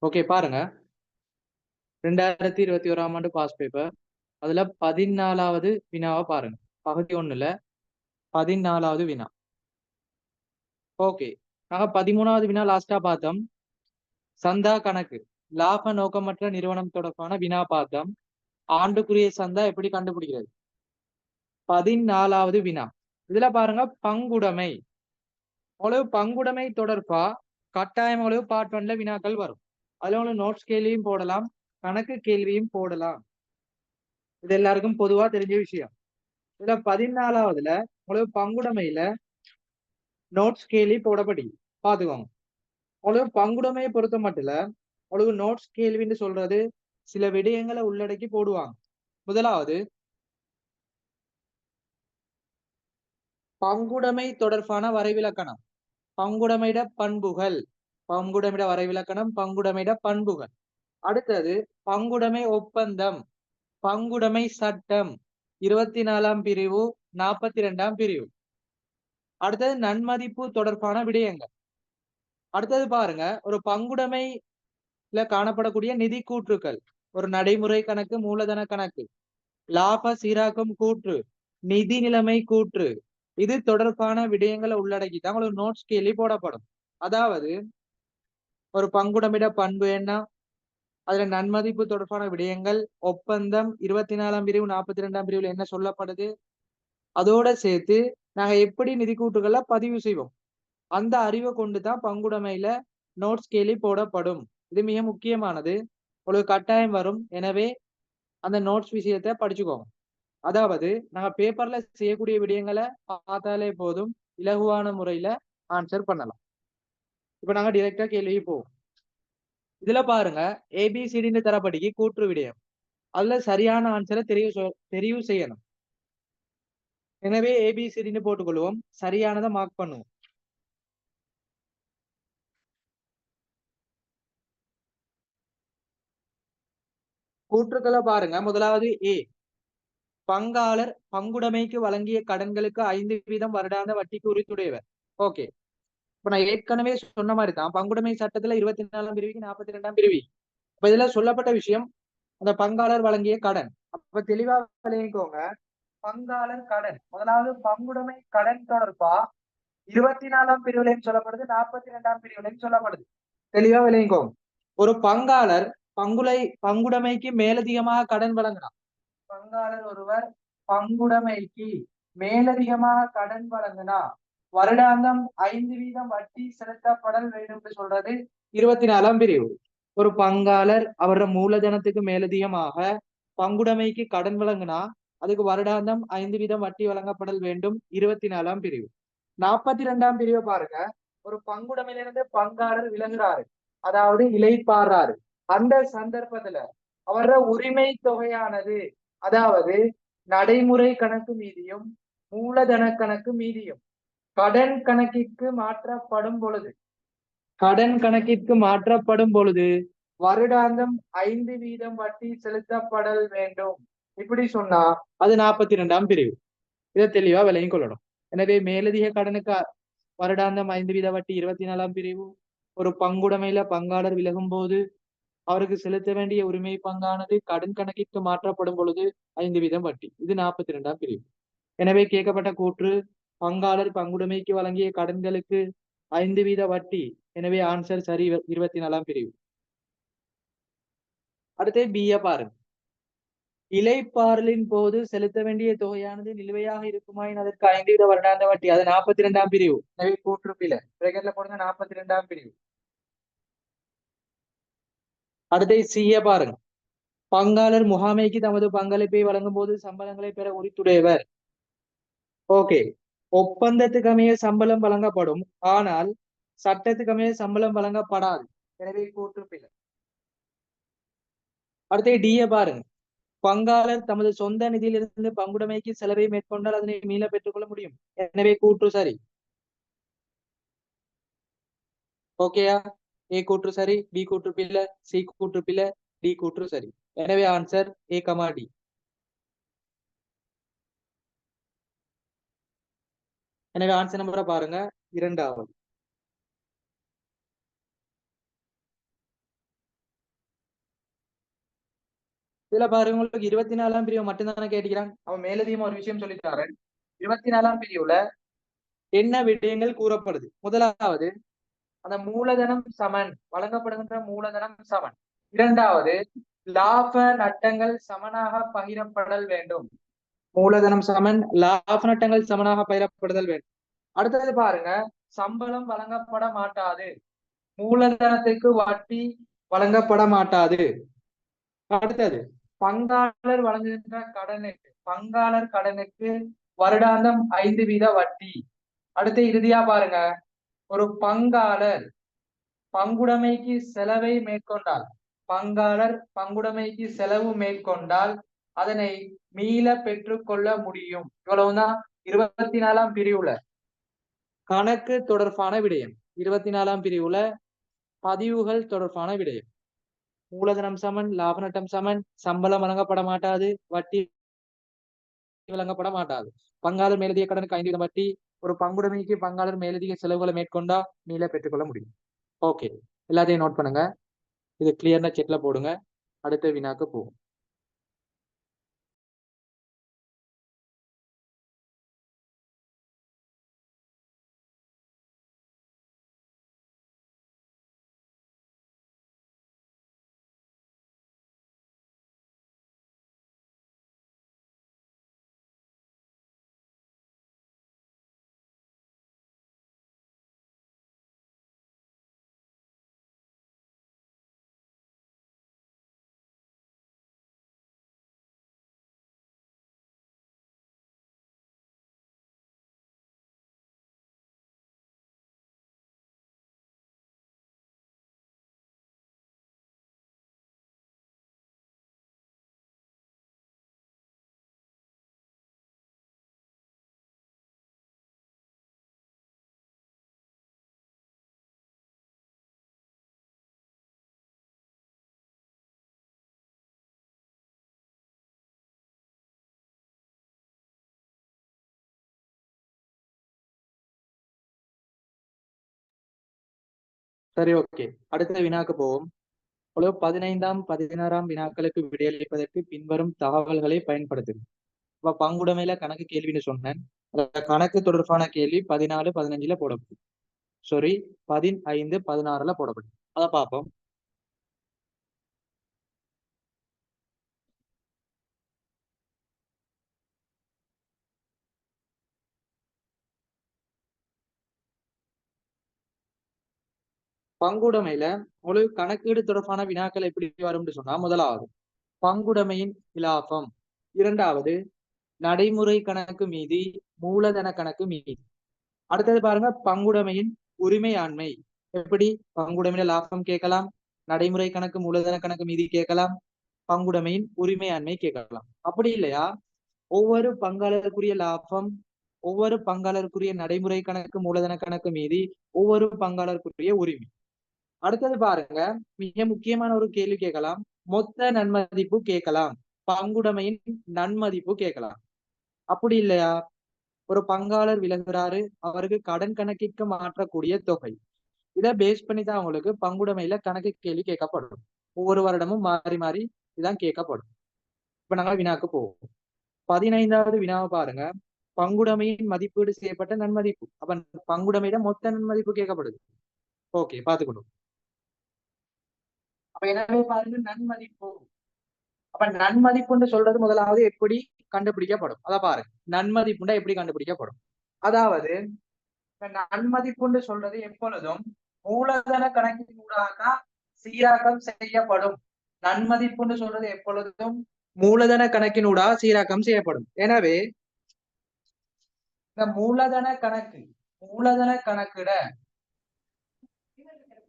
Okay பாருங்க, 2021ஆம் ஆண்டு pass paper. அதுல 14வது வினாவை பாருங்க. பகுதி 1ல 14வது வினா. ஓகே, நாங்க 13வது வினா லாஸ்டா பார்த்தோம். சந்தா கணக்கு, லாப நோக்கமற்ற நிறுவனம் தொடர்பான வினா பார்த்தோம். ஆண்டுக்குரிய சந்தா எப்படி கண்டுபிடிக்கிறது? 14வது வினா. இதுல பாருங்க, பங்குடைமை. உங்களுக்கு பங்குடைமை தொடர்பா கட்டாயம் உங்களுக்கு பார்ட் 1ல வினாக்கள் வரும். அதுல உங்களுக்கு நோட்ஸ் கேள்வியும் போடலாம், கணக்கு கேள்வியும் போடலாம். இது எல்லாருக்கும் பொதுவா தெரிஞ்ச விஷயம். இதுல 14வதுல உங்களுக்கு பங்குடைமையில நோட்ஸ் கேள்வி போடப்படி பாத்துக்கோங்க. உங்களுக்கு பங்குடைமையை பொறுத்த மட்டும் உங்களுக்கு நோட்ஸ் கேள்வின்னு சொல்றது சில விடயங்களை உள்ளடக்கி போடுவாங்க. முதலாவது, பங்குடைமை தொடர்பான வரைவிலக்கணம், பங்குடைமையிட பண்புகள், பங்குடைமையிட வரைவிலக்கணம், பங்குடைமையிட பண்புகள். அடுத்தது பங்குடைமை ஒப்பந்தம், பங்குடைமை சட்டம் 24ஆம் பிரிவு, 42ஆம் பிரிவு. அடுத்தது நன்மதிப்பு தொடர்பான விடயங்கள். அடுத்தது பாருங்க, ஒரு பங்குடைமையில காணப்படக்கூடிய நிதி கூற்றுக்கள், ஒரு நடைமுறை கணக்கு, மூலதன கணக்கு, லாப சீராக்கும் கூற்று, நிதி நிலைமை கூற்று, இது தொடர்பான விடயங்களை உள்ளடக்கி தான் உங்களுக்கு நோட்ஸ் கேள்வி போடப்படும். அதாவது ஒரு பங்குடைமையிட பண்பு என்ன, அதுல நன்மதிப்பு தொடர்பான விடயங்கள், ஒப்பந்தம் 24ஆம் பிரிவு 42ஆம் பிரிவுல என்ன சொல்லப்படுது, அதோட சேர்த்து நாங்க எப்படி நிதி கூற்றுகளை பதிவு செய்வோம், அந்த அறிவை கொண்டுதான் பங்குடைமையில நோட்ஸ் கேள்வி போடப்படும். இது மிக முக்கியமானது, உங்களுக்கு கட்டாயம் வரும். எனவே அந்த நோட்ஸ் விஷயத்தை படிச்சுக்கோங்க. அதாவது நாங்க பேப்பர்ல செய்யக்கூடிய விடயங்களை பார்த்தாலே போதும், இலகுவான முறையில ஆன்சர் பண்ணலாம். இப்ப நாங்க டைரக்டா கேள்வி போவோம். இதுல பாருங்க, ஏபிசிடின்னு தரப்படிக்கு கூற்று விடயம், அதுல சரியான ஆன்சரை தெரிவு செய்யணும். எனவே ஏபிசிடின்னு போட்டுக்கொள்வோம், சரியானதை மார்க் பண்ணுவோம். கூற்றுக்களை பாருங்க. முதலாவது ஏ, பங்காளர் பங்குடைமைக்கு வழங்கிய கடன்களுக்கு 5% வருடாந்த வட்டிக்கு உரித்துடையவர். ஓகே, இப்ப நான் ஏற்கனவே சொன்ன மாதிரி தான் பங்குடைமை சட்டத்துல 24ஆம் பிரிவுக்கு 42ஆம் பிரிவு. இப்ப இதுல சொல்லப்பட்ட விஷயம் அந்த பங்காளர் வழங்கிய கடன். அப்ப தெளிவா விளங்கிக்கோங்க, பங்காளர் கடன். முதலாவது பங்குடைமை கடன் தொடர்பா 24ஆம் பிரிவுலையும் சொல்லப்படுது, 42ஆம் பிரிவுலையும் சொல்லப்படுது. தெளிவா விளங்கிக்கோங்க. ஒரு பங்காளர் பங்குடைமைக்கு மேலதிகமாக கடன் வழங்கினார். பங்காளர் ஒருவர் பங்குடைமைக்கு மேலதிகமாக கடன் வழங்கினா வருடாந்தம் 5% வட்டி செலுத்தப்படல் வேண்டும் என்று சொல்றது 24ஆம் பிரிவு. ஒரு பங்காளர் அவரோட மூலதனத்துக்கு மேலதிகமாக பங்குடைமைக்கு கடன் வழங்கினா அதுக்கு வருடாந்தம் 5% வட்டி வழங்கப்படல் வேண்டும் 24ஆம் பிரிவு. 42ஆம் பிரிவை பாருங்க, ஒரு பங்குடைமையிலிருந்து பங்காளர் விலகுறாரு, அதாவது இளைப்பாறாரு. அந்த சந்தர்ப்பத்துல அவரோட உரிமை தொகையானது, அதாவது நடைமுறை கணக்கு மீதியும் மூலதன கணக்கு மீதியும் கடன் கணக்கிற்கு மாற்றப்படும் பொழுது, கடன் கணக்கிற்கு மாற்றப்படும் பொழுது வருடாந்தம் 5% வட்டி செலுத்தப்படல் வேண்டும். இப்படி சொன்னா அது 42ஆம் பிரிவு. இதை தெளிவா விளங்கிக் கொள்ளணும். எனவே மேலதிக கடனுக்கு வருடாந்தம் 5% வட்டி 24ஆம் பிரிவு. ஒரு பங்குடைமையில பங்காளர் விலகும் போது அவருக்கு செலுத்த வேண்டிய உரிமை பங்கானது கடன் கணக்கிற்கு மாற்றப்படும் பொழுது 5% வட்டி, இது 42ஆம் பிரிவு. எனவே கேட்கப்பட்ட கூற்று, பங்காளர் பங்குடைமைக்கு வழங்கிய கடன்களுக்கு 5% வட்டி. எனவே ஆன்சர் சரி, 24ஆம் பிரிவு. அடுத்து பிய பாருங்க, இளைப்பாறலின் போது செலுத்த வேண்டிய தொகையானது நிலுவையாக இருக்குமாயின் அதற்கு 5% வருடாந்த வட்டி, அது 42ஆம் பிரிவு. எனவே கூற்று பிழை, பிரகட்ல போடுங்க 42ஆம் பிரிவு. அடுத்து சிய பாருங்க, பங்காளர் முகாமைக்கு தமது பங்களிப்பை வழங்கும் போது சம்பளங்களை பெற உரித்துடையவர். ஓகே, ஒப்பந்தத்துக்கு அமைய சம்பளம் வழங்கப்படும், ஆனால் சட்டத்துக்கு அமைய சம்பளம் வழங்கப்படாது. எனவே கூற்று பிழை. அடுத்து டிய பாருங்க, பங்காளர் தமது சொந்த நிதியிலிருந்து பங்குடைமைக்கு செலவை மேற்கொண்டால் அதனை மீள பெற்றுக்கொள்ள முடியும். எனவே கூற்று சரி. ஓகேயா? ஏ கூற்று சரி, பி கூற்று பிழை, சி கூற்று பிழை, டி கூற்று சரி. எனவே ஆன்சர் ஏ கமா டி. எனவே ஆன்சர் நம்பரை பாருங்க, 2வது. இதுல பாருங்க உங்களுக்கு 24ஆம் பிரிவு மட்டும்தானே கேட்டுக்கிறான். அவன் மேலதிகமா ஒரு விஷயம் சொல்லித்தாரன். 24ஆம் பிரிவுல என்ன விடயங்கள் கூறப்படுது? முதலாவது அந்த மூலதனம் சமன், வழங்கப்படுகின்ற மூலதனம் சமன். இரண்டாவது லாப நட்டங்கள் சமனாக பகிரப்படல் வேண்டும். மூலதனம் சமன், லாப நட்டங்கள் சமனாக பகிரப்படுதல் வேண்டும். அடுத்தது பாருங்க, சம்பளம் வழங்கப்பட மாட்டாது, மூலதனத்துக்கு வட்டி வழங்கப்பட மாட்டாது. அடுத்தது பங்காளர் வழங்குகின்ற கடனுக்கு, பங்காளர் கடனுக்கு வருடாந்தம் 5% வட்டி. அடுத்து இறுதியா பாருங்க, ஒரு பங்காளர் பங்குடைமைக்கு செலவை மேற்கொண்டால், பங்காளர் பங்குடைமைக்கு செலவு மேற்கொண்டால் அதனை மீள பெற்றுக்கொள்ள முடியும். இவ்வளவுதான் 24ஆம் பிரிவுல கணக்கு தொடர்பான விடயம். 24ஆம் பிரிவுல பதிவுகள் தொடர்பான விடயம். மூலதனம் சமன், லாப நட்டம் சமன், சம்பளம் வழங்கப்பட மாட்டாது, வட்டி வழங்கப்பட மாட்டாது, பங்காளர் மேலதிக கடனுக்கு 5% வட்டி, ஒரு பங்குடைமைக்கு பங்காளர் மேலதிக செலவுகளை மேற்கொண்டா மீள பெற்றுக்கொள்ள முடியும். ஓகே, எல்லாத்தையும் நோட் பண்ணுங்க. இது கிளியர்னா செக்ல போடுங்க. அடுத்த வினாக்கு போகும். சரி, ஓகே, அடுத்த வினாக்கு போவோம். 15ஆம் 16ஆம் வினாக்களுக்கு விடையளிப்பதற்கு பின்வரும் தகவல்களை பயன்படுத்துது. இப்ப பங்குடைமையில கணக்கு கேள்வின்னு சொன்னேன். கணக்கு தொடர்பான கேள்வி 14, 15ல போடப்படும். சாரி, 15, 16ல போடப்படும். அதை பார்ப்போம். பங்குடைமையில ஒரு கணக்கீடு தொடர்பான வினாக்கள் எப்படி வரும்னு சொன்னா, முதலாவது பங்குடைமையின் இலாபம், இரண்டாவது நடைமுறை கணக்கு மீதி, மூலதன கணக்கு மீதி. அடுத்தது பாருங்க, பங்குடைமையின் உரிமையாண்மை. எப்படி பங்குடைமையில லாபம் கேட்கலாம், நடைமுறை கணக்கு மூலதன கணக்கு மீதி கேட்கலாம், பங்குடைமையின் உரிமையாண்மை கேட்கலாம். அப்படி இல்லையா ஒவ்வொரு பங்காளருக்குரிய லாபம், ஒவ்வொரு பங்காளருக்குரிய நடைமுறை கணக்கு மூலதன கணக்கு மீதி, ஒவ்வொரு பங்காளருக்குரிய உரிமை. அடுத்தது பாருங்க, மிக முக்கியமான ஒரு கேள்வி கேட்கலாம், மொத்த நன்மதிப்பு கேட்கலாம், பங்குடைமையின் நன்மதிப்பு கேட்கலாம். அப்படி இல்லையா ஒரு பங்காளர் விலகுறாரு, அவருக்கு கடன் கணக்கிற்கு மாற்றக்கூடிய தொகை, இதை பேஸ் பண்ணி தான் அவங்களுக்கு பங்குடைமையில கணக்கு கேள்வி கேட்கப்படும். ஒவ்வொரு வருடமும் மாறி மாறி இதான் கேட்கப்படும். இப்ப நாங்க வினாக்கு போவோம். 15வது வினாவை பாருங்க, பங்குடைமையின் மதிப்பீடு செய்யப்பட்ட நன்மதிப்பு. அப்ப பங்குடைமையில மொத்த நன்மதிப்பு கேட்கப்படுது. ஓகே, பாத்துக்கணும். அப்ப எனவே பாருங்க நன்மதிப்பு. அப்ப நன்மதிப்புன்னு சொல்றது முதலாவது எப்படி கண்டுபிடிக்கப்படும் அத பாருங்க. நன்மதிப்புண்டா எப்படி கண்டுபிடிக்கப்படும்? அதாவது நன்மதிப்புன்னு சொல்றது எப்பொழுதும் மூலதன கணக்கினூடாக சீராக்கம் செய்யப்படும். நன்மதிப்புன்னு சொல்றது எப்பொழுதும் மூலதன கணக்கினூடாக சீராக்கம் செய்யப்படும். எனவே இந்த மூலதன கணக்கிட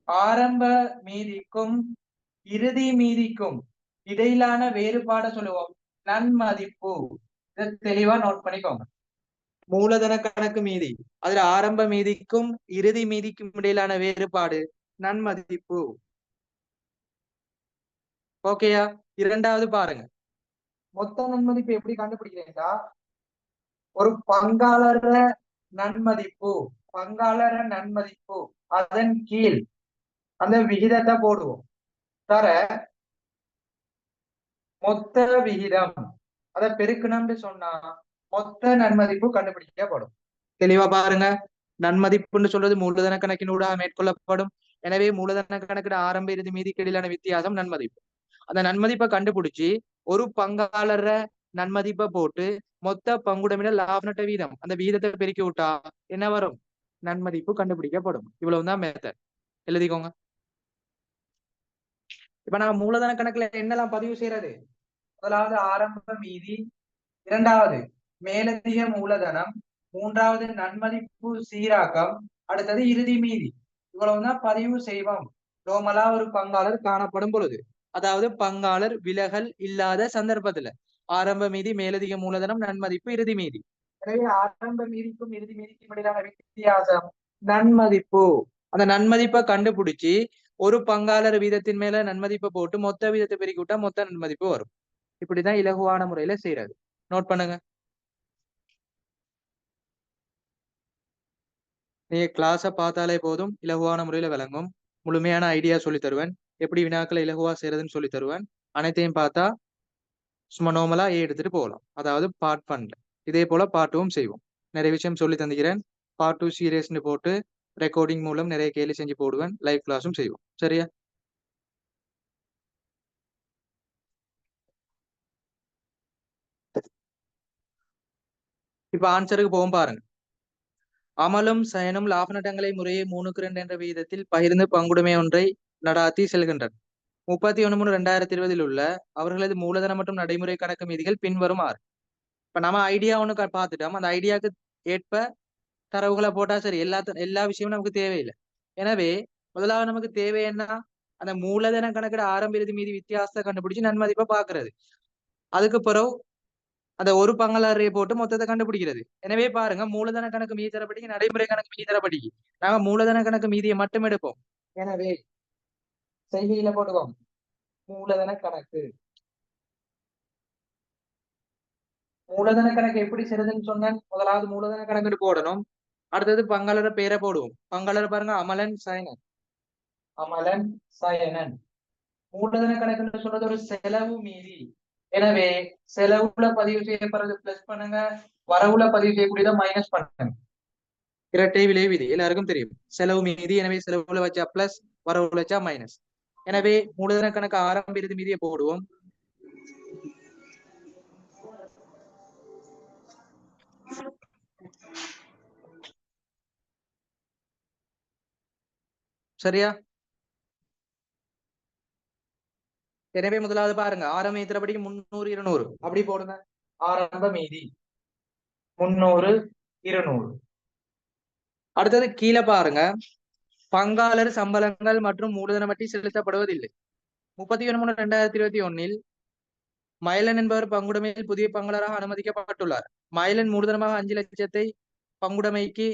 ஆரம்ப மீதிக்கும் இறுதி மீதிக்கும் இடையிலான வேறுபாட சொல்லுவோம் நன்மதிப்பு. இதை தெளிவா நோட் பண்ணிக்கோங்க. மூலதன கணக்கு மீதி, அதுல ஆரம்ப மீதிக்கும் இறுதி மீதிக்கும் இடையிலான வேறுபாடு நன்மதிப்பு. ஓகேயா? இரண்டாவது பாருங்க, மொத்த நன்மதிப்பு எப்படி கண்டுபிடிக்கிறீங்களா, ஒரு பங்காளர நன்மதிப்பு, பங்காளர நன்மதிப்பு அதன் கீழ் அந்த விகிதத்தை போடுவோம். தர மொத்த விகிதம் அதை பெருக்கணும்னு சொன்னா மொத்த நன்மதிப்பு கண்டுபிடிக்கப்படும். தெளிவா பாருங்க. நன்மதிப்புன்னு சொல்றது மூலதன கணக்கினூடாக மேற்கொள்ளப்படும். எனவே மூலதன கணக்கிட ஆரம்ப இறுதி மீதிக்கு இடையிலான வித்தியாசம் நன்மதிப்பு. அந்த நன்மதிப்பை கண்டுபிடிச்சு ஒரு பங்காளர நன்மதிப்பை போட்டு மொத்த பங்குடமிட லாப நட்ட வீதம் அந்த வீதத்தை பெருக்கி விட்டா என்ன வரும்? நன்மதிப்பு கண்டுபிடிக்கப்படும். இவ்வளவுதான் மேத்தட். எழுதிக்கோங்க. இப்ப நாங்க மூலதன கணக்குல என்னெல்லாம் பதிவு செய்யறது? முதலாவது ஆரம்ப மீதி, இரண்டாவது மேலதிக மூலதனம், மூன்றாவது நன்மதிப்பு சீராக்கம், அடுத்தது இறுதி மீதி. இவ்வளவுதான் பதிவு செய்வோம் நோமலா ஒரு பங்காளர் காணப்படும் பொழுது. அதாவது பங்காளர் விலகல் இல்லாத சந்தர்ப்பத்துல ஆரம்ப மீதி, மேலதிக மூலதனம், நன்மதிப்பு, இறுதி மீதி. எனவே ஆரம்ப மீதிக்கும் இறுதி மீதிக்கும் இடையிலான வித்தியாசம் நன்மதிப்பு. அந்த நன்மதிப்பை கண்டுபிடிச்சு ஒரு பங்காளர் வீதத்தின் மேல நன்மதிப்பை போட்டு மொத்த வீதத்தை பெருக்கி விட்டா மொத்த நன்மதிப்பு வரும். இப்படிதான் இலகுவான முறையில செய்யறது. நோட் பண்ணுங்க. நீங்க கிளாஸை பார்த்தாலே போதும், இலகுவான முறையில விளங்கும். முழுமையான ஐடியா சொல்லி தருவேன். எப்படி வினாக்களை இலகுவா செய்யறதுன்னு சொல்லி தருவேன். அனைத்தையும் பார்த்தா சும்மா நார்மலா எடுத்துட்டு போகலாம். அதாவது பார்ட் பண்ணல. இதே போல பார்ட் டூவும் செய்வோம். நிறைய விஷயம் சொல்லி தந்துக்கிறேன். பார்ட் டூ சீரியஸ்னு போட்டு ரெக்கார்டிங் மூலம் நிறைய கேள்வி செஞ்சு போடுவேன். லைவ் கிளாஸும் செய்வோம். சரியா? இப்ப ஆன்சருக்கு போகும் பாருங்க. அமலும் சயனும் லாப நட்டங்களை முறையே 3:2 என்ற விகிதத்தில் பகிர்ந்து பங்குடைமை ஒன்றை நடாத்தி செல்கின்றனர். 31/3/2020 உள்ள அவர்களது மூலதன மற்றும் நடைமுறை கணக்கு மீதிகள் பின்வருமாறு. இப்ப நம்ம ஐடியா ஒண்ணு பார்த்துட்டோம். அந்த ஐடியாவுக்கு ஏற்ப தரவுகளை போட்டா சரி. எல்லா விஷயமும் நமக்கு தேவையில்லை. எனவே முதலாவது நமக்கு தேவை என்ன? அந்த மூலதன கணக்கிட ஆரம்ப இறுதி மீதி வித்தியாசத்தை கண்டுபிடிச்சு நன்மதிப்பை பாக்குறது. அதுக்கு பிறகு அந்த ஒரு பங்காளரையை போட்டு மொத்தத்தை கண்டுபிடிக்கிறது. எனவே பாருங்க, மூலதன கணக்கு மீதி தரப்படி, நடைமுறை கணக்கு மீதி தரப்படி. நாங்க மூலதன கணக்கு மீதியை மட்டும் எடுப்போம். எனவே செய்கையில போடுவோம் மூலதன கணக்கு. மூலதன கணக்கு எப்படி செய்யறதுன்னு சொன்னேன். முதலாவது மூலதன கணக்கு போடணும். அடுத்தது பங்காளர பேரை போடுவோம். பங்காளர் பாருங்க, அமலன் சயனன். அமலன் சயனன். மூலதன கணக்குன்னு சொல்றது ஒரு செலவு மீதி. எனவே செலவுல பதிவு செய்யப்படுறது பிளஸ் பண்ணுங்க, வரவுல பதிவு செய்யக்கூடியதை மைனஸ் பண்ணுங்க. இரட்டை விலை விதி எல்லாருக்கும் தெரியும். செலவு மீதி, எனவே செலவுல வச்சா பிளஸ், வரவுல வச்சா மைனஸ். எனவே மூலதன கணக்கு ஆரம்ப இறுதி மீதியை போடுவோம். சரியா? எனவே முதலாவது பாருங்க, ஆரம்ப மீதிப்படி 300 200 அப்படி போடுங்க. ஆரம்ப மீதி 300 200. அடுத்தது கீழே பாருங்க, பங்காளர் சம்பளங்கள் மற்றும் மூலதன வட்டி செலுத்தப்படுவதில்லை. 31/3/2021 மயிலன் என்பவர் பங்குடைமையில் புதிய பங்காளராக அனுமதிக்கப்பட்டுள்ளார். மயிலன் மூலதனமாக 5 லட்சத்தை பங்குடைமைக்கு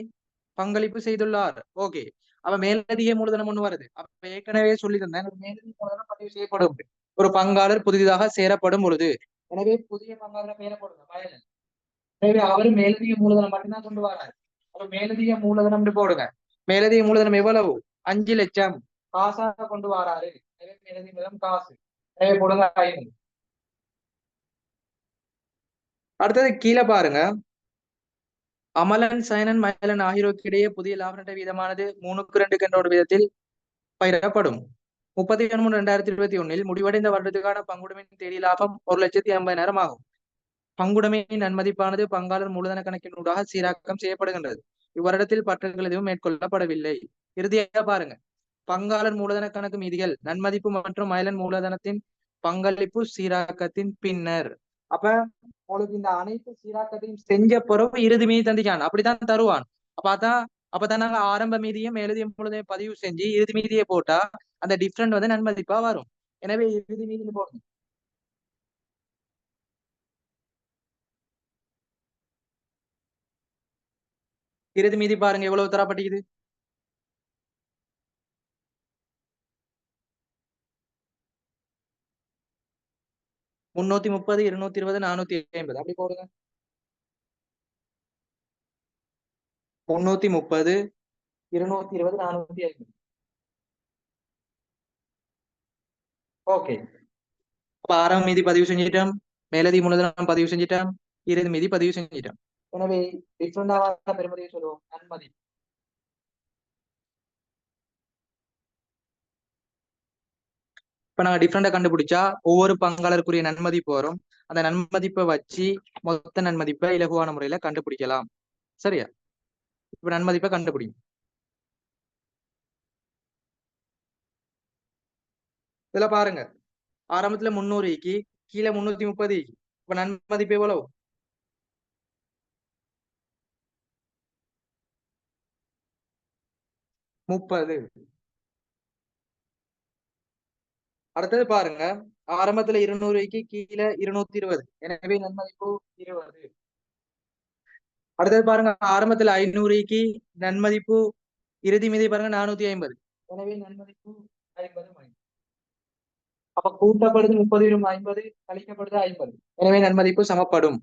பங்களிப்பு செய்துள்ளார். ஓகே, அப்ப மேலதிக மூலதனம் ஒண்ணு வருது. அப்ப ஏற்கனவே சொல்லி தந்தேன், மேலதிக மூலதனம் பதிவு செய்யப்படும் ஒரு பங்காளர் புதிதாக சேரப்படும் பொழுது. எனவே புதிய பங்காளரை பேர போடுங்க மயிலன். எனவே அவர் மேலதிக மூலதனம் மட்டும்தான் கொண்டு வராரு. அப்ப மேலதிக மூலதனம் போடுங்க. மேலதிக மூலதனம் எவ்வளவு? 5 லட்சம் காசாக கொண்டு வராரு. எனவே மேலதிக மூலதனம் காசு. எனவே போடுங்க 500. அடுத்தது கீழே பாருங்க, அமலன் சயனன் மயிலன் ஆகியோருக்கு இடையே புதிய லாப நட்ட வீதமானது 3:2 என்ற ஒரு விதத்தில் பகிரப்படும். 31/3/2021 முடிவடைந்த வருடத்துக்கான பங்குடைமையின் தேதி லாபம் 1,50,000 ஆகும். பங்குடைமையின் நன்மதிப்பானது பங்காளர் மூலதன கணக்கினூடாக சீராக்கம் செய்யப்படுகின்றது. இவ்வருடத்தில் பற்றுகள் எதுவும் மேற்கொள்ளப்படவில்லை. இறுதியாக பாருங்க, பங்காளர் மூலதன கணக்கு மீதிகள் நன்மதிப்பு மற்றும் மயிலன் மூலதனத்தின் பங்களிப்பு சீராக்கத்தின் பின்னர். அப்ப உங்களுக்கு இந்த அனைத்து சீராக்கத்தையும் செஞ்ச பிறகு இறுதி மீதி தந்திக்கான். அப்படித்தான் தருவான். அப்பதான் நாங்க ஆரம்ப மீதியும் மேலதிக மூலதையும் பதிவு செஞ்சு இறுதி மீதியை போட்டா அந்த டிஃபரண்ட் வந்து நன்மதிப்பா வரும். எனவே இறுதி மீதி போடணும். இறுதி மீதி பாருங்க எவ்வளவு தரப்பட்டிருக்குது. 330 220 450 அப்படி போடுங்க. 330 220 450. ஓகே, ஆறாம் மீதி பதிவு செஞ்சிட்டோம், மேலதி மூலதனம் பதிவு செஞ்சிட்டோம், இறுதி மீதி பதிவு செஞ்சிட்டோம். எனவே டிஃபரெண்டான பெறுமதியை சொல்லுவோம் நன்மதி. இப்ப நாங்க டிஃபரெண்டா கண்டுபிடிச்சா ஒவ்வொரு பங்காளருக்குரிய நன்மதிப்பு வரும். அந்த நன்மதிப்பை வச்சு மொத்த நன்மதிப்பை இலகுவான முறையில கண்டுபிடிக்கலாம். சரியா? இப்ப நன்மதிப்பை கண்டுபிடிக்கும். இதுல பாருங்க, ஆரம்பத்துல 300 கீழே 330. இப்ப நன்மதிப்பு எவ்வளவு? 30. அடுத்தது பாருங்க, ஆரம்பத்துல 200 கீழே 220. எனவே நன்மதிப்பு 20. அடுத்தது பாருங்க, ஆரம்பத்துல 500 நன்மதிப்பு இறுதி மீதி பாருங்க 450. எனவே நன்மதிப்பு 50. அப்ப கூட்டப்படுது 30 50, கழிக்கப்படுது 50. எனவே நன்மதிப்பு சமப்படும்.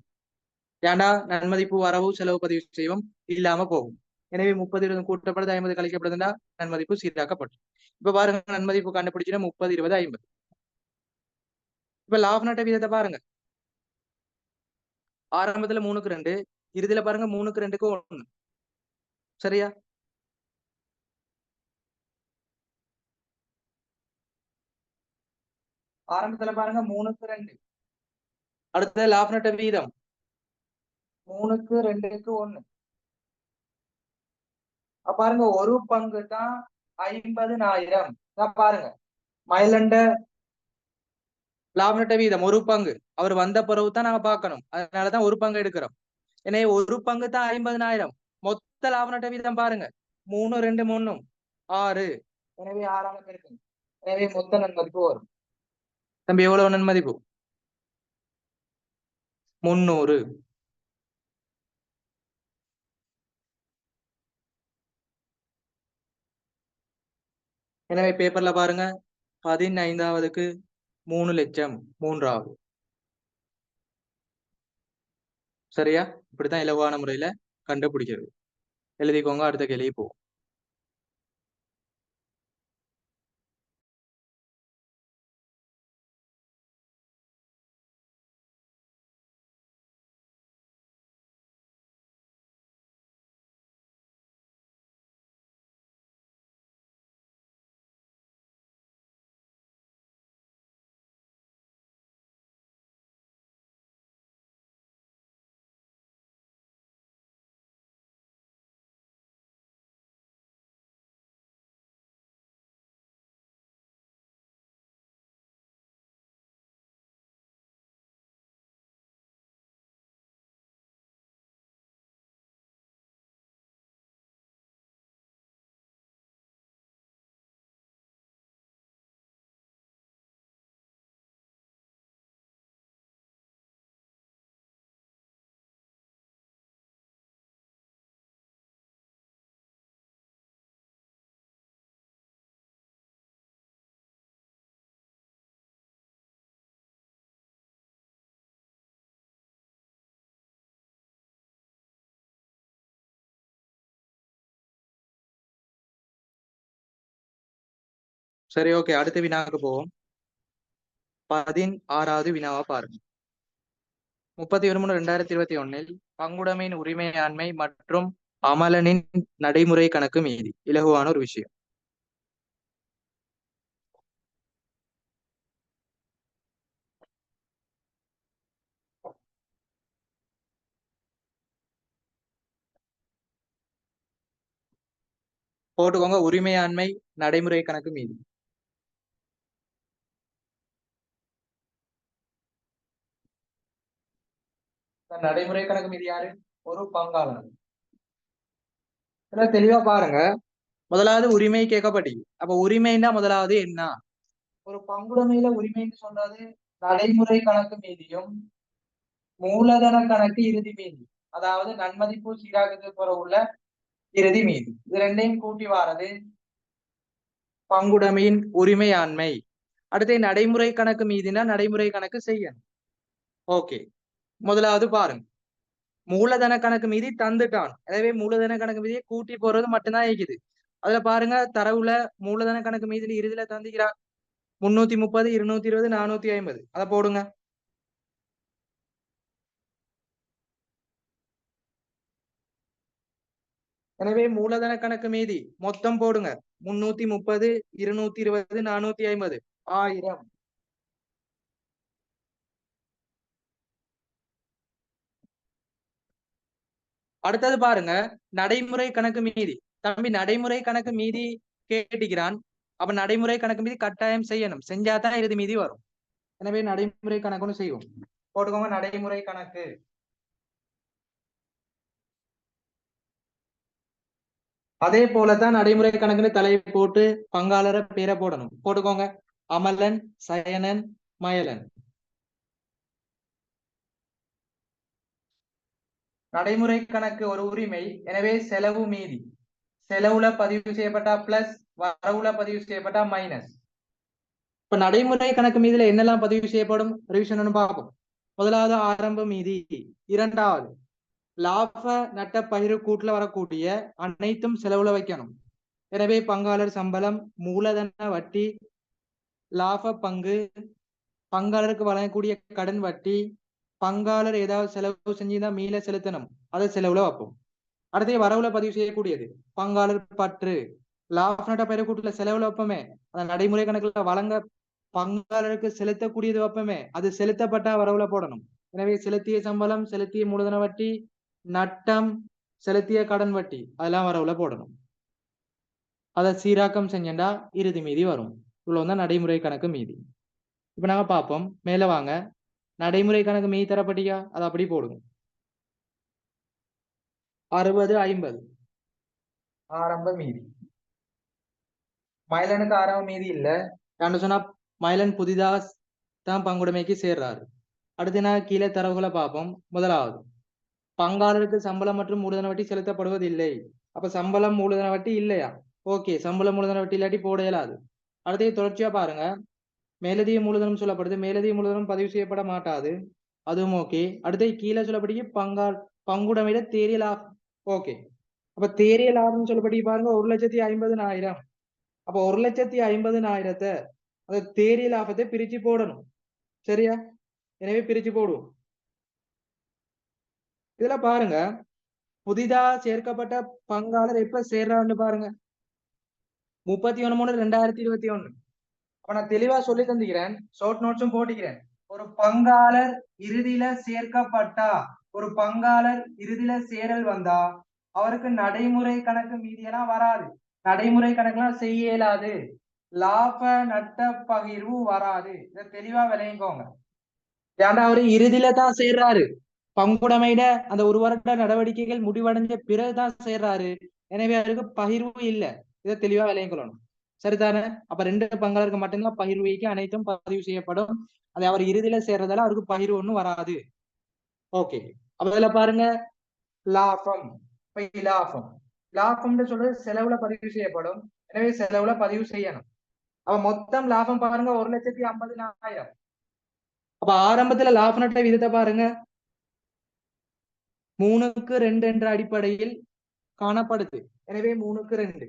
ஏண்டா நன்மதிப்பு வரவு செலவு பதிவு செய்வோம் இல்லாம போகும். எனவே 30 கூட்டப்படுது 50 கழிக்கப்படுதுன்னா நன்மதிப்பு சீராக்கப்படும். இப்ப பாருங்க, நன்மதிப்பு கண்டுபிடிச்சுன்னா 30 20 50. இப்ப லாப நட்ட வீதத்தை பாருங்க, ஆரம்பத்துல 3க்கு 2, இறுதியில பாருங்க 3க்கு 2க்கு 1. சரியா? ஆரம்பத்துல பாருங்க 3க்கு 2. அடுத்தது லாப நட்ட வீதம் 3க்கு 2க்கு 1. பாருங்க, ஒரு பங்கு தான் 50,000. பாருங்க, மயிலண்ட லாப நட்ட வீதம் ஒரு பங்கு அவர் வந்த பிறகு தான் நாங்க பார்க்கணும். அதனாலதான் ஒரு பங்கு எடுக்கிறோம். எனவே ஒரு பங்கு தான் 50,000. மொத்த லாப நட்ட வீதம் பாருங்க, 3 2 3 6. எனவே 6ஆல பெருக்கணும். எனவே மொத்த நன்மதிப்பு வரும். தம்பி எவ்வளவு நன்மதிப்பு? 300. எனவே பேப்பர்ல பாருங்க, 15வதுக்கு 3 லட்சம் 3ஆவது. சரியா? இப்படித்தான் இலவான முறையில கண்டுபிடிக்கிறது. எழுதிக்கோங்க, அடுத்த கேள்வி போ. சரி, ஓகே, அடுத்த வினாவுக்கு போவோம். 16வது வினாவை பாருங்க. 31/3/2021 பங்குடைமையின் உரிமையாண்மை மற்றும் அமலனின் நடைமுறை கணக்கு மீதி இலகுவான ஒரு விஷயம். போட்டுக்கோங்க, உரிமையாண்மை நடைமுறை கணக்கு மீதி. நடைமுறை கணக்கு மீதி யாரு? ஒரு பங்காளர். தெளிவா பாருங்க, முதலாவது உரிமை கேட்கப்பட்டி. அப்ப உரிமைன்னா முதலாவது என்ன? ஒரு பங்குடைமையில உரிமைன்னு சொல்றது நடைமுறை கணக்கு மீதியும் மூலதன கணக்கு இறுதி மீதி, அதாவது நன்மதிப்பு சீராகத்துக்கு போற உள்ள இறுதி மீதி, இது ரெண்டையும் கூட்டி வாரது பங்குடைமையின் உரிமையாண்மை. அடுத்து நடைமுறை கணக்கு மீதினா நடைமுறை கணக்கு செய்யணும். ஓகே, முதலாவது பாருங்க, மூலதன கணக்கு மீதி தந்துட்டான். எனவே மூலதன கணக்கு மீதியை கூட்டி போறது மட்டும்தான் இருக்குது. அதுல பாருங்க, தரவுல மூலதன கணக்கு மீதி இறுதியில தந்துக்கிறான். 330, 220, 450. அதை போடுங்க. எனவே மூலதன கணக்கு மீதி மொத்தம் போடுங்க. 330, 220, 450. 1000. அடுத்தது பாருங்க, நடைமுறை கணக்கு மீதி. தம்பி நடைமுறை கணக்கு மீதி கேட்டுக்கிறான். அப்ப நடைமுறை கணக்கு மீதி கட்டாயம் செய்யணும். செஞ்சாதான் இறுதி மீதி வரும். எனவே நடைமுறை கணக்குன்னு செய்வோம். போட்டுக்கோங்க நடைமுறை கணக்கு. அதே போலதான் நடைமுறை கணக்குன்னு தலையை போட்டு பங்காளரை பேரை போடணும். போட்டுக்கோங்க. அமலன், சயனன், மயலன். நடைமுறை கணக்கு ஒரு உரிமை. எனவே செலவு மீதி. செலவுல பதிவு செய்யப்பட்டா பிளஸ், வரவுல பதிவு செய்யப்பட்டா மைனஸ். இப்ப நடைமுறை கணக்கு மீதுல என்னெல்லாம் பதிவு செய்யப்படும் ரிவிஷன் பார்ப்போம். முதலாவது ஆரம்ப மீதி. இரண்டாவது லாப நட்ட பகிர்வு கூட்டுல வரக்கூடிய அனைத்தும் செலவுல வைக்கணும். எனவே பங்காளர் சம்பளம், மூலதன வட்டி, லாப பங்கு, பங்காளருக்கு வழங்கக்கூடிய கடன் வட்டி, பங்காளர் ஏதாவது செலவு செஞ்சுதான் மீள செலுத்தணும், அதை செலவுல வைப்போம். அடுத்து வரவுல பதிவு செய்யக்கூடியது பங்காளர் பற்று, லாப நட்ட பகிர்வு கூட்டுல செலவுல வைப்போமே, அந்த நடைமுறை கணக்குல வழங்க பங்காளருக்கு செலுத்தக்கூடியது வைப்போமே, அது செலுத்தப்பட்டா வரவுல போடணும். எனவே செலுத்திய சம்பளம், செலுத்திய மூலதன வட்டி, நட்டம், செலுத்திய கடன் வட்டி, அதெல்லாம் வரவுல போடணும். அதை சீராக்கம் செஞ்சா இறுதி மீதி வரும். இவ்வளவு தான் நடைமுறை கணக்கு மீதி. இப்ப நாங்க பார்ப்போம். மேல வாங்க. நடைமுறை கணக்கு மீதி தரப்பட்டியா, அதை அப்படி போடுங்க. 60, 50 ஆரம்ப மீதி. மயிலனுக்கு ஆரம்ப மீதி இல்ல. என்ன சொன்னா மயிலன் புதிதா தான் பங்குடைமைக்கு சேர்றாரு. அடுத்து நான் கீழே தரவுகளை பார்ப்போம். முதலாவது பங்காளருக்கு சம்பளம் மற்றும் மூலதன வட்டி செலுத்தப்படுவதில்லை. அப்ப சம்பளம் மூலதன வட்டி இல்லையா? ஓகே, சம்பளம் மூலதன வட்டி இல்லாட்டி போட இயலாது. அடுத்து தொடர்ச்சியா பாருங்க. மேலதிக மூலதனம் சொல்லப்படுது. மேலதிக மூலதனம் பதிவு செய்யப்பட மாட்டாது. அதுவும் ஓகே. அடுத்து கீழே சொல்லப்படி பங்குடைமையில தேறிய லாபம். ஓகே. அப்ப தேறிய லாபம் சொல்லப்படி பாருங்க 1,50,000. அப்ப 1,50,000 அந்த தேறிய லாபத்தை பிரிச்சு போடணும். சரியா? எனவே பிரிச்சு போடுவோம். இதுல பாருங்க, புதிதா சேர்க்கப்பட்ட பங்காளர் எப்ப சேர்றான்னு பாருங்க. 31/3/2021. அப்ப நான் தெளிவா சொல்லி தந்துக்கிறேன். ஷார்ட் நோட்ஸும் போட்டுக்கிறேன். ஒரு பங்காளர் இறுதியில சேர்க்கப்பட்டா, ஒரு பங்காளர் இறுதியில சேரல் வந்தா அவருக்கு நடைமுறை கணக்கு மீதியெல்லாம் வராது. நடைமுறை கணக்கெல்லாம் செய்ய இயலாது. லாப நட்ட பகிர்வு வராது. இதை தெளிவா விளையுங்கோங்க. ஏன்னா அவரு இறுதியில தான் சேர்றாரு. பங்குடைமையிட அந்த ஒரு வருட நடவடிக்கைகள் முடிவடைஞ்ச பிறகுதான் சேர்றாரு. எனவே அவருக்கு பகிர்வு இல்லை. இதை தெளிவா விளையங்கொள்ளணும். சரிதானே? அப்ப 2 பங்காளருக்கு மட்டும்தான் பகிர்வுக்கு அனைத்தும் பதிவு செய்யப்படும். அது அவர் இறுதியில சேர்றதால அவருக்கு பகிர்வு ஒண்ணும் வராது. ஓகே. அப்ப இதுல பாருங்க, லாபம், லாபம், லாபம்னு சொல்றது செலவுல பதிவு செய்யப்படும். எனவே செலவுல பதிவு செய்யணும். அப்ப மொத்தம் லாபம் பாருங்க 1,50,000. அப்ப ஆரம்பத்துல லாப நட்ட விதத்தை பாருங்க, 3:2 என்ற அடிப்படையில் காணப்படுது. எனவே 3:2.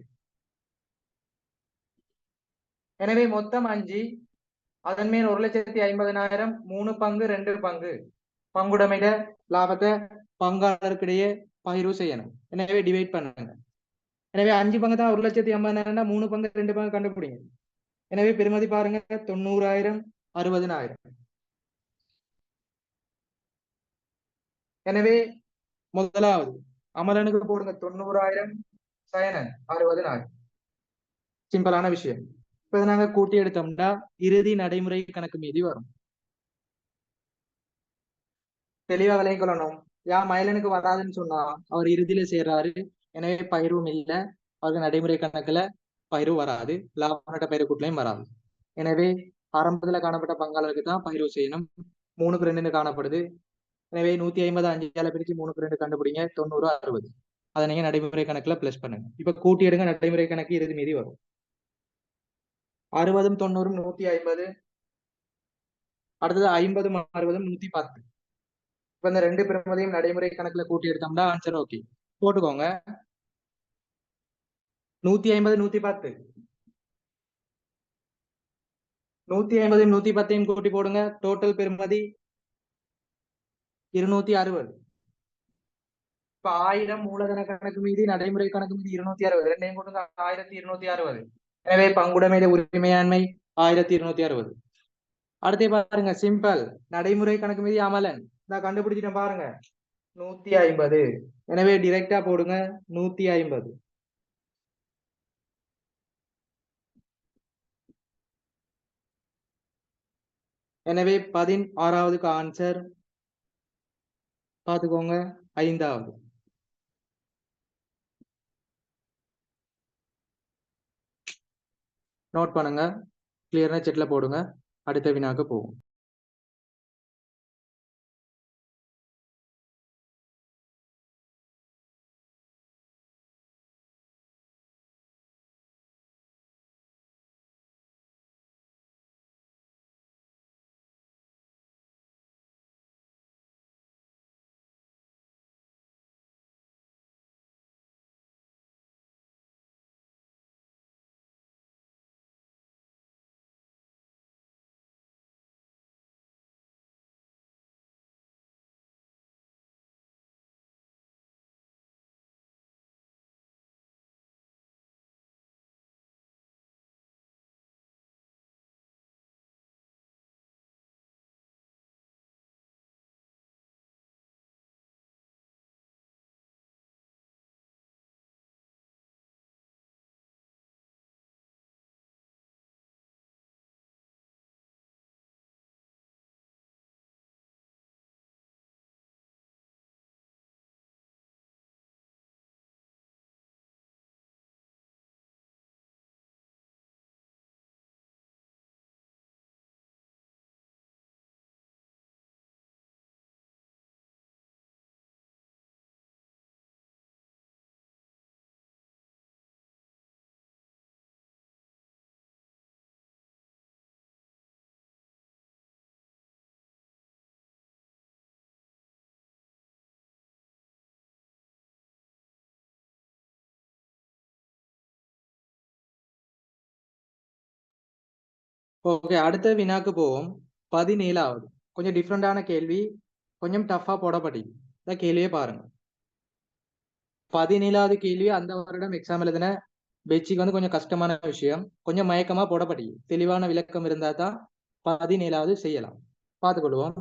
எனவே மொத்தம் 5. அதன் மேல் 1,50,000 3 பங்கு 2 பங்கு பங்குடைமையிட லாபத்தை பங்காளருக்கிடையே பகிர்வு செய்யணும். எனவே டிவைட் பண்ணுங்க. எனவே 5 பங்கு தான் 1,50,000, 3 பங்கு 2 பங்கு கண்டுபிடிங்க. எனவே பெருமதி பாருங்க 90,000, 60,000. எனவே முதலாவது அமலனுக்கு போடுங்க 90,000, சயனன் 60,000. சிம்பிளான விஷயம். இப்ப நாங்க கூட்டி எடுத்தோம்னா இறுதி நடைமுறை கணக்கு மீதி வரும். தெளிவா விலையும் கொள்ளணும். ஏன் மயிலனுக்கு வராதுன்னு சொன்னா அவர் இறுதியில சேர்றாரு. எனவே பயிரும் இல்லை. அவருக்கு நடைமுறை கணக்குல பயிர் வராது. லாப நட்ட பயிர் கூட்டலையும் வராது. எனவே ஆரம்பத்துல காணப்பட்ட பங்காளருக்கு தான் பயிர்வு செய்யணும். 3:2 காணப்படுது. எனவே 150 5 பிரிச்சு 3:2 கண்டுபிடிங்க. 90, 60. அதை நீங்க நடைமுறை கணக்குல பிளஸ் பண்ணுங்க. இப்ப கூட்டி எடுங்க. நடைமுறை கணக்கு இறுதி மீதி வரும். 60, 90, 150. அடுத்தது 50, 60, 110. இப்ப இந்த 2 பெருமதியும் நடைமுறை கணக்குல கூட்டி எடுத்தோம்னா ஆன்சர் ஓகே. போட்டுக்கோங்க. 150, 110. 150 110 கூட்டி போடுங்க. டோட்டல் பெறுமதி 260. இப்ப 1000 மூலதன கணக்கு மீதி நடைமுறை கணக்கு மீதி 260 ரெண்டையும் கூட்டுங்க 1260. எனவே பங்குடைமையுடைய உரிமையாண்மை 1260. அடுத்து பாருங்க சிம்பிள் நடைமுறை கணக்கு மீதி அமலன் நான் கண்டுபிடிச்சிட்டேன் பாருங்க 150. எனவே டிரெக்டா போடுங்க 150. எனவே 16வது ஆன்சர் பாத்துக்கோங்க 5வது. நோட் பண்ணுங்க கிளியர்னா செட்ல போடுங்க. அடுத்த வினாக்கு போகும். ஓகே அடுத்த வினாக்கு போவோம். 17வது கொஞ்சம் டிஃப்ரெண்டான கேள்வி, கொஞ்சம் டஃபா போடப்பட்டது. இந்த கேள்வியை பாருங்க. 17வது கேள்வி அந்த வருடம் எக்ஸாம் எழுதின பெச்சிக்கு வந்து கொஞ்சம் கஷ்டமான விஷயம், கொஞ்சம் மயக்கமா போடப்பட்டது. தெளிவான விளக்கம் இருந்தா தான் 17வது செய்யலாம். பார்த்துக்கொள்வோம்.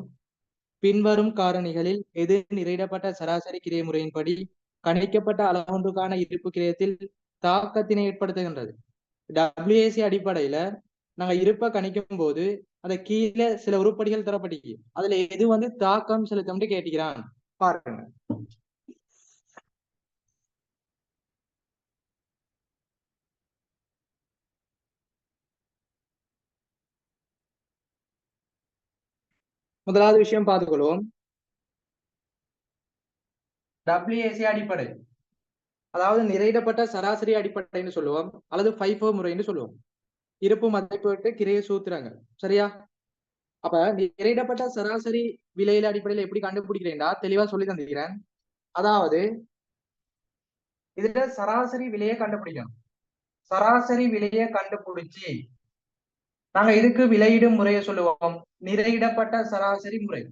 பின்வரும் காரணிகளில் எது நிறையிடப்பட்ட சராசரி கிரை முறையின்படி கணிக்கப்பட்ட அளவொன்றுக்கான இருப்பு கிரயத்தில் தாக்கத்தினை ஏற்படுத்துகின்றது? WAC அடிப்படையில நாங்க இருப்பை கணிக்கும் போது அந்த கீழே சில உருப்படிகள் தரப்பட்டிருக்கு. அதுல எது வந்து தாக்கம் செலுத்தும் கேட்டுக்கிறான் பாருங்க. முதலாவது விஷயம் பார்த்துக்கொள்வோம். WAC அடிப்படை, அதாவது நிறையிடப்பட்ட சராசரி அடிப்படைன்னு சொல்லுவோம், அல்லது FIFO முறைன்னு சொல்லுவோம். இருப்பு மதிப்பீட்டு கிரைய சூத்திரங்கள். சரியா? அப்ப நிறையிடப்பட்ட சராசரி விலையில அடிப்படையில எப்படி கண்டுபிடிக்கிறேன்டா தெளிவா சொல்லி தந்திருக்கிறேன். அதாவது இதுல சராசரி விலையை கண்டுபிடிக்கணும். சராசரி விலையை கண்டுபிடிச்சு நாங்க இதுக்கு விலையிடும் முறையை சொல்லுவோம் நிறையிடப்பட்ட சராசரி முறை.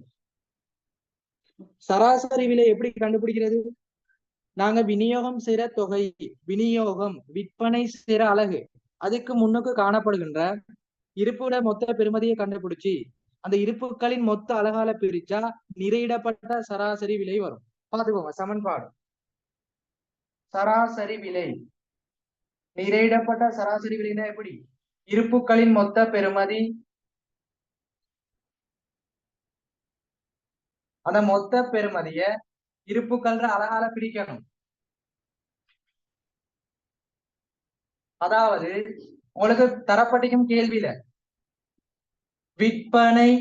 சராசரி விலை எப்படி கண்டுபிடிக்கிறது? நாங்க விநியோகம் செய்யற தொகை, விநியோகம் விற்பனை செய்யற அலகு, அதுக்கு முன்னுக்கு காணப்படுகின்ற இருப்போட மொத்த பெறுமதியை கண்டுபிடிச்சு அந்த இருப்புகளின் மொத்த அலகால பிரிச்சா நிறையிடப்பட்ட சராசரி விலை வரும். பாத்துக்கோங்க சமன்பாடு. சராசரி விலை, நிறையிடப்பட்ட சராசரி விலைனா எப்படி? இருப்புகளின் மொத்த பெறுமதி, அந்த மொத்த பெறுமதிய இருப்புகள் அலகால பிரிக்கணும். அதாவது உங்களுக்கு தரப்பட்டிக்கும் கேள்வியில விற்பனை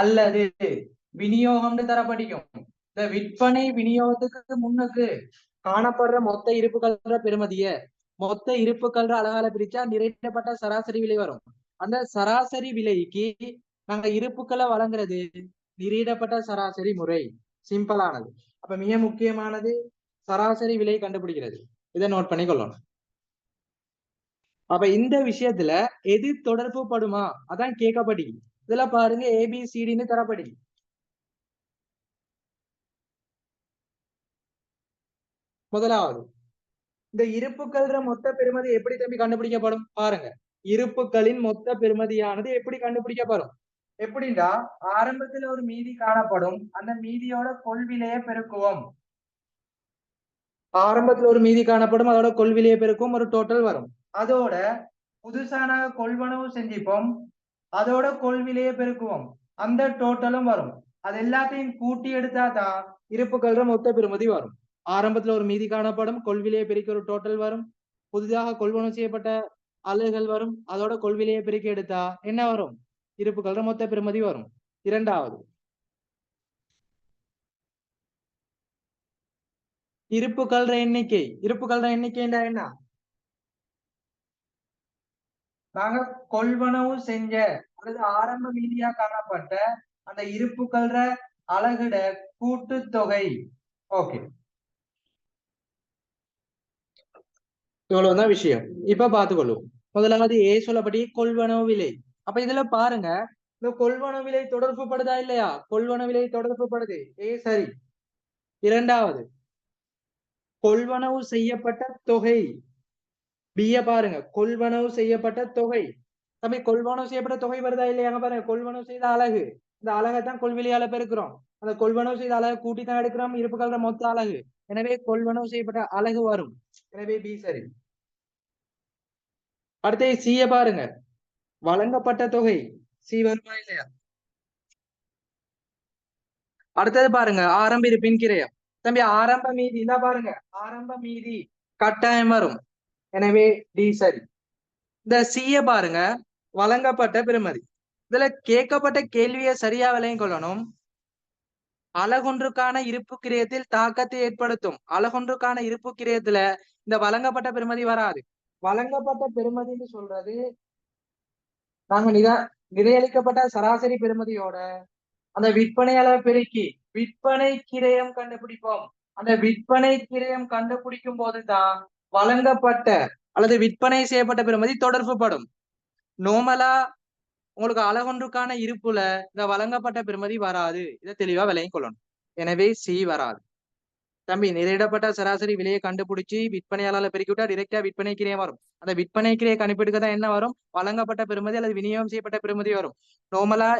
அல்லது விநியோகம் தரப்பட்டிக்கும். இந்த விற்பனை விநியோகத்துக்கு முன்னுக்கு காணப்படுற மொத்த இருப்புகள் பெறுமதிய மொத்த இருப்புகள் அலகால பிரிச்சா நிறைவேற்றப்பட்ட சராசரி விலை வரும். அந்த சராசரி விலைக்கு நாங்க இருப்புக்களை வழங்குறது நிறையிடப்பட்ட சராசரி முறை. சிம்பிளானது. அப்ப மிக முக்கியமானது சராசரி விலை கண்டுபிடிக்கிறது. இதை நோட் பண்ணி கொள்ளணும். அப்ப இந்த விஷயத்துல எது தொடர்பு படுமா அதான் கேட்கப்படி. இதுல பாருங்க ஏபிசிடின்னு தரப்படி. முதலாவது இந்த இருப்புக்கள் மொத்த பெறுமதி எப்படி தம்பி கண்டுபிடிக்கப்படும் பாருங்க. இருப்புகளின் மொத்த பெறுமதியானது எப்படி கண்டுபிடிக்கப்படும் எப்படின்னா, ஆரம்பத்துல ஒரு மீதி காணப்படும், அந்த மீதியோட கொள்விலையை பெருக்குவோம். ஆரம்பத்துல ஒரு மீதி காணப்படும், அதோட கொள்விலையை பெருக்கும், ஒரு டோட்டல் வரும். அதோட புதுசான கொள்வனவு செஞ்சிப்போம், அதோட கொள்விலையை பெருக்குவோம், அந்த டோட்டலும் வரும். அது எல்லாத்தையும் கூட்டி எடுத்தா தான் இருப்புக்கள் மொத்த பெறுமதி வரும். ஆரம்பத்துல ஒரு மீதி காணப்படும், கொள்விலையை பெருக்கி ஒரு டோட்டல் வரும், புதிதாக கொள்வனவு செய்யப்பட்ட அலகுகள் வரும், அதோட கொள்விலையை பெருக்கி எடுத்தா என்ன வரும்? இருப்புக்கள் மொத்த பெறுமதி வரும். இரண்டாவது, இருப்புக்கள் எண்ணிக்கை. இருப்புக்கள் எண்ணிக்கைண்டா என்ன? நாங்க கொள்வனவு செஞ்ச அல்லது ஆரம்ப மீதியா காணப்பட்ட அந்த இருப்புக்கள் அலகுட கூட்டுத்தொகை. ஓகே, இவ்வளவுதான் விஷயம். இப்ப பார்த்துக்கொள்ளும். முதலாவது ஏ சொல்லப்படி கொள்வனவு விலை. அப்ப இதுல பாருங்க, இந்த கொள்வனவு விலை தொடர்பு படுதா இல்லையா? கொள்வனவு விலை தொடர்பு படுது, ஏ சரி. இரண்டாவது, கொள்வனவு செய்யப்பட்ட தொகை, பிய பாருங்க, கொள்வனவு செய்யப்பட்ட தொகை. தம்பி கொள்வனவு செய்யப்பட்ட தொகை வருதா இல்லையாங்க பாருங்க. கொள்வனவு செய்த அலகு, இந்த அலகை தான் கொள்விலையால பெருக்கிறோம். அந்த கொள்வனவு செய்த அலகு கூட்டி தான் எடுக்கிறோம் இருப்புக்கள் மொத்த அலகு. எனவே கொள்வனவு செய்யப்பட்ட அலகு வரும். எனவே பி சரி. அடுத்து சிய பாருங்க, வழங்கப்பட்ட தொகை, சி வருமா இல்லையா? அடுத்தது பாருங்க, ஆரம்ப இருப்பின் கிரயம். தம்பி ஆரம்ப மீதி தான் பாருங்க, ஆரம்ப மீதி கட்டாயம் வரும். எனவே டி சரி. இந்த சிய பாருங்க, வழங்கப்பட்ட பெறுமதி. இதுல கேட்கப்பட்ட கேள்வியை சரியா விலையும் கொள்ளணும். அலகொன்றுக்கான இருப்பு கிரயத்தில் தாக்கத்தை ஏற்படுத்தும். அலகொன்றுக்கான இருப்பு கிரயத்துல இந்த வழங்கப்பட்ட பெறுமதி வராது. வழங்கப்பட்ட பெறுமதின்னு சொல்றது நாங்க நிதையளிக்கப்பட்ட சராசரி பெறுமதியோட அந்த விற்பனையாளர் பெருக்கி விற்பனை கிரயம் கண்டுபிடிப்போம். அந்த விற்பனை கிரயம் கண்டுபிடிக்கும் போதுதான் வழங்கப்பட்ட அல்லது விற்பனை செய்யப்பட்ட பெறுமதி தொடர்பு படும். நோமலா உங்களுக்கு அலகொன்றுக்கான இருப்புல இந்த வழங்கப்பட்ட பெறுமதி வராது. இதை தெளிவா விலையும் கொள்ளணும். எனவே சி வராது. தம்பி நிறையிடப்பட்ட சராசரி விலையை கண்டுபிடிச்சு விற்பனையாளர்ல பெருக்கி விட்டா டிரெக்டா விற்பனை கிரியை வரும். அந்த விற்பனை கிரியை கணிப்பெடுக்க தான் என்ன வரும்? வழங்கப்பட்ட பெறுமதி அல்லது விநியோகம் செய்யப்பட்ட பெறுமதி வரும். நோமலா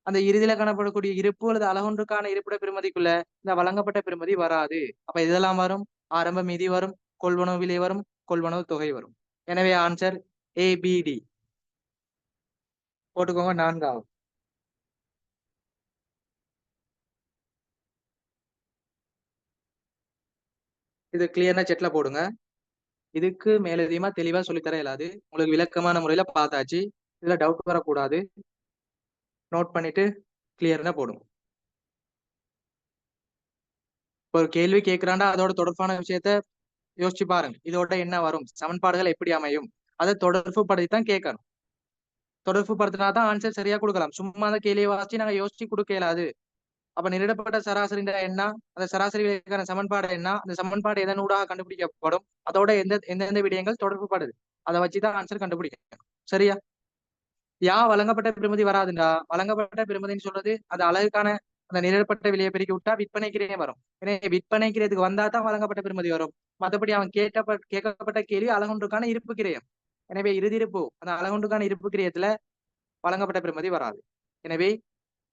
அந்த இறுதியில காணப்படக்கூடிய இருப்பு அல்லது அலகொன்றுக்கான இருப்பிட பெறுமதிக்குள்ள இந்த வழங்கப்பட்ட பெறுமதி வராது. அப்ப இதெல்லாம் வரும், ஆரம்ப மீதி வரும், கொள்வனவு விலை வரும், கொள்வனவு தொகை வரும். எனவே ஆன்சர் ஏபிடி போட்டுக்கோங்க. நான்காவது இது கிளியர்னா செட்ல போடுங்க. இதுக்கு மேலதிகமா தெளிவா சொல்லித்தர இயலாது. உங்களுக்கு விளக்கமான முறையில பார்த்தாச்சு. இதுல டவுட் வரக்கூடாது. நோட் பண்ணிட்டு கிளியர்னா போடும். ஒரு கேள்வி கேட்கிறாண்டா அதோட தொடர்பான விஷயத்த யோசிச்சு பாருங்க. இதோட என்ன வரும், சமன்பாடுகள் எப்படி அமையும், அதை தொடர்பு படுத்தித்தான் கேட்கணும். தொடர்பு படுத்தினாதான் ஆன்சர் சரியா கொடுக்கலாம். சும்மா அந்த கேள்வியை வாசி நாங்க யோசிச்சு கொடுக்க இயலாது. அப்ப நிரிடப்பட்ட சராசரி என்ன, அந்த சராசரி விலைக்கான சமன்பாடு என்ன, அந்த சமன்பாடு எதன் ஊடாக கண்டுபிடிக்கப்படும், அதோட எந்தெந்த விடயங்கள் தொடர்பு படுது, அதை வச்சுதான் ஆன்சர் கண்டுபிடிக்கணும். சரியா? வழங்கப்பட்ட பெறுமதி வராதுண்டா, வழங்கப்பட்ட பெறுமதின்னு சொல்றது அது அழகுக்கான அந்த நிரப்பட்ட விலையை பெருக்கி விட்டா விற்பனை கிரையே வரும். எனவே விற்பனை கிரயத்துக்கு வந்தா தான் வழங்கப்பட்ட பெறுமதி வரும். மற்றபடி அவன் கேட்கப்பட்ட கேள்வி அழகொன்றுக்கான இருப்பு கிரயம். எனவே இறுதி இருப்பு அந்த அழகொன்றுக்கான இருப்பு கிரயத்துல வழங்கப்பட்ட பெறுமதி வராது. எனவே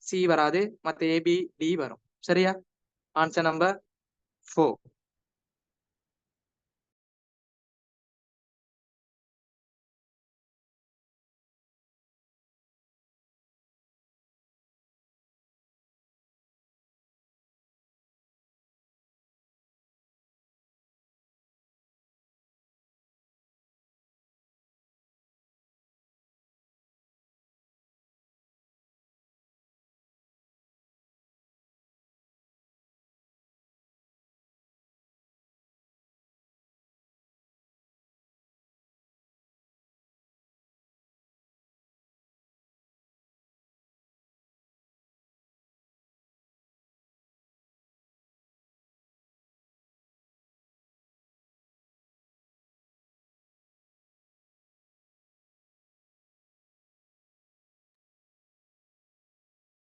சி வராது, மத்த ஏபி டி வரும். சரியா? Answer number 4.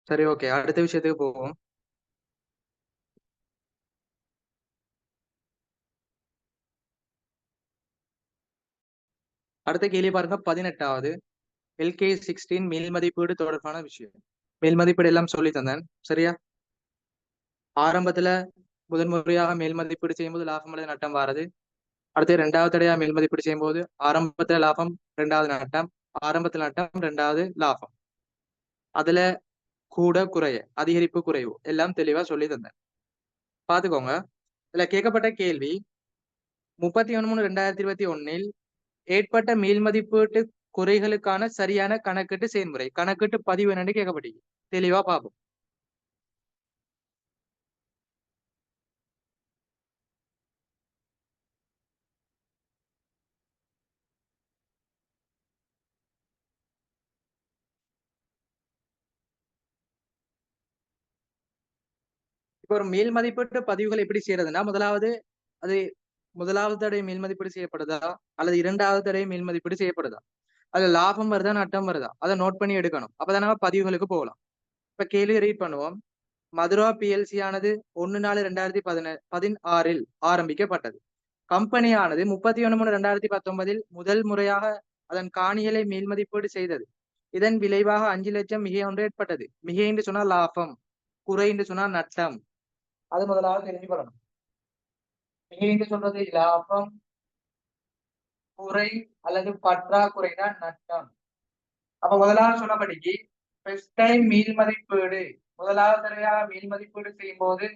சரி, ஓகே, அடுத்த விஷயத்துக்கு போவோம். அடுத்த கேள்வி பாருங்க, 18வது. LK16 மேல் மதிப்பீடு தொடர்பான விஷயம். மேல் மதிப்பீடு எல்லாம் சொல்லி தந்தேன், சரியா? ஆரம்பத்துல முதன்முறையாக மேல் மதிப்பீடு செய்யும்போது லாபம் அல்லது நட்டம் வாரது. அடுத்து இரண்டாவது தடையா மேல் மதிப்பீடு செய்யும்போது ஆரம்பத்துல லாபம், இரண்டாவது நட்டம், ஆரம்பத்துல நட்டம், இரண்டாவது லாபம். அதுல கூட குறைய, அதிகரிப்பு குறைவு எல்லாம் தெளிவா சொல்லி தந்தேன். பாத்துக்கோங்க. இதுல கேட்கப்பட்ட கேள்வி 31/3/2021 ஏற்பட்ட மேல் மதிப்பீட்டு குறைகளுக்கான சரியான கணக்கீட்டு செயல்முறை, கணக்கீட்டு பதிவு என்னன்னு கேட்கப்பட்டீங்க. தெளிவா பார்ப்போம். இப்ப ஒரு மேல் மதிப்பீட்டு பதிவுகள் எப்படி செய்யறதுன்னா, முதலாவது அது முதலாவது தடவை மேல் மதிப்பீடு செய்யப்படுதா அல்லது இரண்டாவது தடவை மேல் மதிப்பீடு செய்யப்படுதா, அதுல லாபம் வருதா நட்டம் வருதா, அதை நோட் பண்ணி எடுக்கணும். அப்பதான் நம்ம பதிவுகளுக்கு போகலாம். இப்ப கேள்வி ரீட் பண்ணுவோம். மதுரா பிஎல்சி ஆனது 1/4/2016 ஆரம்பிக்கப்பட்டது. கம்பெனியானது 31/3/2019 முதல் முறையாக அதன் காணிகளை மேல் மதிப்பீடு செய்தது. இதன் விளைவாக 5 லட்சம் மிகை ஒன்று ஏற்பட்டது. மிகை என்று சொன்னா லாபம், குறை என்று சொன்னா நட்டம். அது முதலாவது தெரிஞ்சு கொள்ளணும். மிகை என்று சொல்றது லாபம், குறை அல்லது பற்றாக்குறைதான் நட்டம். அப்ப முதலாவது சொன்னபடிக்கு ஃபர்ஸ்ட் டைம் மீள் மதிப்பீடு, முதலாவது தடவையாக மீள் மதிப்பீடு செய்யும் போது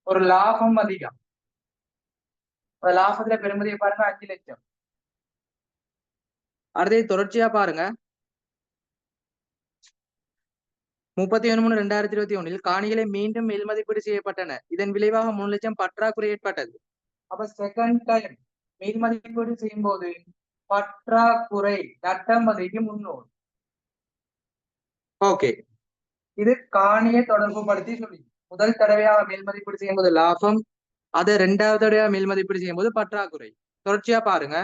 ஒரு லாபம் அதிகம். லாபத்துல பெருமதியை பாருங்க, 5 லட்சம். அடுத்து தொடர்ச்சியா பாருங்க, 31/3/2021 காணிகளை மீண்டும் மேல் மதிப்பீடு செய்யப்பட்டன. இதன் விளைவாக 3 லட்சம் பற்றாக்குறை ஏற்பட்டது. அப்ப செகண்ட் டைம் மேல் மதிப்பீடு செய்யும் போது பற்றாக்குறை நட்டம் மதிக்கு 300. ஓகே, இது காணியை தொடர்பு படுத்தி சொல்லி முதல் தடவையாக மேல் மதிப்பீடு செய்யும் போது லாபம், அதை இரண்டாவது தடவையாக மேல் மதிப்பீடு செய்யும் போது பற்றாக்குறை. தொடர்ச்சியா பாருங்க.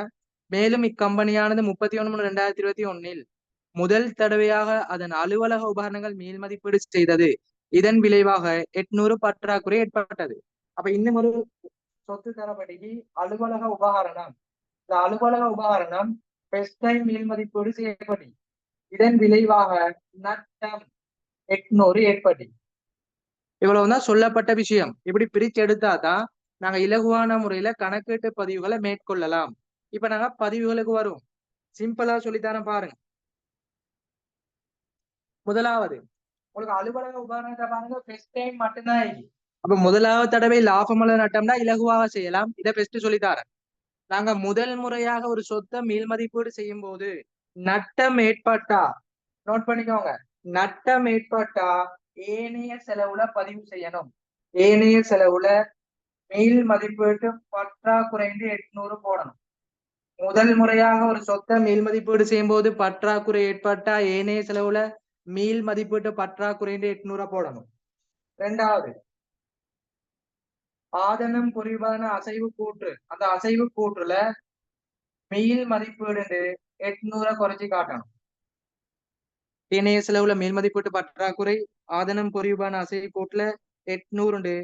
மேலும் இக்கம்பெனியானது 31/3/2021 முதல் தடவையாக அதன் அலுவலக உபகரணங்கள் மேல் மதிப்பீடு செய்தது. இதன் விளைவாக 800 பற்றாக்குறை ஏற்பட்டது. அப்ப இன்னும் ஒரு சொத்து தரப்படி அலுவலக உபகரணம், இந்த அலுவலக உபகரணம் ஃபர்ஸ்ட் டைம் மேல் மதிப்பீடு செய்யப்படி இதன் விளைவாக நட்டம் 800 ஏற்பட்டு. இவ்வளவுதான் சொல்லப்பட்ட விஷயம். இப்படி பிரிச்சு எடுத்தாதான் நாங்க இலகுவான முறையில கணக்கீட்டு பதிவுகளை மேற்கொள்ளலாம். இப்ப நாங்க பதிவுகளுக்கு வரும். சிம்பிளா சொல்லித்தரேன் பாருங்க. முதலாவது உங்களுக்கு அலுவலக உபகரணத்தை பாருங்க, ஃபர்ஸ்ட் டைம் மட்டும்தான் இருக்கு. அப்ப முதலாவது தடவை லாபம் அல்லது நட்டம்னா இலகுவாக செய்யலாம். இதை பெஸ்ட் சொல்லித்தாரேன். நாங்க முதல் முறையாக ஒரு சொத்தை மேல் மதிப்பீடு செய்யும் போது நட்டம் ஏற்பட்டா, நோட் பண்ணிக்கோங்க, நட்டம் ஏற்பட்டா ஏனைய செலவுல பதிவு செய்யணும். ஏனைய செலவுல மேல் மதிப்பீட்டு பற்றாக்குறைந்து 800 போடணும். முதல் முறையாக ஒரு சொத்தை மேல் மதிப்பீடு செய்யும் போது பற்றாக்குறை ஏற்பட்டா ஏனைய செலவுல மீள் மதிப்பீட்டு பற்றாக்குறைந்து 800 போடணும். இரண்டாவது, ஆதனம் புரிவான அசைவு கூற்று, அந்த அசைவு கூற்றுல மீள் மதிப்பீடு 800 குறைச்சி காட்டணும். ஏனைய செலவுல மேல் மதிப்பீட்டு பற்றாக்குறை, ஆதனம் பொறிவான அசைவு கூட்டுல 800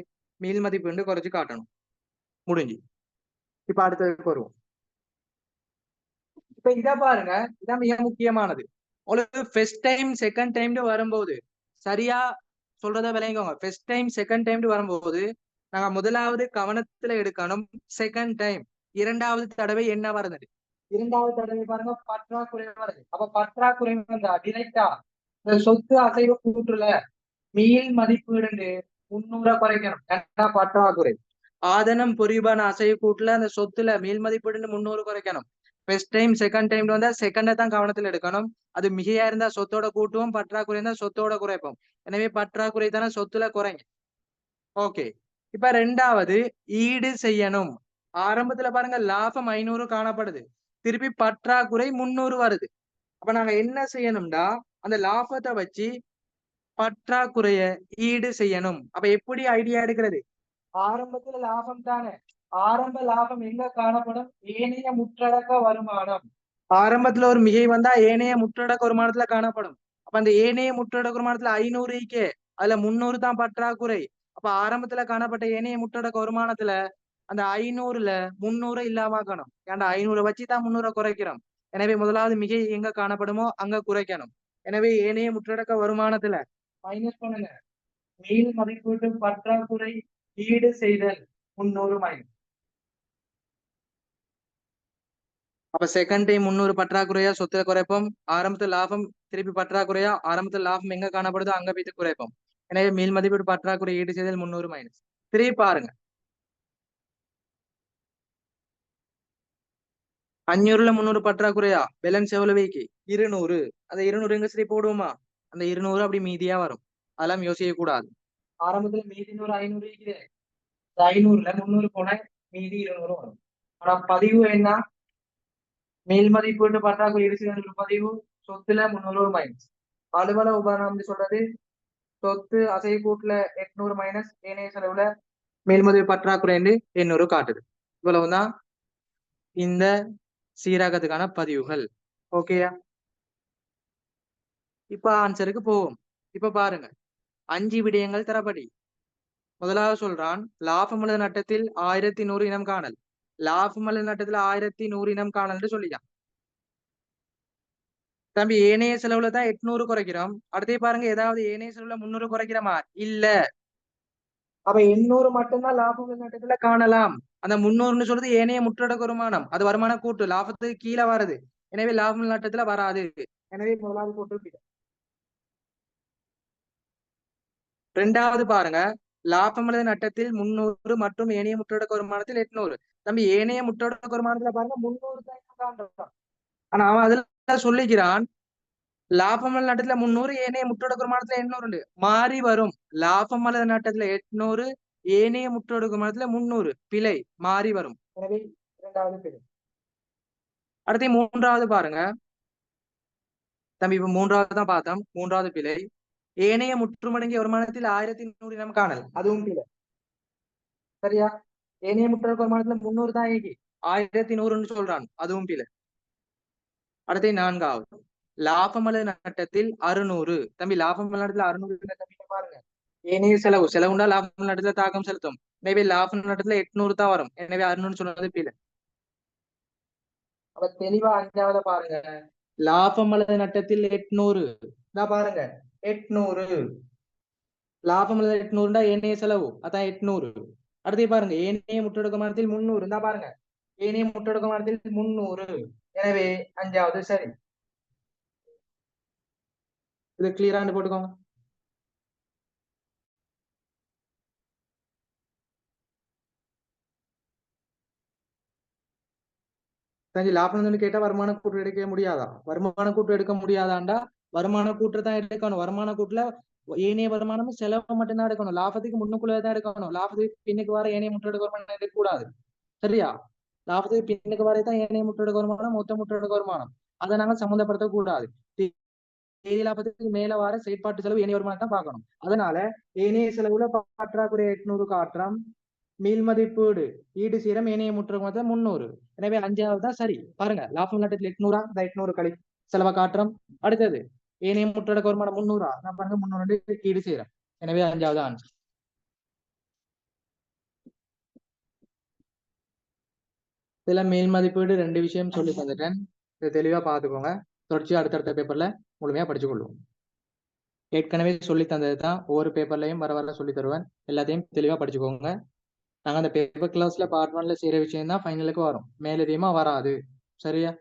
மீள் மதிப்பீடு குறைச்சி காட்டணும். முடிஞ்சு. இப்ப அடுத்ததுக்கு வருவோம். இப்ப இத பாருங்க, இதான் மிக முக்கியமானது. உங்களுக்கு ஃபர்ஸ்ட் டைம் செகண்ட் டைம் வரும்போது சரியா சொல்றத விளங்கிக்கோங்க. ஃபர்ஸ்ட் டைம் செகண்ட் டைம் வரும்போது நாங்க முதலாவது கவனத்துல எடுக்கணும். செகண்ட் டைம் இரண்டாவது தடவை என்ன வருது, இரண்டாவது தடவை பாருங்க பற்றாக்குறை வருது. அப்ப பற்றாக்குறை வந்தா டிரெக்டா இந்த சொத்து அசைவு கூற்றுல மீள் மதிப்பீடு 300 குறைக்கணும். பற்றாக்குறை. ஆதனம் பொறிபான அசைவு கூட்டுல அந்த சொத்துல மீள் மதிப்பீடு 300 குறைக்கணும். ஃபர்ஸ்ட் டைம் செகண்ட் டைம் வந்தா செகண்டை தான் கவனத்தில் எடுக்கணும். அது மிகையா இருந்தா சொத்தோட கூட்டுவோம், பற்றாக்குறை இருந்தா சொத்தோட குறைப்போம். எனவே பற்றாக்குறை தானே சொத்துல குறைங்க. ஓகே, இப்ப ரெண்டாவது ஈடு செய்யணும். ஆரம்பத்துல பாருங்க லாபம் 500 காணப்படுது, திருப்பி பற்றாக்குறை 300 வருது. அப்ப நாங்க என்ன செய்யணும்டா, அந்த லாபத்தை வச்சு பற்றாக்குறைய ஈடு செய்யணும். அப்ப எப்படி ஐடியா எடுக்கிறது, ஆரம்பத்துல லாபம் தானே, ஆரம்ப லாபம் எங்க காணப்படும், ஏனைய முற்றடக்க வருமானம். ஆரம்பத்துல ஒரு மிகை வந்தா ஏனைய முற்றடக்க வருமானத்துல காணப்படும். அப்ப அந்த ஏனைய முற்றடக்க வருமானத்துல 500 அதுல 300 தான் பற்றாக்குறை. அப்ப ஆரம்பத்துல காணப்பட்ட ஏனைய முற்றோட வருமானத்துல அந்த 500ல 300 இல்லாமக்கணும். ஏன்டா 500 வச்சுதான் 300 குறைக்கிறோம். எனவே முதலாவது மிகை எங்க காணப்படுமோ அங்க குறைக்கணும். எனவே ஏனைய முற்றடக்க வருமானத்துல மைனஸ் பண்ணுங்க. மீள் மதிப்பீட்டு பற்றாக்குறை ஈடு செய்தல் 300 மைனஸ். அப்ப செகண்ட் டைம் 300 பற்றாக்குறையா சொத்துல குறைப்போம். ஆரம்பத்துல லாபம் திருப்பி பற்றாக்குறையா ஆரம்பத்துல லாபம் எங்க காணப்படுதோ அங்க போயிட்டு குறைப்போம். எனவே மீள் மதிப்பீடு பற்றாக்குறை ஈடு செய்தல் 300 மைனஸ். 3 பாருங்க. 500ல 300 பற்றாக்குறையா பேலன்ஸ் எவ்வளவுக்கு 200. அந்த 200 எங்க சரி போடுவோமா? அந்த 200 அப்படி மீதியா வரும். அதெல்லாம் யோசிக்க கூடாது. ஆரம்பத்துல மீதி 500 இருக்குது. 500ல 300 போன மீதி 200 வரும். ஆனா பதிவு என்ன? மேல் மதிப்பீட்டு பற்றாக்குறை இருக்கிற பதிவு சொத்துல 300 மைனஸ். அலுவல உபகரணம் சொல்றது சொத்து அசை கூட்டுல 800 மைனஸ் ஏனைய செலவுல மேல்மதிப்பு பற்றாக்குறை 800 காட்டுது. இவ்வளவுதான் இந்த சீராக்கத்துக்கான பதிவுகள். ஓகேயா? இப்ப ஆன்சருக்கு போவோம். இப்ப பாருங்க 5 விடயங்கள் தரப்படி. முதலாவது சொல்றான் லாபம் அல்லது நட்டத்தில் 1100 இனம் காணல். லாபம் அல்லது நட்டத்துல 1100 இனம் காணல் சொல்லிட்டான். தம்பி ஏனைய செலவுல தான் 800 குறைக்கிறோம். அடுத்தே பாருங்க ஏதாவது ஏனைய செலவுல 300 குறைக்கிறோமா? இல்ல. அப்ப 800 மட்டும்தான் லாபம் அல்லது நட்டத்துல காணலாம். அந்த 300ன்னு சொல்றது ஏனைய முற்றடக்க வருமானம். அது வருமான கூட்டு லாபத்துக்கு கீழே வருது. எனவே லாபம் நட்டத்துல வராது. எனவே முதலாவது கூட்டு. ரெண்டாவது பாருங்க லாபம் அல்லது நட்டத்தில் 300 மற்றும் ஏனைய முற்றோடக்க வருமானத்தில் 800. தம்பி ஏனைய முற்றோடக்க வருமானத்துல பாருங்க 300 தான். ஆனா அவன் அதுல சொல்லிக்கிறான் லாபம் அல்லது நட்டத்துல 300 ஏனைய முற்றோடக்க வருமானத்துல 800 மாறி வரும். லாபம் அல்லது நட்டத்துல 800 ஏனைய முற்றோடக்க வருமானத்துல 300 பிழை மாறி வரும். எனவே இரண்டாவது பிழை. அடுத்து மூன்றாவது பாருங்க தம்பி இப்ப மூன்றாவது தான் பார்த்தோம். மூன்றாவது பிழை ஏனைய முற்றுமடங்கிய வருமானத்தில் 1100 இனம் காணல். அதுவும் பிழை. சரியா? ஏனைய முற்றோடக்க வருமானத்துல 300 தான் ஏகி 1100ன்னு சொல்றான். அதுவும் பிழை. அடுத்து நான்காவது லாபம் அல்லது நட்டத்தில் 600. தம்பி லாபம் அல்லது நட்டத்துல 600 தம்பி பாருங்க ஏனைய செலவுண்டா லாபம் நட்டத்துல தாக்கம் செலுத்தும். எனவே லாபம் நட்டத்துல 800 தான் வரும். எனவே 600 சொன்னது பிழை. அப்ப தெளிவா அஞ்சாவது பாருங்க லாபம் அல்லது நட்டத்தில் 800 தான் பாருங்க 800 லாபம் அல்லது 800 ஏனைய செலவு அதான் 800. அடுத்து பாருங்க ஏனைய முற்றொடுக்க மாதத்தில் 300 தான் பாருங்க ஏனைய முற்றொடுக்க மாதத்தில் 300. எனவே அஞ்சாவது சரி. இது கிளியரான்னு போட்டுக்கோங்க. சரி லாபம் கேட்டா வருமான கூட்டு எடுக்க முடியாதா? வருமான கூட்டு எடுக்க முடியாதாண்டா வருமான கூட்டு தான் எடுக்கணும். வருமான கூட்டுல ஏனைய வருமானமும் செலவு மட்டும்தான் எடுக்கணும். லாபத்துக்கு முன்னுக்குள்ளதான் எடுக்கணும். லாபத்துக்கு பின்னுக்கு வர ஏனைய முற்றொடுக்க வருமானம் எடுக்கக்கூடாது. சரியா? லாபத்துக்கு பின்னுக்கு வரைதான் ஏனைய முற்றொடுக்க வருமானம் மொத்த முற்றொடுக்க வருமானம் அதை நாங்க சம்மந்தப்படுத்த கூடாது. தேதி லாபத்துக்கு மேல வர செயற்பாட்டு செலவு ஏனைய வருமானம் தான் பார்க்கணும். அதனால ஏனைய செலவுல பற்றாக்குறை 800 காட்டுறோம். மீள் மதிப்பீடு ஈடு சீரம் ஏனைய முற்றொடுக்க 300. எனவே அஞ்சாவது தான் சரி. பாருங்க லாபம் நட்டத்தில் 800 இந்த 800 கழி செலவை காட்டுறோம். அடுத்தது ஏனைய முற்றொடுக்க வருமானம் 300 நான் பாருங்க 300 ஈடு செய்யறேன். எனவே அஞ்சாவது ஆன்சர். இதுல மேல் மதிப்பீடு 2 விஷயம் சொல்லி தந்துட்டேன். இதை தெளிவா பாத்துக்கோங்க. தொடர்ச்சி அடுத்தடுத்த பேப்பர்ல முழுமையா படிச்சு கொள்வோம். ஏற்கனவே சொல்லி தந்தது தான் ஒவ்வொரு பேப்பர்லயும் வர வர சொல்லி தருவேன். எல்லாத்தையும் தெளிவா படிச்சுக்கோங்க. நாங்க அந்த பேப்பர் கிளாஸ்ல பார்ட் 1ல செய்யற விஷயம் தான் ஃபைனலுக்கு வரும். மேலதிகமா வராது. சரியா?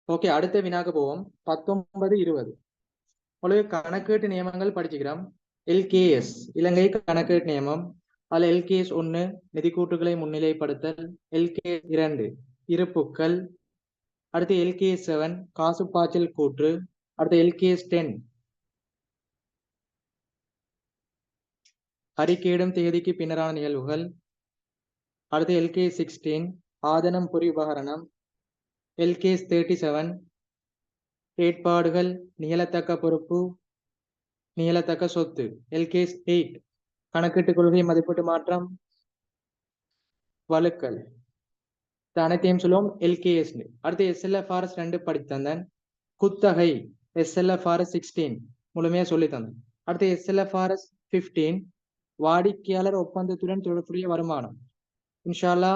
ஓகே, அடுத்த வினாக்கு போவோம். 19, 20 உங்களுக்கு கணக்கீட்டு நியமங்கள் படிச்சுக்கிறோம். எல்கேஎஸ் இலங்கை கணக்கீட்டு நியமம். அதுல எல்கேஎஸ் 1 நிதி கூட்டுகளை முன்னிலைப்படுத்தல், எல்கேஎஸ் 2 இருப்புக்கள், அடுத்து எல்கேஎஸ் 7 காசு பாய்ச்சல் கூற்று, அடுத்து எல்கேஎஸ் 10 அறிக்கையிடும் தேதிக்கு பின்னரான நிகழ்வுகள், அடுத்து எல்கேஎஸ் 16 ஆதனம் பொறி உபகரணம், எல்கேஎஸ் 37 ஏற்பாடுகள் நிகழத்தக்க பொறுப்பு நிகழத்தக்க சொத்து, எல்கேஎஸ் 8 கணக்கீட்டு கொள்கை மதிப்பீட்டு மாற்றம் வழுக்கல், அனைத்தையும் சொல்லுவோம் எல்கேஎஸ். அடுத்து SLFRS 2 படித்தந்தன், குத்தகை SLFRS 16 முழுமையா சொல்லி தந்தேன். அடுத்து SLFRS 15 வாடிக்கையாளர் ஒப்பந்தத்துடன் தொடர்புடைய வருமானம். இன்ஷால்லா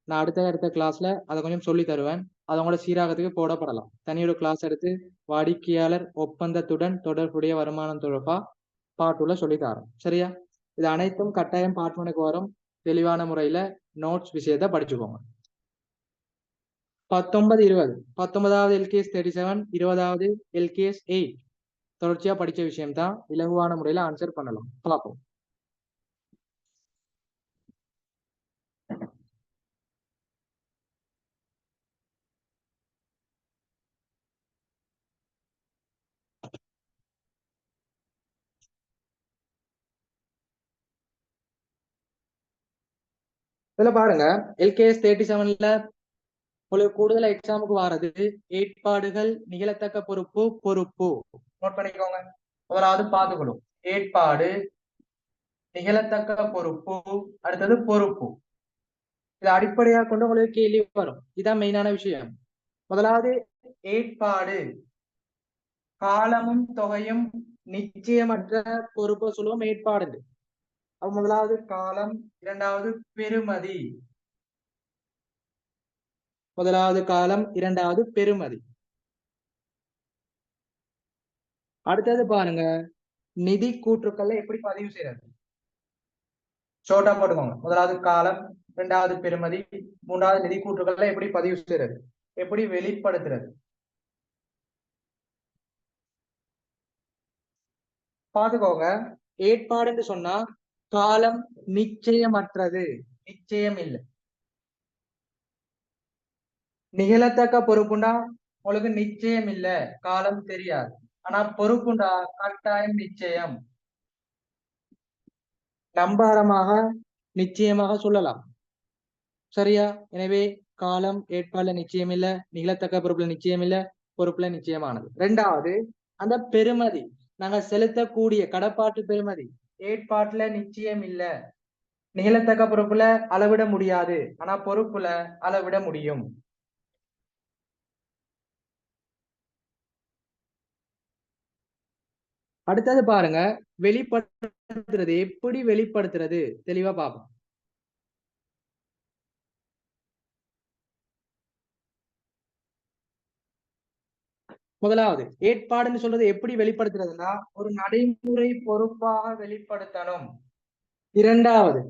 நான் அடுத்த கிளாஸ்ல அதை கொஞ்சம் சொல்லி தருவேன். அது உங்களோட சீராகத்துக்கு போடப்படலாம். தனியொரு கிளாஸ் எடுத்து வாடிக்கையாளர் ஒப்பந்தத்துடன் தொடர்புடைய வருமானம் தொடர்பா பாட்டுல சொல்லி தரோம். சரியா? இது அனைத்தும் கட்டாயம் பார்ட் 1க்கு வரும். தெளிவான முறையில நோட்ஸ் விஷயத்தை படிச்சுக்கோங்க. 19, 20 19வது எல்கேஎஸ் 37, 20வது எல்கேஎஸ் 8 தொடர்ச்சியா படிச்ச விஷயம் தான். இலகுவான முறையில ஆன்சர் பண்ணலாம். பார்ப்போம். இதுல பாருங்க, எல்கேஎஸ் 37ல உங்களுக்கு கூடுதல் எக்ஸாமுக்கு வாரது ஏற்பாடுகள் நிகழத்தக்க பொறுப்பு பொறுப்பு. நோட் பண்ணிக்கோங்க. முதலாவது பார்த்துக்கணும் ஏற்பாடு நிகழத்தக்க பொறுப்பு, அடுத்தது பொறுப்பு. இதை அடிப்படையாக கொண்டு உங்களுக்கு கேள்வி வரும். இதான் மெயினான விஷயம். முதலாவது ஏற்பாடு காலமும் தொகையும் நிச்சயமற்ற பொறுப்பை சொல்லுவோம் ஏற்பாடு. முதலாவது காலம், இரண்டாவது பெறுமதி. முதலாவது காலம், இரண்டாவது பெறுமதி. அடுத்தது பாருங்க, நிதி கூற்றுக்கள்ல எப்படி பதிவு செய்யறது? ஷோர்ட்டா போட்டுக்கோங்க. முதலாவது காலம், இரண்டாவது பெறுமதி, மூன்றாவது நிதி கூற்றுக்கள்ல எப்படி பதிவு செய்யறது, எப்படி வெளிப்படுத்துறது பாத்துக்கோங்க. ஏற்பாடுன்னு சொன்னா காலம் நிச்சயமற்றது, நிச்சயம் இல்லை. நிகழத்தக்க பொறுப்புண்டா உங்களுக்கு நிச்சயம் இல்ல, காலம் தெரியாது. ஆனா பொறுப்புண்டா கட்டாயம் நிச்சயம், நம்பகரமாக நிச்சயமாக சொல்லலாம். சரியா? எனவே காலம் ஏற்பாடுல நிச்சயம் இல்ல, நிகழத்தக்க பொறுப்புல நிச்சயம் இல்ல, பொறுப்புல நிச்சயமானது. ரெண்டாவது அந்த பெறுமதி, நாங்க செலுத்தக்கூடிய கடப்பாட்டு பெறுமதி ஏற்பாட்டுல நிச்சயம் இல்ல, நிகழத்தக்க பொறுப்புல அளவிட முடியாது, ஆனா பொறுப்புல அளவிட முடியும். அடுத்தது பாருங்க, வெளிப்படுத்துறது எப்படி வெளிப்படுத்துறது தெளிவா பார்ப்போம். முதலாவது ஏற்பாடுன்னு சொல்றது எப்படி வெளிப்படுத்துறதுன்னா ஒரு நடைமுறை பொறுப்பாக வெளிப்படுத்தணும். இரண்டாவது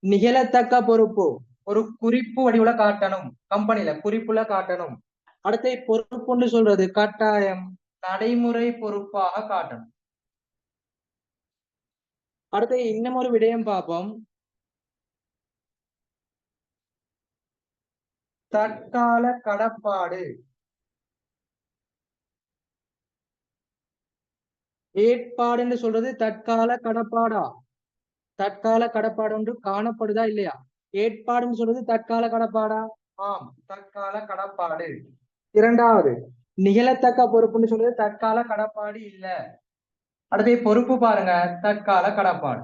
நிகழத்தக்க பொறுப்பு ஒரு குறிப்பு வடிவுல காட்டணும், கம்பெனில குறிப்புல காட்டணும். அடுத்த பொறுப்புன்னு சொல்றது கட்டாயம் நடைமுறை பொறுப்பாக காட்டணும். அடுத்து இன்னும் ஒரு விடயம் பார்ப்போம். தற்கால கடப்பாடு. ஏற்பாடுன்னு சொல்றது தற்கால கடப்பாடா? தற்கால கடப்பாடு ஒன்று காணப்படுதா இல்லையா? ஏற்பாடுன்னு சொல்றது தற்கால கடப்பாடா? ஆம், தற்கால கடப்பாடு. இரண்டாவது நிகழத்தக்க பொறுப்புன்னு சொல்றது தற்கால கடப்பாடு இல்ல. அடுத்த பொறுப்பு பாருங்க, தற்கால கடப்பாடு.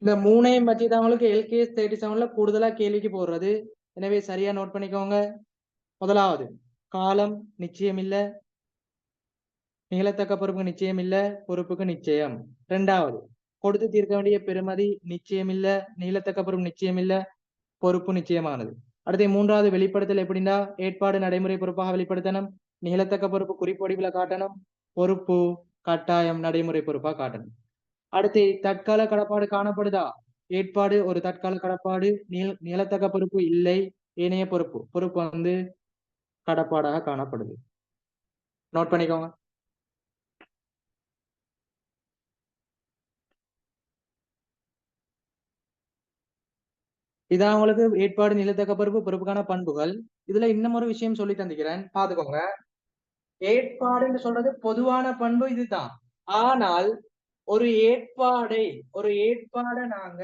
இந்த மூணையும் பற்றி தான் உங்களுக்கு எல்கேஎஸ் 37ல கூடுதலா கேள்விக்கு போடுறது. எனவே சரியா நோட் பண்ணிக்கோங்க. முதலாவது காலம் நிச்சயம் இல்ல, நிகழத்தக்க பொறுப்புக்கு நிச்சயம் இல்ல, பொறுப்புக்கு நிச்சயம். இரண்டாவது கொடுத்து தீர்க்க வேண்டிய பெறுமதி நிச்சயம் இல்ல, நிகழத்தக்க பொறுப்பு நிச்சயம் இல்ல, பொறுப்பு நிச்சயமானது. அடுத்த மூன்றாவது வெளிப்படுத்தல் எப்படின்னா ஏற்பாடு நடைமுறை பொறுப்பாக வெளிப்படுத்தணும், நிகழத்தக்க பொறுப்பு குறிப்பு வடிவில் காட்டணும், பொறுப்பு கட்டாயம் நடைமுறை பொறுப்பாக காட்டணும். அடுத்து தற்கால கடப்பாடு காணப்படுதா? ஏற்பாடு ஒரு தற்கால கடப்பாடு, நிகழத்தக்க பொறுப்பு இல்லை, ஏனைய பொறுப்பு கடப்பாடாக காணப்படுது. நோட் பண்ணிக்கோங்க. இதான் உங்களுக்கு ஏற்பாடு, நிலத்தக்க பொறுப்பு, பொறுப்புக்கான பண்புகள். இதுல இன்னும் ஒரு விஷயம் சொல்லி தந்துக்கிறேன், பாத்துக்கோங்க. ஏற்பாடுன்னு சொல்றது பொதுவான பண்பு இதுதான். ஆனால் ஒரு ஏற்பாடை நாங்க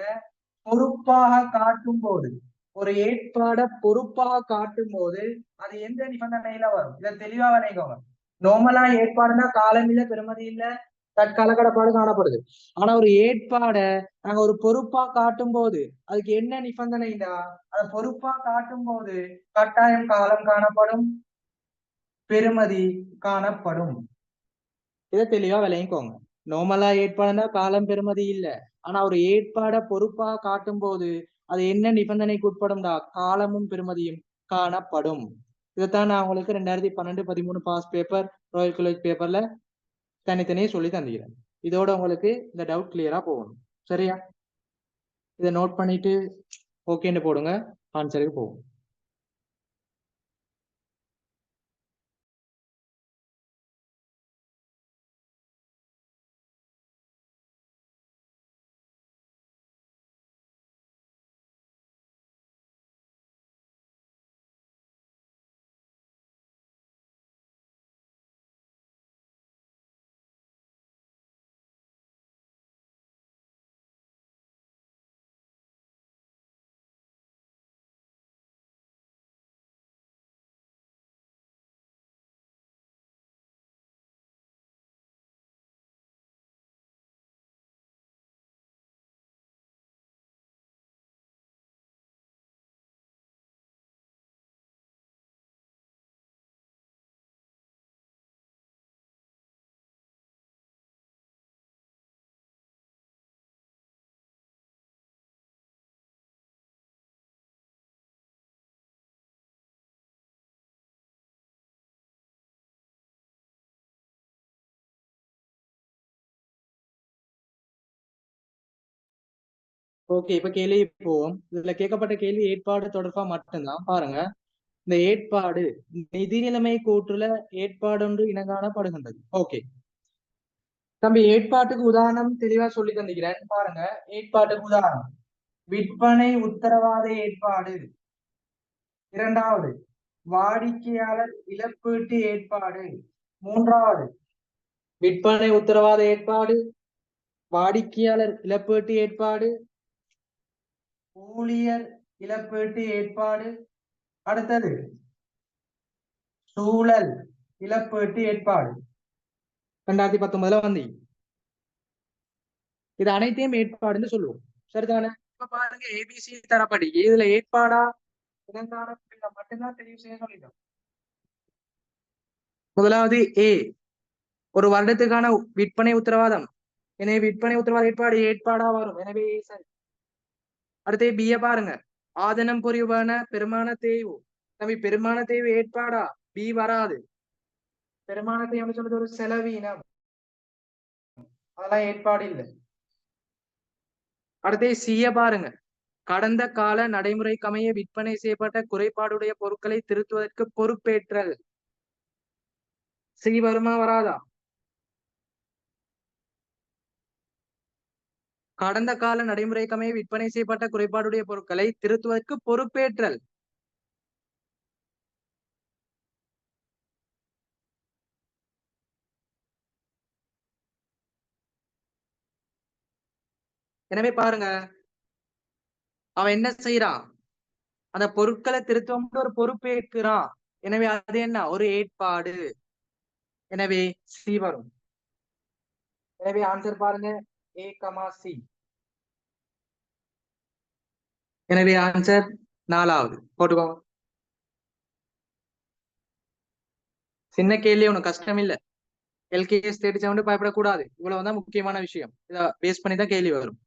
பொறுப்பாக காட்டும் போது, ஒரு ஏற்பாட பொறுப்பாக காட்டும் போது அது எந்த நிபந்தனையில வரும், இதை தெளிவா நினைக்கோங்க. நோமலா ஏற்பாடுனா காலம் இல்ல, பெருமதி இல்ல, தற்கால கடப்பாடு காணப்படுது. ஆனா ஒரு ஏற்பாட நாங்க ஒரு பொறுப்பா காட்டும் போது அதுக்கு என்ன நிபந்தனைடா, அதை பொறுப்பா காட்டும் போது கட்டாயம் காலம் காணப்படும், பெருமதி காணப்படும். இதை தெளிவா விளங்கிக்கோங்க. நோமலா ஏற்பாடுனா காலம் பெருமதி இல்ல. ஆனா ஒரு ஏற்பாட பொறுப்பா காட்டும் போது அது என்ன நிபந்தனைக்கு உட்படும்டா, காலமும் பெருமதியும் காணப்படும். இதைத்தான் நான் உங்களுக்கு 2012-13 பாஸ் பேப்பர், ராயல் காலேஜ் பேப்பர்ல தனித்தனியே சொல்லி தந்துக்கிறேன். இதோட உங்களுக்கு இந்த டவுட் கிளியரா போகணும். சரியா? இதை நோட் பண்ணிட்டு ஓகேன்னு போடுங்க, ஆன்சருக்கு போகும். ஓகே, இப்ப கேள்வி போவோம். இதுல கேட்கப்பட்ட கேள்வி ஏற்பாடு தொடர்பா மட்டும்தான். பாருங்க, இந்த ஏற்பாடு நிதி நிலைமை கூற்றுல ஏற்பாடு ஒன்று இனங்காணப்படுகின்றது. ஓகே தம்பி, ஏற்பாட்டுக்கு உதாரணம் தெளிவா சொல்லி தந்துக்கிறேன். பாருங்க, ஏற்பாட்டுக்கு உதாரணம் விற்பனை உத்தரவாத ஏற்பாடு. இரண்டாவது, வாடிக்கையாளர் இழப்பீட்டு ஏற்பாடு. மூன்றாவது, விற்பனை உத்தரவாத ஏற்பாடு, வாடிக்கையாளர் இழப்பீட்டு ஏற்பாடு, ஊழியர் இழப்பீட்டு ஏற்பாடு. அடுத்தது, சூழல் இழப்பீட்டு ஏற்பாடு. 2019 வந்து இது அனைத்தையும் ஏற்பாடுன்னு சொல்லுவோம். சரிதானே? இப்ப பாருங்க, ஏபிசி தரப்படி இதுல ஏற்பாடா இனங்காண மட்டும்தான் தெரிவு செய்ய சொல்லிட்டோம். முதலாவது ஏ, ஒரு வருடத்துக்கான விற்பனை உத்தரவாதம். எனவே விற்பனை உத்தரவாத ஏற்பாடு ஏற்பாடா வரும். எனவே சரி. அடுத்து பிய பாருங்க, ஆதனம் புரிவான பெருமான தேய்வு. தம்பி, பெருமான தேய்வு ஏற்பாடா? பி வராது. பெருமான தேய்வு சொல்றது ஒரு செலவீனம், அதெல்லாம் ஏற்பாடு இல்லை. அடுத்து சிய பாருங்க, கடந்த கால நடைமுறைக்கமைய விற்பனை செய்யப்பட்ட குறைபாடுடைய பொருட்களை திருத்துவதற்கு பொறுப்பேற்றல். சி வருமா வராதா? கடந்த கால நடைமுறைக்கமைய விற்பனை செய்யப்பட்ட குறைபாடுடைய பொருட்களை திருத்துவதற்கு பொறுப்பேற்றல். எனவே பாருங்க, அவன் என்ன செய்யறான், அந்த பொருட்களை திருத்தம் ஒரு பொறுப்பேற்கிறான். எனவே அது என்ன, ஒரு ஏற்பாடு. எனவே சி வரும். எனவே ஆன்சர் பாருங்க, ஏ கமா சி. எனவே ஆன்சர் 4வது போட்டுக்கோங்க. சின்ன கேள்வி, ஒன்றும் கஷ்டம் இல்ல. எல்கேஎஸ் 37 பயப்படக்கூடாது. இவ்வளவுதான் முக்கியமான விஷயம். இதை பேஸ் பண்ணி தான் கேள்வி வரும்.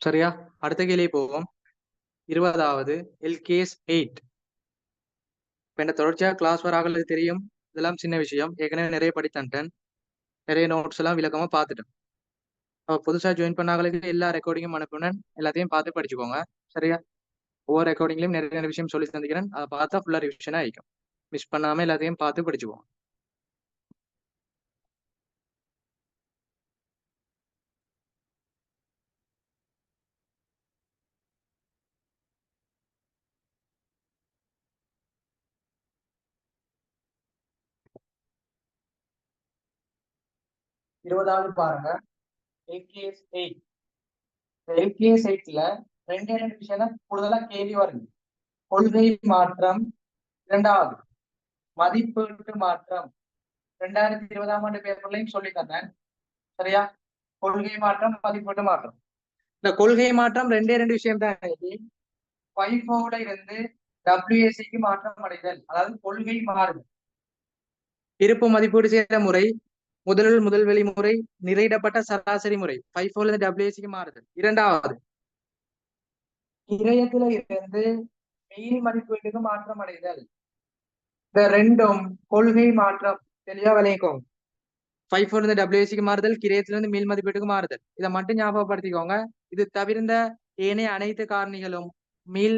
சரியா? அடுத்த கேள்வி போவோம். 20வது எல்கேஸ் 8. இப்ப என்ன தொடர்ச்சியா கிளாஸ் வராங்கறது தெரியும். இதெல்லாம் சின்ன விஷயம். ஏற்கனவே நிறைய படித்தன்ட்டேன். நிறைய நோட்ஸ் எல்லாம் விளக்கமா பார்த்துட்டேன். புதுசா ஜாயின் பண்ணாங்களுக்கு எல்லா ரெக்கார்டிங்கும் அனுப்புனேன். எல்லாத்தையும் பார்த்து படிச்சுக்கோங்க. சரியா? ஒவ்வொரு ரெக்கார்டிங்லயும் நிறைய நிறைய விஷயம் சொல்லி தந்துக்கிறேன். அதை பார்த்தா ஃபுல்லா ரிவிஷனா ஆயிக்கும். மிஸ் பண்ணாம எல்லாத்தையும் பார்த்து படிச்சுக்கோங்க. இருபதாவது பாருங்க. எல்கேஎஸ் 8. எல்கேஎஸ் 8ல ரெண்டு விஷயம் தான் கூடுதலா கேள்வி வருது. கொள்கை மாற்றம், இரண்டாவது மதிப்பீட்டு மாற்றம். 2020ஆம் ஆண்டு பேப்பர்லையும் சொல்லி தந்தேன். சரியா? கொள்கை மாற்றம், மதிப்பீட்டு மாற்றம். இந்த கொள்கை மாற்றம் ரெண்டு விஷயம் தான். FIFO-ல இருந்து WAC-க்கு மாற்றம் அடைதல், அதாவது கொள்கை மாறுதல். இருப்பு மதிப்பீடு செய்த முறை, முதல் வெளிமுறை, நிறையிடப்பட்ட சராசரி முறை. FIFO-ல இருந்து WAC-க்கு மாறுதல். இரண்டாவது கிரயத்தில இருந்து மீள் மதிப்பீட்டுக்கு மாற்றம் அடைதல். இந்த ரெண்டும் கொள்கை மாற்றம். தெளிவா விளைவிக்கும். FIFO-ல இருந்து WAC-க்கு மாறுதல், கிரயத்திலிருந்து மீள் மதிப்பீட்டுக்கு மாறுதல். இதை மட்டும் ஞாபகப்படுத்திக்கோங்க. இது தவிர்ந்த ஏனைய அனைத்து காரணிகளும் மீள்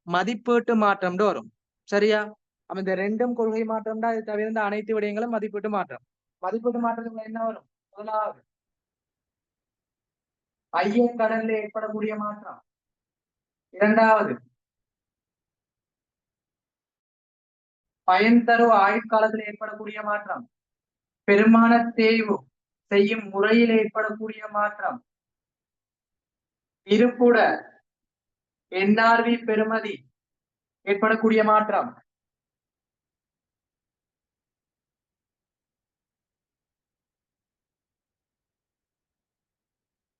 மதிப்பீட்டு மாற்றம் வரும். சரியா? அப்ப இந்த ரெண்டும் கொள்கை மாற்றம் தான். இது தவிர்ந்த அனைத்து விடயங்களும் மதிப்பீட்டு மாற்றம். மதிப்பீட்டு மாற்றத்துக்கு என்ன வரும்? முதலாவது ஐயக்கடன்ல ஏற்படக்கூடிய மாற்றம். இரண்டாவது பயன் தரும் ஆயுட்காலத்தில் ஏற்படக்கூடிய மாற்றம். பெருமான தேய்வு செய்யும் முறையில் ஏற்படக்கூடிய மாற்றம். இருப்புட NRV பெறுமதி ஏற்படக்கூடிய மாற்றம்.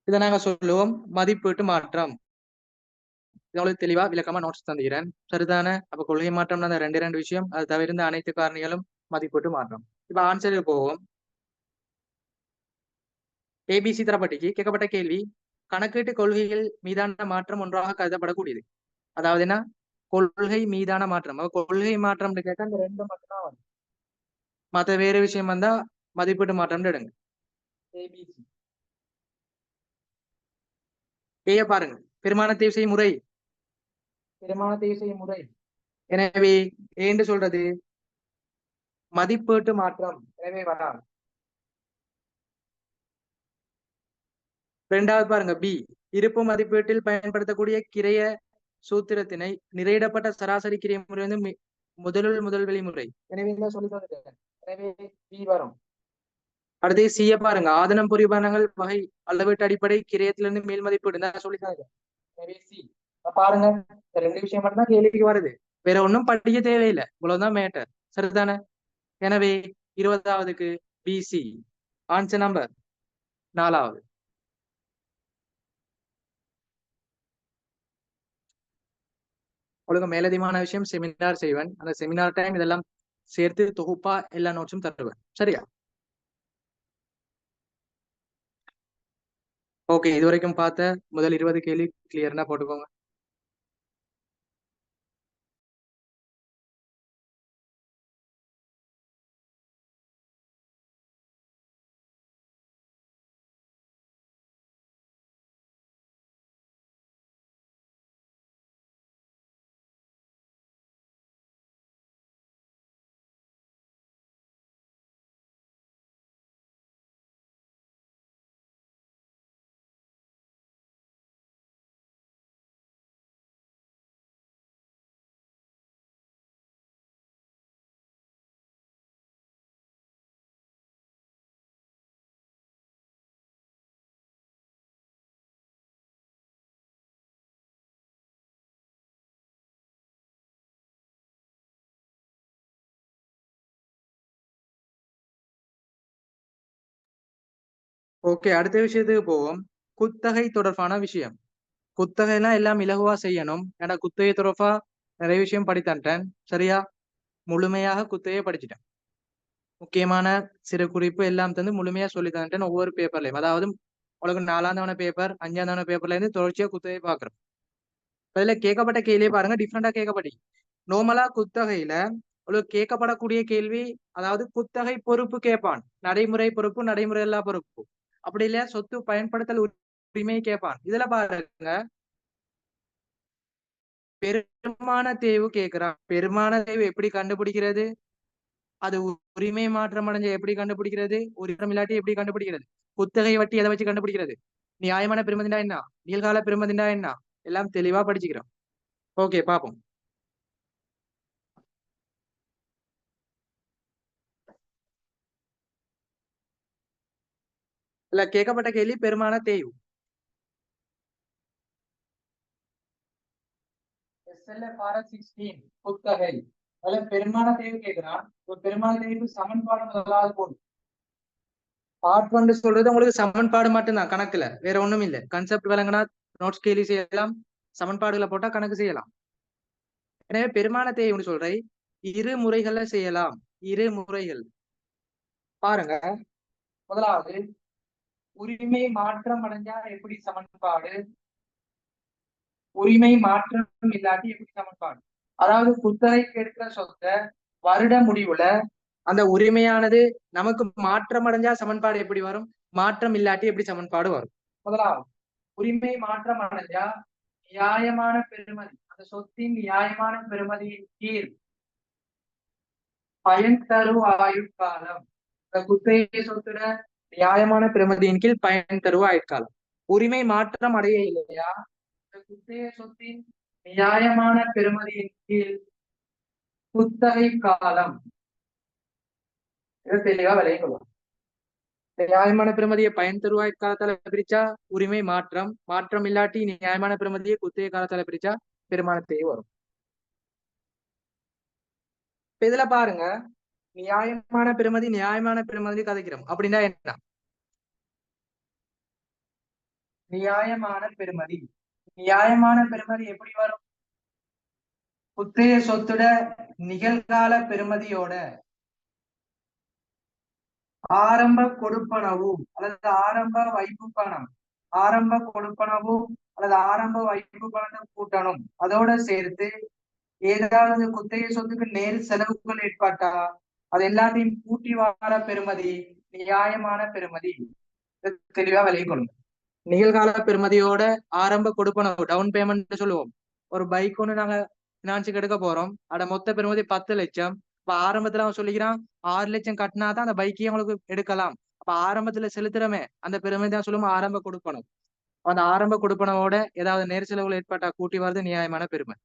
இதை நாங்க சொல்லுவோம் மதிப்பீட்டு மாற்றம். உங்களுக்கு தெளிவா விளக்கமா நோட்ஸ் தந்துகிறேன். சரிதானே? அப்ப கொள்கை மாற்றம்னா அந்த ரெண்டு விஷயம். அது தவிர்ந்த அனைத்து காரணிகளும் மதிப்பீட்டு மாற்றம். இப்ப ஆன்சருக்கு போவோம். ABC தரப்பட்டிக்கு கேட்கப்பட்ட கேள்வி, கணக்கீட்டு கொள்கைகள் மீதான மாற்றம் ஒன்றாக கருதப்படக்கூடியது. அதாவது என்ன? கொள்கை மீதான மாற்றம். கொள்கை மாற்றம் கேட்டா இந்த ரெண்டு மட்டும் தான் வரும். மற்ற வேறு விஷயம் வந்தா மதிப்பீட்டு மாற்றம் எடுங்க. ABC ஏ பாருங்க. பெருமான தேர்வு செய்யும் முறை. பெருமான தேர்வு செய்யும் முறை. எனவே ஏன்னு சொல்றது மதிப்பீட்டு மாற்றம். எனவே வராது. இரண்டாவது பாருங்க பி, இருப்பு மதிப்பீட்டில் பயன்படுத்தக்கூடிய கிரைய சூத்திரத்தினை நிறையிடப்பட்ட சராசரி கிரை முறை வந்து முதல் வெளிமுறை. எனவே என்ன சொல்லி தந்துட்டேன். எனவே பி வரும். அடுத்து சிய பாருங்க, ஆதனம் புரிபானங்கள் வகை அளவீட்டு அடிப்படை கிரயத்திலிருந்து மேல் மதிப்பீடு தான் சொல்லி தந்துட்டேன். எனவே சி. பாருங்க, இந்த ரெண்டு விஷயம் மட்டும் தான் கேள்விக்கு வருது. வேற ஒன்றும் படிக்க தேவையில்லை. இவ்வளவுதான் மேட்டர். சரிதானே? எனவே 20வதுக்கு BC ஆன்சர் நம்பர் 4வது. உங்களுக்கு மேலதிகமான விஷயம் செமினார் செய்வேன். அந்த செமினார் டைம் இதெல்லாம் சேர்த்து தொகுப்பா எல்லா நோட்ஸும் தருவேன். சரியா? ஓகே, இதுவரைக்கும் பார்த்த முதல் 20 கேள்வி கிளியர்னா போட்டுக்கோங்க. ஓகே, அடுத்த விஷயத்துக்கு போவோம். குத்தகை தொடர்பான விஷயம். குத்தகைலாம் எல்லாம் இலகுவா செய்யணும். ஏன்னா குத்தகை தொடர்பா நிறைய விஷயம் படித்தேன். சரியா? முழுமையாக குத்தகையை படிச்சுட்டேன். முக்கியமான சிறு குறிப்பு எல்லாம் தந்து முழுமையா சொல்லி தந்துட்டேன் ஒவ்வொரு பேப்பர்லையும். அதாவது உங்களுக்கு 4ஆம் தவணை பேப்பர் 5ஆம் தவணை பேப்பர்ல இருந்து தொடர்ச்சியா குத்தகை பாக்குறோம். அதுல கேட்கப்பட்ட கேள்வியை பாருங்க, டிஃப்ரெண்டா கேட்கப்பட்டி. நோமலா குத்தகையில உங்களுக்கு கேட்கப்படக்கூடிய கேள்வி, அதாவது குத்தகை பொறுப்பு கேட்பான், நடைமுறை பொறுப்பு, நடைமுறை இல்லா பொறுப்பு, அப்படி இல்லையா சொத்து பயன்படுத்தல் உரிமை கேட்பான். இதுல பாருங்க பெருமான தேய்வு கேட்கிறான். பெருமான தேய்வு எப்படி கண்டுபிடிக்கிறது? அது உரிமை மாற்றம் அடைஞ்ச எப்படி கண்டுபிடிக்கிறது? உரிமை இல்லாட்டி எப்படி கண்டுபிடிக்கிறது? குத்தகை வட்டி எதை வச்சு கண்டுபிடிக்கிறது? நியாயமான பெறுமதினா என்ன, நிகழ்கால பெறுமதினா என்ன, எல்லாம் தெளிவா படிச்சுக்கிறோம். ஓகே பாப்போம். இல்ல கேட்கப்பட்ட கேள்வி பெருமான தேய்வு. குத்தகை அதுல பெருமான தேய்வு கேட்கிறான். ஒரு பெருமான தேய்வு சமன்பாடு முதலாவது போடும். பார்ட் 1 சொல்றது உங்களுக்கு சமன்பாடு மட்டும்தான், கணக்குல வேற ஒண்ணும் இல்லை. கன்செப்ட் விளங்கினா நோட்ஸ் கேள்வி செய்யலாம், சமன்பாடுகளை போட்டா கணக்கு செய்யலாம். எனவே பெருமான தேய்வுன்னு சொல்றேன், இரு முறைகள்ல செய்யலாம். இரு முறைகள் பாருங்க. முதலாவது உரிமை மாற்றம் அடைஞ்சா எப்படி சமன்பாடு, உரிமை மாற்றம் இல்லாட்டி எப்படி சமன்பாடு. அதாவது குத்தகைக்கு எடுக்கிற சொத்தை வருட முடிவுல அந்த உரிமையானது நமக்கு மாற்றம் அடைஞ்சா சமன்பாடு எப்படி வரும், மாற்றம் இல்லாட்டி எப்படி சமன்பாடு வரும். முதலாவது உரிமை மாற்றம் அடைஞ்சா நியாயமான பெறுமதி, அந்த சொத்தின் நியாயமான பெறுமதியின் கீழ் பயன் தரும் ஆயுட்காலம், இந்த குத்தகை சொத்துட நியாயமான பெறுமதியின் கீழ் பயன் தரும் ஆயுட்காலம். உரிமை மாற்றம் அடைய இல்லையா, இந்த குத்தகை சொத்தின் நியாயமான பெறுமதியின் கீழ் குத்தகை காலம். இதை தெளிவா விளைய கொள்ளும். நியாயமான பெறுமதியை பயன் தருவாய் காலத்தால பிரிச்சா உரிமை மாற்றம், மாற்றம் இல்லாட்டி நியாயமான பெறுமதியை குத்தகை காலத்தால பிரிச்சா பெருமானத்தையே வரும். இப்ப இதுல பாருங்க, நியாயமான பெறுமதி நியாயமான பெறுமதி கதைக்கிறோம் அப்படின்னா என்ன, நியாயமான பெறுமதி, நியாயமான பெறுமதி எப்படி வரும், குத்தகை சொத்துட நிகழ்கால பெறுமதியோட ஆரம்ப கொடுப்பனவு அல்லது ஆரம்ப வைப்பு பணம், ஆரம்ப கொடுப்பனவு அல்லது ஆரம்ப வைப்பு பணத்தை கூட்டணும், அதோட சேர்த்து ஏதாவது குத்தகை சொத்துக்கு நேர் செலவுகள் ஏற்பட்டா அது எல்லாத்தையும் கூட்டி வார பெறுமதி நியாயமான பெறுமதி. தெளிவா விலகி கொள்ளுங்க. நிகழ்கால பெறுமதியோட ஆரம்ப கொடுப்பனவு டவுன் பேமெண்ட் சொல்லுவோம். ஒரு பைக் ஒண்ணு நாங்க பினான்ஸுக்கு எடுக்க போறோம், அட மொத்த பெறுமதி 10 லட்சம். இப்ப ஆரம்பத்துல அவன் சொல்லிக்கிறான் 6 லட்சம் கட்டினாதான் அந்த பைக்கையும் உங்களுக்கு எடுக்கலாம். அப்ப ஆரம்பத்துல செலுத்துறமே அந்த பெறுமதி தான் சொல்லுவோம் ஆரம்ப கொடுப்பனவு. அந்த ஆரம்ப கொடுப்பனவோட ஏதாவது நேர் செலவுகள் ஏற்பட்டா கூட்டி வருது நியாயமான பெறுமதி.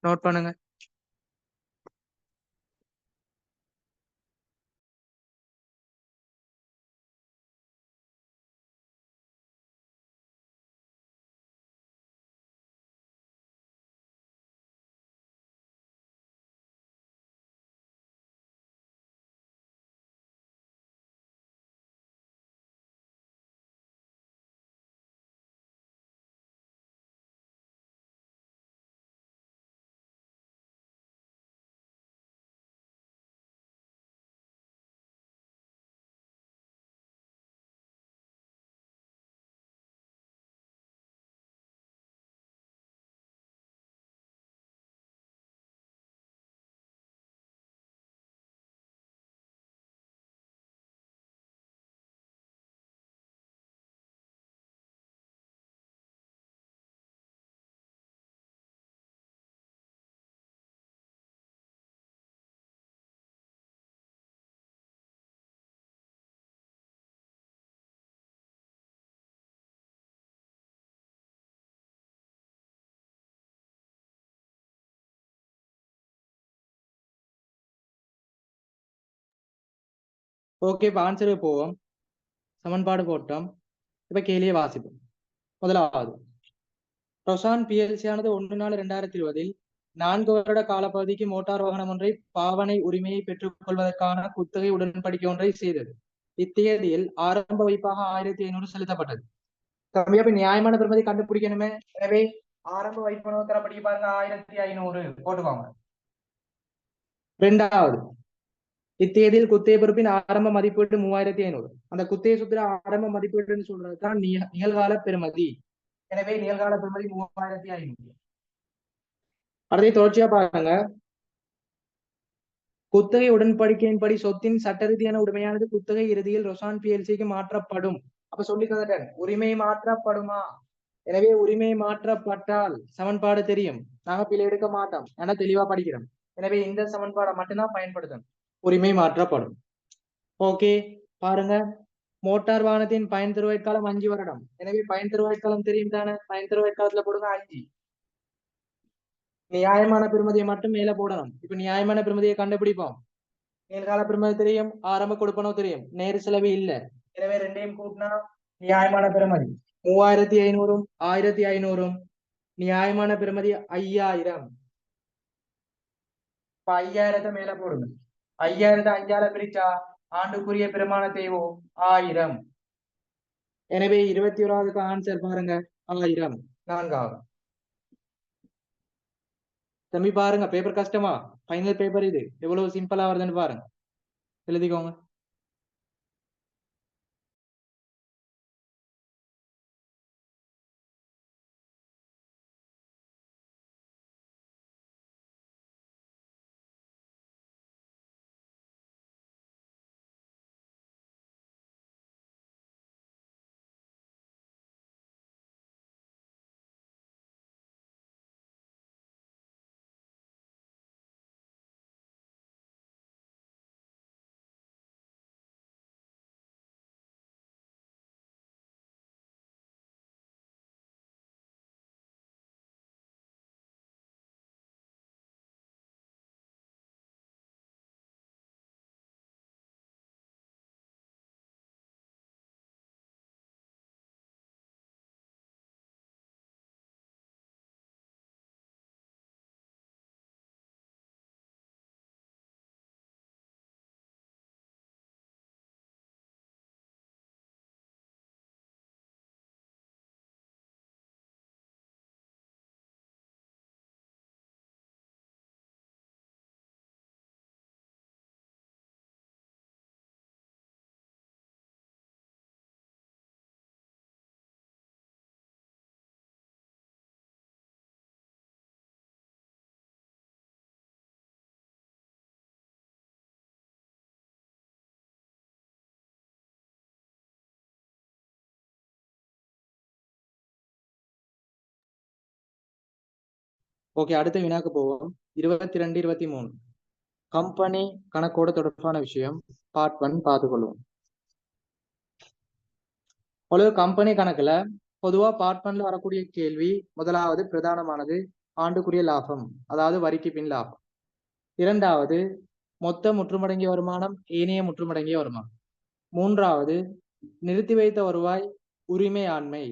நோட் பண்ணுங்க. ஓகே, இப்ப ஆன்சருக்கு போவோம். சமன்பாடு போட்டோம். இப்ப கேள்வியை வாசிப்போம். முதலாவது, ரொசான் பிஎல்சி ஆனது 1/4/2020 4 வருட காலப்பகுதிக்கு மோட்டார் வாகனம் ஒன்றை பாவனை உரிமையை பெற்றுக் கொள்வதற்கான குத்தகை உடன்படிக்கை ஒன்றை செய்தது. இத்தேதியில் ஆரம்ப வைப்பாக 1500 செலுத்தப்பட்டது. தம்பி, அப்ப நியாயமான பெறுமதி கண்டுபிடிக்கணுமே. எனவே ஆரம்ப வைப்பனவு தரப்படி பாருங்க 1500 போட்டுக்கோங்க. இரண்டாவது, இத்தேதியில் குத்தகை பொறுப்பின் ஆரம்ப மதிப்பீடு 3500. அந்த குத்தகை சுத்திர ஆரம்ப மதிப்பீடுன்னு சொல்றதுதான் நிகழ்கால பெறுமதி. எனவே நிகழ்கால பெறுமதி 3500. அடுத்த தொடர்ச்சியா பாருங்க. குத்தகை உடன்படிக்கையின்படி சொத்தின் சட்ட ரீதியான உரிமையானது குத்தகை இறுதியில் ரொசான் பிஎல்சிக்கு மாற்றப்படும். அப்ப சொல்லி தந்துட்டேன், உரிமை மாற்றப்படுமா? எனவே உரிமை மாற்றப்பட்டால் சமன்பாடு தெரியும், நாங்க பிழை எடுக்க மாட்டோம், ஆனா தெளிவா படிக்கிறோம். எனவே இந்த சமன்பாடை மட்டும்தான் பயன்படுத்தணும். உரிமை மாற்றப்படும். ஓகே, பாருங்க. மோட்டார் வாகனத்தின் பயன் தருவாய்க்காலம் 5 வருடம். எனவே பயன் தருவாய்க்காலம் தெரியும் தானே? பயன் தருவாய்க்காலத்துல போடுங்க 5. நியாயமான பெறுமதியை மட்டும் மேல போடணும். இப்ப நியாயமான பெறுமதியை கண்டுபிடிப்போம். நிகழ்கால பெறுமதி தெரியும், ஆரம்ப கொடுப்பனவு தெரியும், நேர் செலவு இல்ல. எனவே ரெண்டையும் கூட்டினா நியாயமான பெறுமதி 3500, 1500. நியாயமான பெறுமதி 5000. 5000 மேல போடுங்க. 5000 5ஆல பிரிச்சா ஆண்டுக்குரிய பெருமான தேவோம் 1000. எனவே 21வது ஆன்சர் பாருங்க 1000. 4ஆவது. தம்பி பாருங்க, பேப்பர் கஷ்டமா? ஃபைனல் பேப்பர் இது எவ்வளவு சிம்பிளா வருதுன்னு பாருங்க, எழுதிக்கோங்க. ஓகே, அடுத்த வினாக்கு போவோம். 22, 23 கம்பெனி கணக்கோட தொடர்பான விஷயம் பார்ட் 1 பார்த்துக்கொள்வோம். ஒரு கம்பெனி கணக்குல பொதுவா பார்ட் 1ல வரக்கூடிய கேள்வி, முதலாவது பிரதானமானது ஆண்டுக்குரிய லாபம், அதாவது வரிக்கு பின் லாபம். இரண்டாவது மொத்த முற்றுமடங்கிய வருமானம், ஏனைய முற்றுமடங்கிய வருமானம். மூன்றாவது நிறுத்தி வைத்த வருவாய், உரிமை ஆண்மை.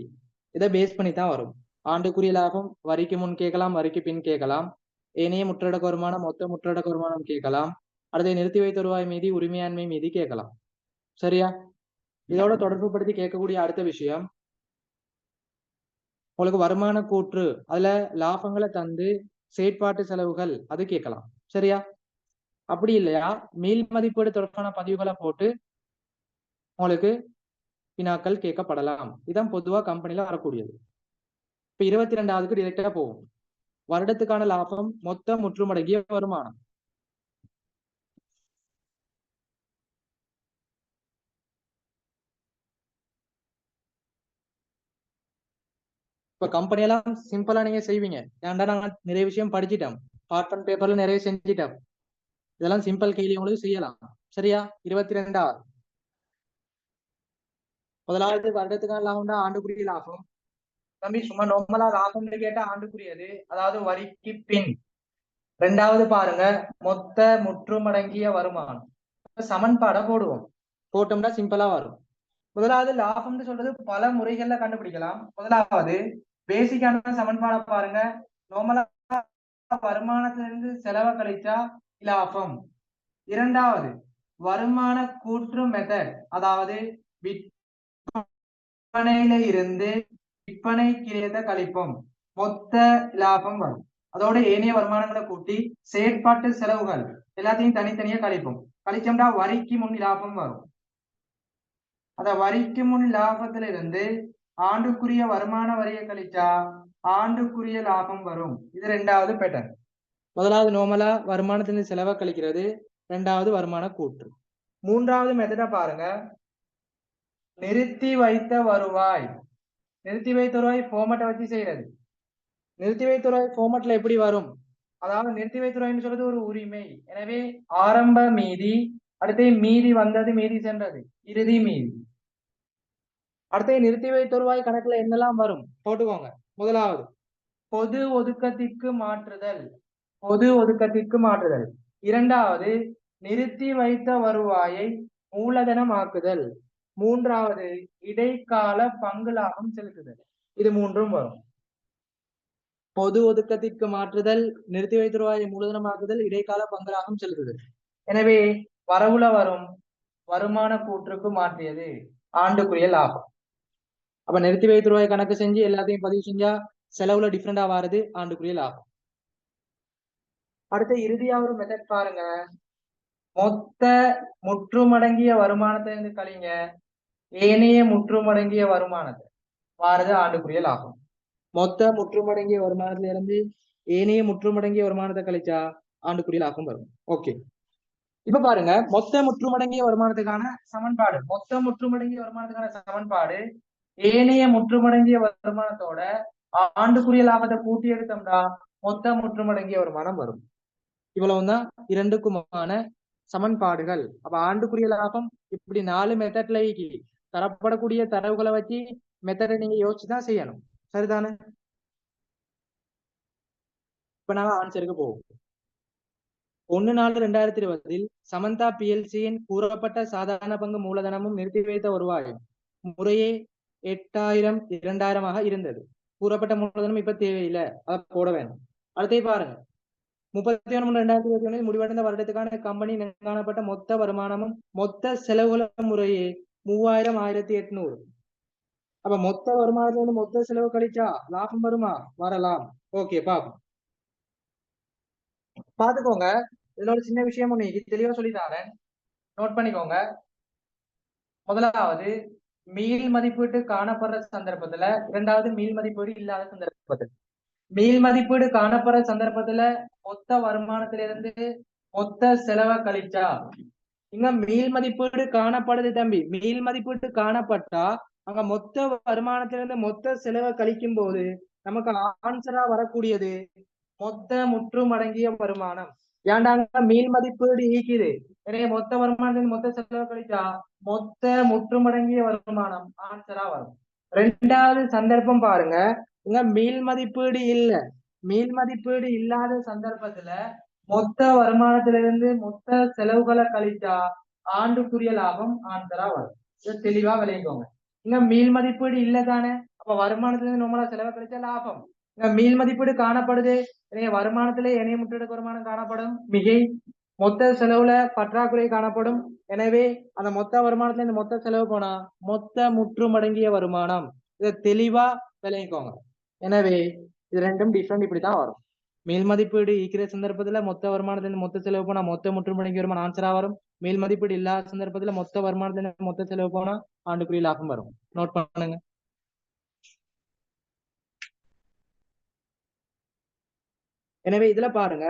இதை பேஸ் பண்ணி தான் வரும். ஆண்டுக்குரிய லாபம் வரிக்கு முன் கேட்கலாம், வரிக்கு பின் கேட்கலாம். ஏனைய முற்றடக்க வருமானம், மொத்த முற்றடக்க வருமானம் கேட்கலாம். அடுத்து நிறுத்தி வைத்த வருவாய் மீதி, உரிமையாண்மை மீதி கேட்கலாம். சரியா? இதோட தொடர்பு படுத்தி கேட்கக்கூடிய அடுத்த விஷயம், உங்களுக்கு வருமான கூற்று, அதுல லாபங்களை தந்து செயற்பாட்டு செலவுகள் அது கேட்கலாம். சரியா? அப்படி இல்லையா மேல் மதிப்பீடு தொடர்பான பதிவுகளை போட்டு உங்களுக்கு வினாக்கள் கேட்கப்படலாம். இதான் பொதுவா கம்பெனில வரக்கூடியது. இப்ப 22வது டிரெக்டா போகும். வருடத்துக்கான லாபம், மொத்த முற்றுமடங்கிய வருமானம். இப்ப கம்பெனியெல்லாம் சிம்பிளா நீங்க செய்வீங்க. ஏன்டா நாங்க நிறைய விஷயம் படிச்சுட்டோம், பார்ட் 1 பேப்பர்ல நிறைய செஞ்சுட்டோம். இதெல்லாம் சிம்பிள் கேள்வி உங்களுக்கு செய்யலாம். சரியா? 22வது முதலாவது வருடத்துக்கான லாபம்னா ஆண்டுக்குரிய லாபம். தம்பி சும்மா நார்மலா லாபம்னு கேட்டா ஆண்டுக்குரியது, அதாவது வரிக்கு பின். ரெண்டாவது பாருங்க, மொத்த முற்றுமடங்கிய வருமானம். சமன்பாடை போடுவோம். போட்டோம்னா சிம்பிளா வரும். முதலாவது லாபம்னு சொல்றது பல முறைகள்ல கண்டுபிடிக்கலாம். முதலாவது பேசிக்கான சமன்பாடை பாருங்க. நார்மலா வருமானத்திலிருந்து செலவை கழிச்சா லாபம். இரண்டாவது வருமான கூற்று மெத்தட், அதாவது விற்பனையில இருந்து விற்பனை கிரயத்தை கழிப்போம், மொத்த லாபம் வரும். அதோட ஏனைய வருமானங்களை கூட்டி செயற்பாட்டு செலவுகள் எல்லாத்தையும் தனித்தனியா கழிப்போம். கழிச்சோம்னா வரிக்கு முன் லாபம் வரும். அத வரிக்கு முன் லாபத்துல இருந்து ஆண்டுக்குரிய வருமான வரியை கழிச்சா ஆண்டுக்குரிய லாபம் வரும். இது ரெண்டாவது பேட்டர்ன். முதலாவது நோமலா வருமானத்திலிருந்து செலவை கழிக்கிறது, ரெண்டாவது வருமான கூற்று. மூன்றாவது மெத்தட பாருங்க, நிறுத்தி வைத்த வருவாய். நிறுத்தி வைத்த வருவாய் ஃபார்மட்டை வச்சு செய்யறது. நிறுத்தி வைத்த வருவாய் ஃபார்மட்ல எப்படி வரும்? அதாவது நிறுத்தி வைத்த வருவாய்னு சொல்றது ஒரு உரிமை. எனவே ஆரம்ப மீதி, அடுத்து மீதி வந்தது, மீதி சென்றது, இறுதி மீதி. அடுத்து நிறுத்தி வைத்த வருவாய் கணக்குல என்னெல்லாம் வரும் போட்டுக்கோங்க. முதலாவது பொது ஒதுக்கத்திற்கு மாற்றுதல், பொது ஒதுக்கத்திற்கு மாற்றுதல். இரண்டாவது நிறுத்தி வைத்த வருவாயை மூலதனமாக்குதல். மூன்றாவது இடைக்கால பங்கு லாபம் செலுத்துதல். இது மூன்றும் வரும். பொது ஒதுக்கத்திற்கு மாற்றுதல், நிறுத்தி வைத்த வருவாயை மூலதனமாக்குதல், இடைக்கால பங்கு லாபம் செலுத்துதல். எனவே வரவுல வரும் வருமான கூற்றுக்கு மாற்றியது ஆண்டுக்குரிய லாபம். அப்ப நிறுத்தி வைத்த ரூபாய் கணக்கு செஞ்சு எல்லாத்தையும் பதிவு செஞ்சா செலவுல டிஃப்ரெண்டா வாருது ஆண்டுக்குரிய லாபம். அடுத்த இறுதியா ஒரு மெத்தட் பாருங்க, மொத்த முற்றுமடங்கிய வருமானத்தை இருந்து கழிங்க ஏனைய முற்றுமடங்கிய வருமானத்தை வாருது ஆண்டுக்குரிய லாபம். மொத்த முற்றுமடங்கிய வருமானத்துல இருந்து ஏனைய முற்றுமடங்கிய வருமானத்தை கழிச்சா ஆண்டுக்குரிய லாபம் வரும். ஓகே, இப்ப பாருங்க மொத்த முற்றுமடங்கிய வருமானத்துக்கான சமன்பாடு. மொத்த முற்றுமடங்கிய வருமானத்துக்கான சமன்பாடு ஏனைய முற்றுமடங்கிய வருமானத்தோட ஆண்டுக்குரிய லாபத்தை கூட்டி எடுத்தோம்னா மொத்த முற்றுமடங்கிய வருமானம் வரும். இவ்வளவுதான் இரண்டுக்குமான சமன்பாடுகள். அப்ப ஆண்டுக்குரிய லாபம் இப்படி 4 மெத்தட்ல தரப்படக்கூடிய தரவுகளை வச்சு மெத்தடை நீங்க யோசிச்சுதான் செய்யணும். சரிதானே? இப்ப நாங்க ஆன்சருக்கு போவோம். 1/4/2020 சமந்தா பிஎல்சியின் கூறப்பட்ட சாதாரண பங்கு மூலதனமும் நிறுத்தி வைத்த வருவாயும் முறையே 8000 2000 இருந்தது. கூறப்பட்ட மூலதனம் இப்ப தேவையில்லை, அதை போட வேணும். அடுத்தே பாருங்க, 31/3/2021 முடிவடைந்த வருடத்துக்கான கம்பெனி காணப்பட்ட மொத்த வருமானமும் மொத்த செலவுகளும் முறையே 3000 1800. அப்ப மொத்த வருமானத்துல இருந்து மொத்த செலவு கழிச்சா லாபம் வருமா? வரலாம். ஓகே, பாப்போம். பாத்துக்கோங்க, இதுல ஒரு சின்ன விஷயம் ஒண்ணு தெளிவா சொல்லித்தாரேன், நோட் பண்ணிக்கோங்க. முதலாவது மீள் மதிப்பீட்டு காணப்படுற சந்தர்ப்பத்துல, இரண்டாவது மீள் மதிப்பீடு இல்லாத சந்தர்ப்பத்துல. மீள் மதிப்பீடு காணப்படுற சந்தர்ப்பத்துல மொத்த வருமானத்திலிருந்து மொத்த செலவை கழிச்சா, இங்க மீள் மதிப்பீடு காணப்படுது தம்பி. மீள் மதிப்பீடு காணப்பட்டா அங்க மொத்த வருமானத்திலிருந்து மொத்த செலவை கழிக்கும் போது நமக்கு ஆன்சரா வரக்கூடியது மொத்த முற்றும் அடங்கிய வருமானம். ஏண்டாங்க மீள் மதிப்பீடு ஈக்குது, எனவே மொத்த வருமானத்தின் மொத்த செலவு கழிச்சா மொத்த முற்றுமடங்கிய வருமானம் ஆன்சரா வரும். ரெண்டாவது சந்தர்ப்பம் பாருங்க, இங்க மீள் மதிப்பீடு இல்ல. மீள் மதிப்பீடு இல்லாத சந்தர்ப்பத்துல மொத்த வருமானத்திலிருந்து மொத்த செலவுகளை கழிச்சா ஆண்டுக்குரிய லாபம் ஆன்சரா வரும். இதை தெளிவா விளைவிக்கோங்க. இங்க மீள் மதிப்பீடு இல்லதானே, அப்ப வருமானத்திலிருந்து நம்மளா செலவு கழிச்சா லாபம். இங்க மீள் மதிப்பீடு காணப்படுது, வருமானத்திலே இணைய முற்றெடுக்க வருமானம் காணப்படும், மிகை மொத்த செலவுல பற்றாக்குறை காணப்படும். எனவே அந்த மொத்த வருமானத்துல இந்த மொத்த செலவு போனா மொத்த முற்றுமடங்கிய வருமானம். இதை தெளிவா விளைவிக்கோங்க. எனவே இது ரெண்டும் டிஃப்ரெண்ட், இப்படித்தான் வரும். மேல் மதிப்பீடு ஈக்கிற சந்தர்ப்பத்துல மொத்த வருமானத்துல மொத்த செலவு போனா மொத்த முற்றுமடங்கிய வருமானம் ஆன்சரா வரும். மேல் மதிப்பீடு இல்லாத சந்தர்ப்பத்துல மொத்த வருமானத்துல மொத்த செலவு போனா ஆண்டுக்குரிய லாபம் வரும். நோட் பண்ணுங்க. எனவே இதுல பாருங்க,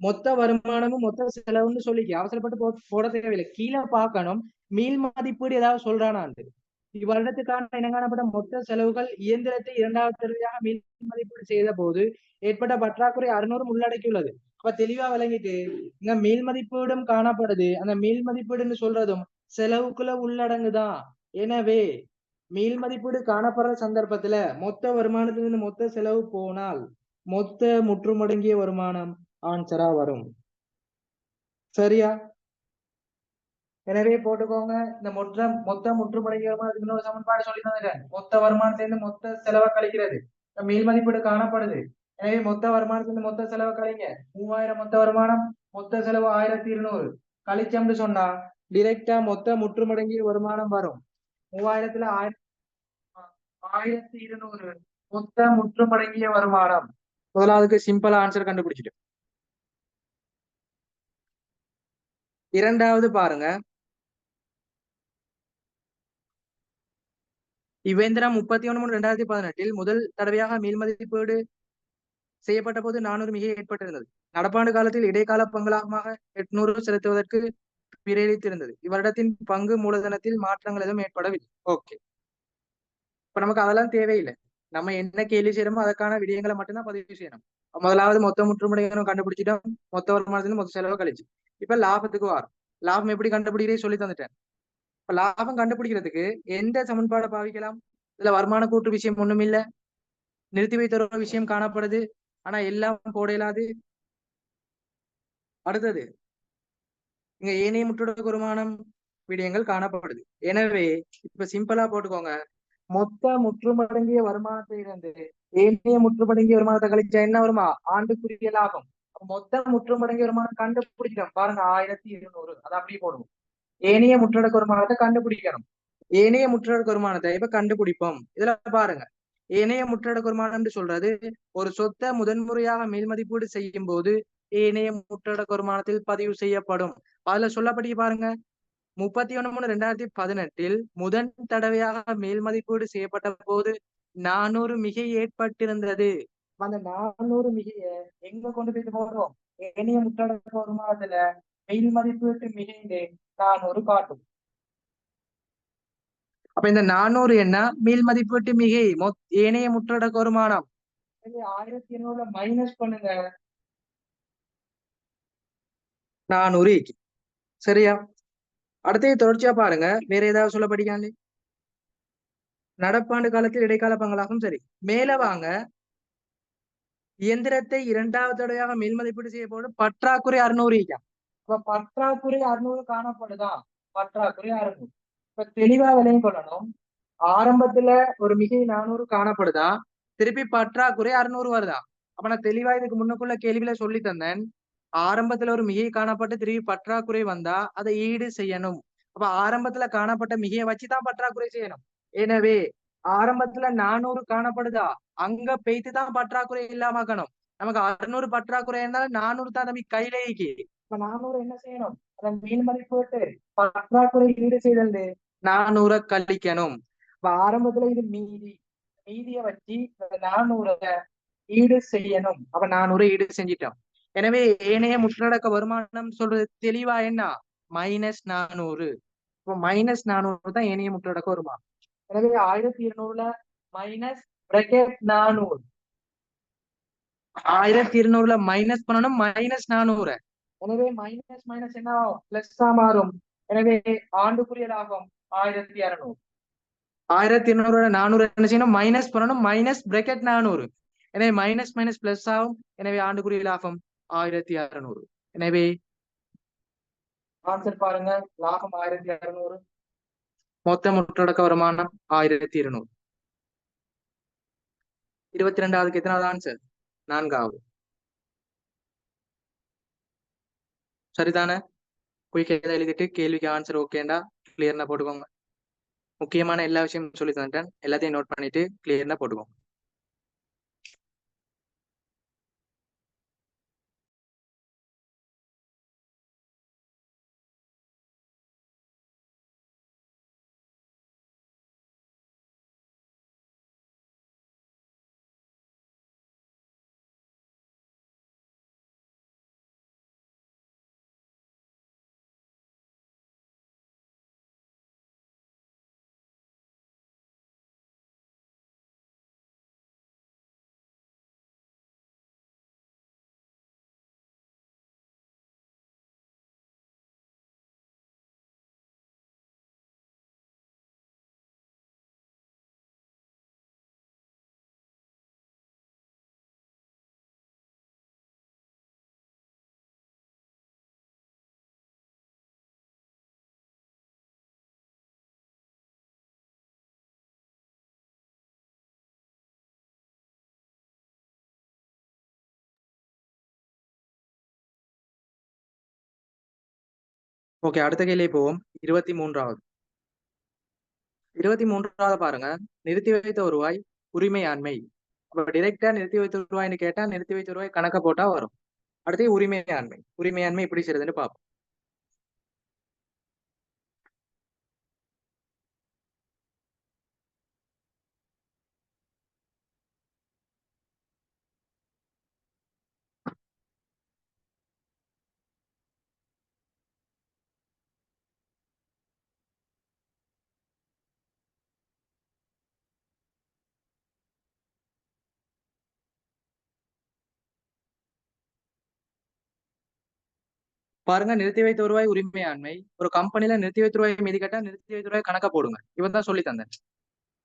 மொத்த வருமானமும் மொத்த செலவுன்னு சொல்லி அவசரப்பட்டு போட தேவையில்லை. கீழே பார்க்கணும் மீள் மதிப்பீடு ஏதாவது சொல்றானான்னு. இவ்வருடத்துக்கான இனங்காணப்பட்ட மொத்த செலவுகள் இயந்திரத்தை 2வது தடவையாக மீள் மதிப்பீடு செய்த போது ஏற்பட்ட பற்றாக்குறை 600 உள்ளடக்கியுள்ளது. அப்ப தெளிவா விளங்கிட்டு இங்க மீள் மதிப்பீடும் காணப்படுது. அந்த மீள் மதிப்பீடுன்னு சொல்றதும் செலவுக்குள்ள உள்ளடங்குதான். எனவே மீள் மதிப்பீடு காணப்படுற சந்தர்ப்பத்துல மொத்த வருமானத்திலிருந்து மொத்த செலவு போனால் மொத்த முற்றுமடங்கிய வருமானம் ஆன்சரா வரும். சரியா? எனவே போட்டுக்கோங்க, இந்த மொத்த முற்றுமடங்கிய வருமானத்துக்கு இன்னொரு சமன்பாடு சொல்லி தந்துட்டேன். மொத்த வருமானத்திலிருந்து மொத்த செலவை கழிக்கிறது, மீள் மதிப்பீடு காணப்படுது. எனவே மொத்த வருமானத்திலிருந்து மொத்த செலவை கழிங்க. 3000 மொத்த வருமானம், மொத்த செலவு 1200 கழிச்சோம்னு சொன்னா டிரெக்டா மொத்த முற்றுமடங்கிய வருமானம் வரும். 3000த்துல 1200 மொத்த முற்றுமடங்கிய வருமானம். முதலாவதுக்கு சிம்பிளா ஆன்சர் கண்டுபிடிச்சிட்டு. இரண்டாவது பாருங்க, இவ்வேந்திரம் 31/3/2018 முதல் தடவையாக மீள்மதிப்பீடு செய்யப்பட்ட போது 400 மிகை ஏற்பட்டிருந்தது. நடப்பாண்டு காலத்தில் இடைக்கால பங்களாகமாக 800 செலுத்துவதற்கு பிரேரித்திருந்தது. இவ்வருடத்தின் பங்கு மூலதனத்தில் மாற்றங்கள் எதுவும் ஏற்படவில்லை. ஓகே, இப்ப நமக்கு அதெல்லாம் தேவையில்லை. நம்ம என்ன கேள்வி செய்யறோமோ அதற்கான விடயங்களை மட்டும்தான் பதிவு செய்யணும். முதலாவது மொத்த முற்றுமுடையணும் கண்டுபிடிச்சிட்டோம். மொத்த வருமானத்துல மொத்த செலவு கழிச்சு. இப்ப லாபத்துக்கு வரும். லாபம் எப்படி கண்டுபிடிக்கிறே சொல்லி தந்துட்டேன். இப்ப லாபம் கண்டுபிடிக்கிறதுக்கு எந்த சமன்பாடை பாவிக்கலாம்? இதுல வருமான கூட்டு விஷயம் ஒண்ணும் இல்ல, நிறுத்தி வைத்த ஒரு விஷயம் காணப்படுது, ஆனா எல்லாம் போட இயலாது. அடுத்தது இங்க ஏனைய முற்றொடுக்க வருமானம் விடயங்கள் காணப்படுது. எனவே இப்ப சிம்பிளா போட்டுக்கோங்க, மொத்த முற்றுமடங்கிய வருமானத்தை இருந்து ஏனைய முற்றுமடங்கிய வருமானத்தை கழிச்சா என்ன வருமா? ஆண்டுக்குரிய லாபம். மொத்த முற்றுமடங்கிய வருமானம் கண்டுபிடிக்கிறோம் பாருங்க, 1200. அதை அப்படியே போடுவோம். ஏனைய முற்றொடுக்க வருமானத்தை கண்டுபிடிக்கணும். ஏனைய முற்றொடுக்க வருமானத்தை இப்ப கண்டுபிடிப்போம். இதுல பாருங்க, ஏனைய முற்றொடுக்க வருமானம் சொல்றது ஒரு சொத்தை முதன்முறையாக மேல்மதிப்பீடு செய்யும் போது ஏனைய முற்றொடுக்க வருமானத்தில் பதிவு செய்யப்படும். அதுல சொல்லப்படி பாருங்க, 31/3/2018 முதன் தடவையாக மேல் மதிப்பீடு செய்யப்பட்ட போது 400 மிகை ஏற்பட்டிருந்தது. அந்த 400 மிகைய எங்க கொண்டு போயிட்டு போறோம்? ஏனைய முற்றொடுக்க வருமானத்துல மேல் மதிப்பீட்டு மிகையிலே 400 காட்டும். அப்ப இந்த 400 என்ன? மேல் மதிப்பீட்டு மிகை ஏனைய முற்றொடுக்க வருமானம். 1200 மைனஸ் பண்ணுங்க, 400. சரியா? அடுத்தது தொடர்ச்சியா பாருங்க, வேற ஏதாவது சொல்ல படிக்காங்க. நடப்பாண்டு காலத்தில் இடைக்கால பங்களாகும். சரி, மேல வாங்க. இயந்திரத்தை இரண்டாவது தடவையாக மேல் மதிப்பீடு செய்யப்படும் பற்றாக்குறை 600. இப்ப பற்றாக்குறை 600 காணப்படுதா? பற்றாக்குறை 600. இப்ப தெளிவா விலையும் கொள்ளணும். ஆரம்பத்துல ஒரு மிகை 400 காணப்படுதா, திருப்பி பற்றாக்குறை 600 வருதா? அப்ப நான் தெளிவா இதுக்கு முன்னுக்குள்ள கேள்வியில சொல்லி தந்தேன். ஆரம்பத்துல ஒரு மிகை காணப்பட்டு திருப்பி பற்றாக்குறை வந்தா அதை ஈடு செய்யணும். அப்ப ஆரம்பத்துல காணப்பட்ட மிகையை வச்சுதான் பற்றாக்குறை செய்யணும். எனவே ஆரம்பத்துல 400 காணப்படுதா, அங்க பெய்த்துதான் பற்றாக்குறை இல்லாமக்கணும். நமக்கு 600 பற்றாக்குறை இருந்தாலும் 400 தான் நம்ம கையில இருக்கு. இப்ப 400 என்ன செய்யணும்? அதன் மீன் மதிப்போட்டு பற்றாக்குறை ஈடு செய்தல் 400 கழிக்கணும். இப்ப ஆரம்பத்துல இது மீதி, மீதியை வச்சு 400 ஈடு செய்யணும். அப்ப 400 ஈடு செஞ்சிட்டோம். எனவே ஏனைய முற்றடக்க வருமானம் சொல்றது தெளிவா என்ன? -400. இப்போ -400 தான் ஏனைய முற்றடக்க வருமானம். எனவே 1200ல மைனஸ் பிராக்கெட் 400. 1200ல மைனஸ் பண்ணணும், -400. எனவே மைனஸ் மைனஸ் என்ன பிளஸ்ஸா மாறும். எனவே ஆண்டுக்குரிய லாபம் 1200. 1200 400 என்ன செய்யணும்? மைனஸ் பண்ணணும், மைனஸ் பிராக்கெட் 400. எனவே மைனஸ் மைனஸ் பிளஸ் ஆகும். எனவே ஆண்டுக்குரிய லாபம் 1600. எனவே ஆன்சர் பாருங்க, லாபம் 1600, மொத்த முற்றடக்க வருமானம் 1200. 22வதுக்கு எத்தனாவது ஆன்சர்? 4வது. சரிதானே? குயிக்கா எழுதிட்டு கேள்விக்கு ஆன்சர் ஓகேண்டா கிளியர்னா போட்டுக்கோங்க. முக்கியமான எல்லா விஷயமும் சொல்லி தந்துட்டேன், எல்லாத்தையும் நோட் பண்ணிட்டு கிளியர்னா போட்டுக்கோங்க. ஓகே, அடுத்த கேள்வி போவோம். 23வது. 23வது பாருங்க, நிறுத்தி வைத்த வருவாய் உரிமையாண்மை. அப்ப டிரெக்டா நிறுத்தி வைத்த ரூபாய்ன்னு கேட்டா நிறுத்தி வைத்த ரூபாய் கணக்க போட்டா வரும். அடுத்து உரிமையாண்மை. உரிமையாண்மை எப்படி செய்யறதுன்னு பார்ப்போம். பாருங்க, நிறுத்தி வைத்த வருவாய் உரிமையாண்மை. ஒரு கம்பெனில நிறுத்தி வைத்த ரூபாய் மீதி கேட்டா நிறுத்தி வைத்த ரூபாய் கணக்க போடுங்க. இவன் தான் சொல்லி தந்தேன்.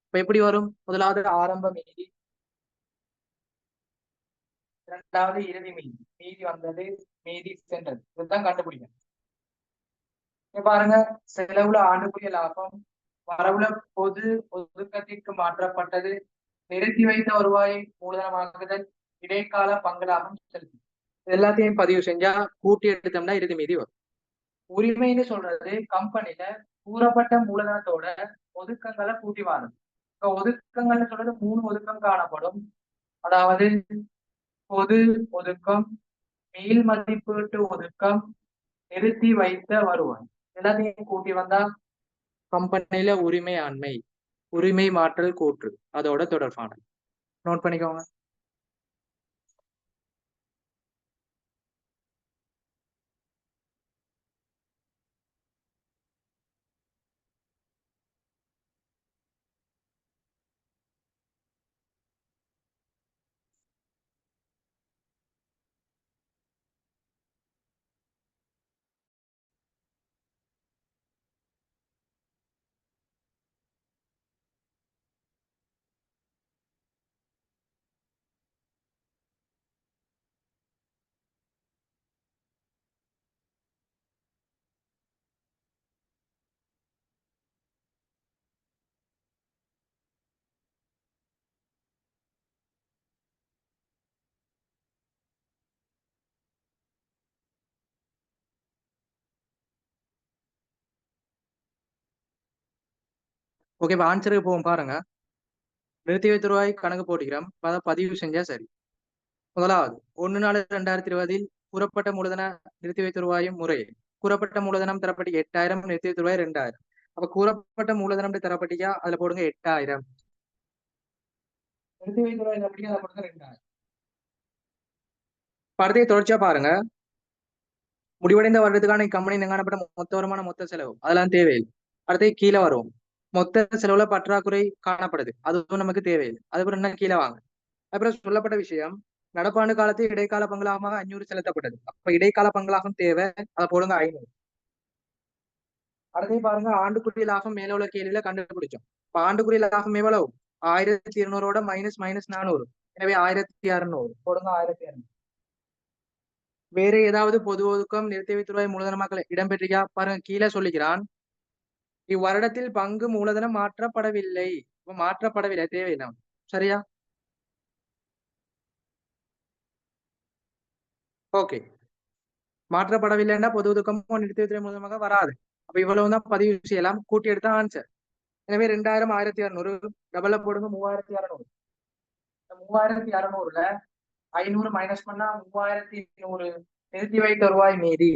இப்ப எப்படி வரும்? முதலாவது ஆரம்ப மீதி, இரண்டாவது இறுதி மீதி. மீதி வந்தது, மீதி சென்றது. இதுதான் கண்டுபிடிக்கணும். இங்க பாருங்க, செலவுல ஆண்டுக்குரிய லாபம், வரவுல பொது ஒதுக்கத்திற்கு மாற்றப்பட்டது, நிறுத்தி வைத்த வருவாயை மூலதனமாக்குதல், இடைக்கால பங்கு லாபம் செலுத்து. எல்லாத்தையும் பதிவு செஞ்சா கூட்டி எடுத்தோம்னா இறுதி மீதி வரும். உரிமைன்னு சொல்றது கம்பெனில கூறப்பட்ட மூலதனத்தோட ஒதுக்கங்களை கூட்டி வாரும். இப்ப ஒதுக்கங்கள்னு சொல்றது 3 ஒதுக்கம் காணப்படும். அதாவது பொது ஒதுக்கம், மீள் மதிப்பீட்டு ஒதுக்கம், நிறுத்தி வைத்த வருவாய். எல்லாத்தையும் கூட்டி வந்தா கம்பெனில உரிமை ஆண்மை, உரிமை மாற்றல் கூற்று, அதோட தொடர்பானது. நோட் பண்ணிக்கோங்க. ஓகே, இப்ப ஆன்சருக்கு போவோம் பாருங்க. நிறுத்தி வைத்த ரூபாய் கணக்கு போட்டுக்கிறோம். அதை பதிவு செஞ்சா சரி. முதலாவது 1/4/2020 கூறப்பட்ட மூலதன நிறுத்தி வைத்த ரூபாயும் முறை. கூறப்பட்ட மூலதனம் தரப்பட்டு 8000, நிறுத்தி வைத்த ரூபாய் 2000. அப்ப கூறப்பட்ட மூலதனம் தரப்பட்டியா அதுல போடுங்க 8000. நிறுத்தி வைத்த ரூபாய் தரப்பட்டியா அதுல போடுங்க 2000. அடுத்த தொடர்ச்சியா பாருங்க. முடிவடைந்த வருடத்துக்கான கம்பெனி காணப்பட்ட மொத்த வருமான மொத்த செலவு அதெல்லாம் தேவையில்லை. அடுத்து கீழே வரும். மொத்த செலவுல பற்றாக்குறை காணப்படுது, அதுவும் நமக்கு தேவையில்லை. அதுக்கப்புறம் என்ன கீழே வாங்க. அப்புறம் சொல்லப்பட்ட விஷயம், நடப்பாண்டு காலத்தில் இடைக்கால பங்களாகமாக 500 செலுத்தப்பட்டது. அப்ப இடைக்கால பங்களாகம் தேவை, அதை போடுங்க 500. அடுத்து பாருங்க, ஆண்டுக்குரிய லாபம் மேல உள்ள கேள்வியில கண்டுபிடிச்சோம். இப்ப ஆண்டுக்குரிய லாபம் எவ்வளவு? 1200 மைனஸ் மைனஸ் 400. எனவே 1600 போடுங்க. 1600. வேற ஏதாவது பொது ஒதுக்கம் நிறுத்தி வைத்த ரூபாய் மூலதனமாக்கல இடம்பெற்றிருக்கா பாருங்க. கீழே சொல்லிக்கிறான், இவ்வருடத்தில் பங்கு மூலதனம் மாற்றப்படவில்லை. மாற்றப்படவில்லை, தேவையில்லை. சரியா? ஓகே. மாற்றப்படவில்லைன்னா பொது ஒதுக்கமோ நிறுத்தி வைத்த மூலமாக வராது. அப்ப இவ்வளவுதான் பதிவு செய்யலாம். கூட்டி எடுத்தா ஆன்சர். எனவே 2000 1600 டபுள்ல போடுங்க 3600. 3600ல 500 மைனஸ் பண்ணா 3100 நிறுத்தி வைத்த ரூபாய் மீதி.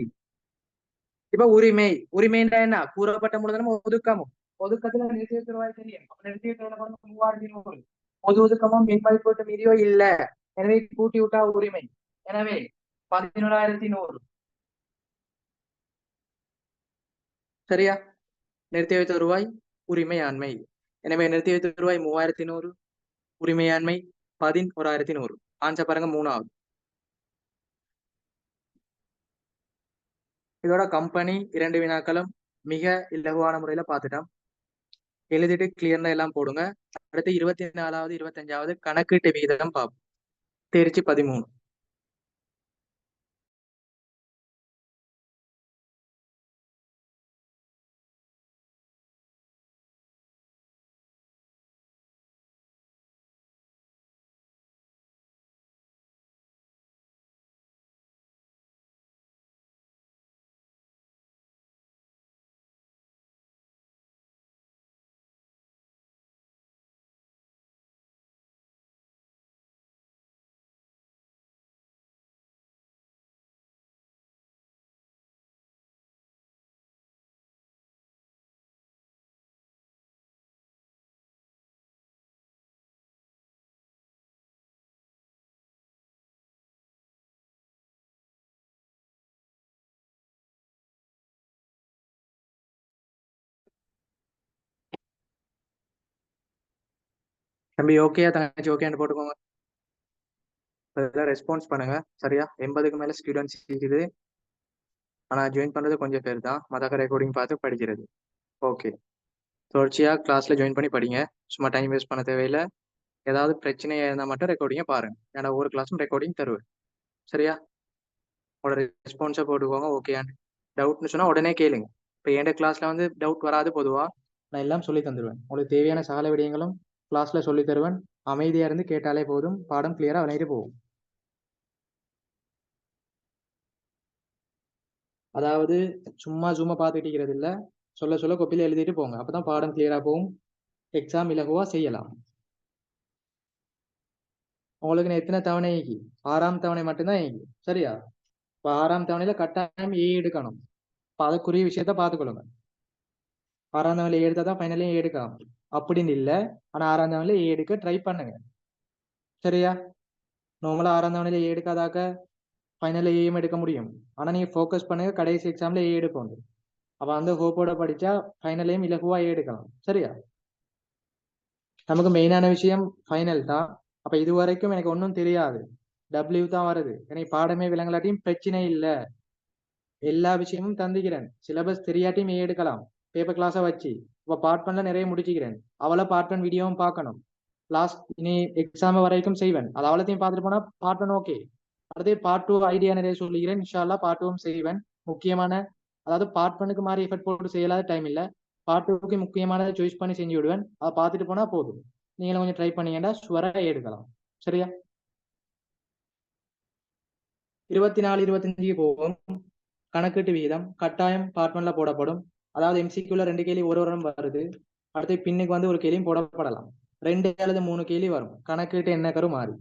இப்ப உரிமை. உரிமைன்னா என்ன? கூறப்பட்ட மூலதனம் ஒதுக்கமும். ஒதுக்கத்துல நிறுத்தி வைத்த ரூபாய் தெரியும். அப்ப நிறுத்தி வைத்த ரூபாய் 3100. பொது ஒதுக்கமும் மின்மதிப்பீட்டு மீதியோ இல்ல. எனவே கூட்டி விட்டா உரிமை. எனவே 11100. சரியா? நிறுத்தி வைத்த ரூபாய் உரிமையாண்மை. எனவே நிறுத்தி வைத்த ரூபாய் 3100, உரிமையாண்மை 11100. ஆன்சர் பாருங்க, 3வது. இதோட கம்பெனி 2 வினாக்களும் மிக இலகுவான முறையில பார்த்துட்டோம். எழுதிட்டு கிளியர்னா எல்லாம் போடுங்க. அடுத்து 24வது 25வது கணக்கீட்டு விகிதம் பார்ப்போம். தேர்ச்சி 13. தம்பி ஓகேயா தங்கச்சி ஓகேன்னு போட்டுக்கோங்க. ரெஸ்பான்ஸ் பண்ணுங்க சரியா. 80க்கு மேல ஸ்டூடெண்ட்ஸ் இருக்குது. ஆனா ஜாயின் பண்றது கொஞ்சம் பேர் தான். மதக்க ரெக்கார்டிங் பார்த்து படிக்கிறது. ஓகே, தொடர்ச்சியா கிளாஸ்ல ஜாயின் பண்ணி படிங்க. சும்மா டைம் வேஸ்ட் பண்ண தேவையில்லை. ஏதாவது பிரச்சனையா இருந்தால் மட்டும் ரெக்கார்டிங்கை பாருங்க. ஏன்னா ஒவ்வொரு கிளாஸும் ரெக்கார்டிங் தருவேன் சரியா. உங்களோட ரெஸ்பான்ஸை போட்டுக்கோங்க ஓகேயான்னு. டவுட்னு சொன்னா உடனே கேளுங்க. இப்போ என் கிளாஸ்ல வந்து டவுட் வராது. பொதுவா நான் எல்லாம் சொல்லி தந்துடுவேன். உங்களுக்கு தேவையான சகல விடயங்களும் கிளாஸ்ல சொல்லி தருவேன். அமைதியா இருந்து கேட்டாலே போதும், பாடம் கிளியரா விளையாட்டு போகும். அதாவது சும்மா பார்த்துட்டு இருக்கிறது இல்ல, சொல்ல சொல்ல கொப்பில எழுதிட்டு போங்க. அப்பதான் பாடம் கிளியரா போகும், எக்ஸாம் இலகுவா செய்யலாம். உங்களுக்கு நான் எத்தனை தவணை ஈகி? 6ஆம் தவணை மட்டும்தான் ஈகி சரியா. இப்போ 6ஆம் தவணையில கட்டாயம் ஏ எடுக்கணும். இப்போ அதுக்குரிய விஷயத்த பார்த்துக்கொள்ளுங்க. 6ஆம் தவணையில ஏ எடுத்தா தான் ஃபைனலையும் ஏ எடுக்கலாம் அப்படின்னு இல்லை. ஆனா 6ஆம் தவணையில ஏ எடுக்க ட்ரை பண்ணுங்க சரியா. நார்மலா 6ஆம் தவணையில ஏ எடுக்காதாக்க ஃபைனல்ல ஏயும் எடுக்க முடியும். ஆனா நீங்க ஃபோக்கஸ் பண்ணுங்க, கடைசி எக்ஸாம்ல ஏ எடுப்போம். அப்ப அந்த ஹோப்போட படிச்சா ஃபைனலையும் இலகுவா ஏ எடுக்கலாம் சரியா. நமக்கு மெயினான விஷயம் ஃபைனல் தான். அப்ப இது வரைக்கும் எனக்கு ஒன்றும் தெரியாது, டபிள்யூ தான் வருது, எனக்கு பாடமே விளங்கலாட்டியும் பிரச்சனை இல்லை. எல்லா விஷயமும் தந்துக்கிறேன். சிலபஸ் தெரியாட்டியும் எடுக்கலாம் பேப்பர் கிளாஸை வச்சு. இப்போ பார்ட் ஒன்ல நிறைய முடிச்சுக்கிறேன். அவளை பார்ட் ஒன் வீடியோவும் பார்க்கணும். லாஸ்ட் இனி எக்ஸாம் வரைக்கும் செய்வேன். அது அவளத்தையும் பார்த்துட்டு போனா பார்ட் ஒன் ஓகே. அடுத்து பார்ட் டூ ஐடியா நிறைய சொல்லிக்கிறேன். இன்ஷால்லா பார்ட் டூவும் செய்வேன். முக்கியமான அதாவது பார்ட் ஒன்னுக்கு மாதிரி எஃபர்ட் போட்டு செய்யலாத டைம் இல்லை. பார்ட் டூக்கு முக்கியமானதை சாய்ஸ் பண்ணி செஞ்சு விடுவேன். அதை பார்த்துட்டு போனா போதும். நீங்களும் கொஞ்சம் ட்ரை பண்ணீங்கன்னா சுவரா எடுக்கலாம் சரியா. 24 25 போகும். கணக்கீட்டு விகிதம் கட்டாயம் பார்ட் ஒன்ல போடப்படும். அதாவது எம்சிக்யூல 2 கேள்வி ஒரு வாரம் வருது. அடுத்து பின்னுக்கு வந்து ஒரு கேள்வியும் போடப்படலாம். 2 அல்லது 3 கேள்வி வரும். கணக்கீட்டு என்ன கரு மாறி.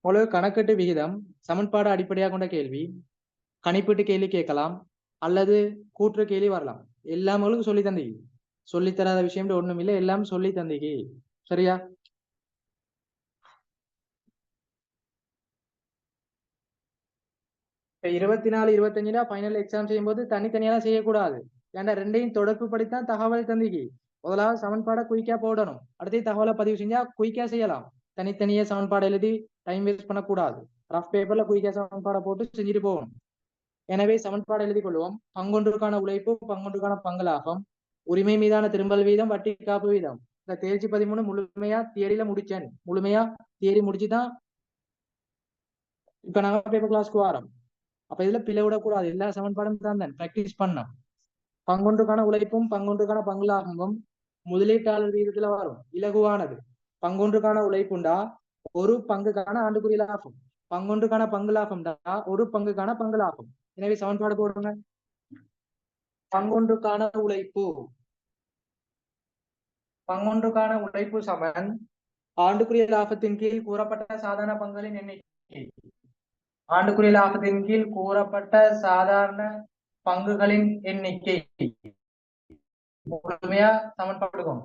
உங்களுக்கு கணக்கீட்டு விகிதம் சமன்பாடு அடிப்படையாக கொண்ட கேள்வி, கணிப்பீட்டு கேள்வி கேட்கலாம், அல்லது கூற்று கேள்வி வரலாம். எல்லாம் உங்களுக்கு சொல்லி தந்தீங்க. சொல்லித்தராத விஷயம் ஒண்ணும் இல்லை, எல்லாம் சொல்லி தந்தீங்க சரியா. இப்ப 24 25 ஃபைனல் எக்ஸாம் செய்யும்போது தனித்தனியா செய்யக்கூடாது. ஏன்னா ரெண்டையும் தொடர்பு படித்தான் தகவல் தந்திக்கு. முதலாவது சமன்பாடை குயிக்கா போடணும். அடுத்து தகவலை பதிவு செஞ்சா குயிக்கா செய்யலாம். தனித்தனியா சமன்பாடு எழுதி டைம் வேஸ்ட் பண்ணக்கூடாது. ரஃப் பேப்பர்ல குயிக்கா சமன்பாடை போட்டு செஞ்சுட்டு போகணும். எனவே சமன்பாடு எழுதி கொள்வோம். பங்கொன்றுக்கான உழைப்பு, பங்கொன்றுக்கான பங்கு லாபம், உரிமை மீதான திரும்பல் வீதம், வட்டி காப்பு வீதம். இந்த தேர்ச்சி 13 முழுமையா தியரியில முடிச்சேன். முழுமையா தியரி முடிச்சுதான் இப்ப நாங்க பேப்பர் கிளாஸ்க்கு வரோம். அப்ப இதுல பிழை விடக்கூடாது. எல்லா சமன்பாடும் தான் பிராக்டிஸ் பண்ணோம். பங்கொன்றுக்கான உழைப்பும் பங்கொன்றுக்கான பங்கு லாபமும் முதலீட்டாளர் வீதத்துல வரும். இலகுவானது. பங்கொன்றுக்கான உழைப்புண்டா ஒரு பங்குக்கான ஆண்டுக்குரிய லாபம். பங்கொன்றுக்கான பங்கு லாபம்டா ஒரு பங்குக்கான பங்கு லாபம். எனவே சமன்பாடு போடுங்க. பங்கொன்றுக்கான உழைப்பு சமன் ஆண்டுக்குரிய லாபத்தின் கீழ் கூறப்பட்ட சாதாரண பங்குகளின் எண்ணிக்கை. ஆண்டுக்குரிய லாபத்தின் கீழ் கூறப்பட்ட சாதாரண பங்குகளின் எண்ணிக்கை முழுமையா சமன்பாடுவோம்.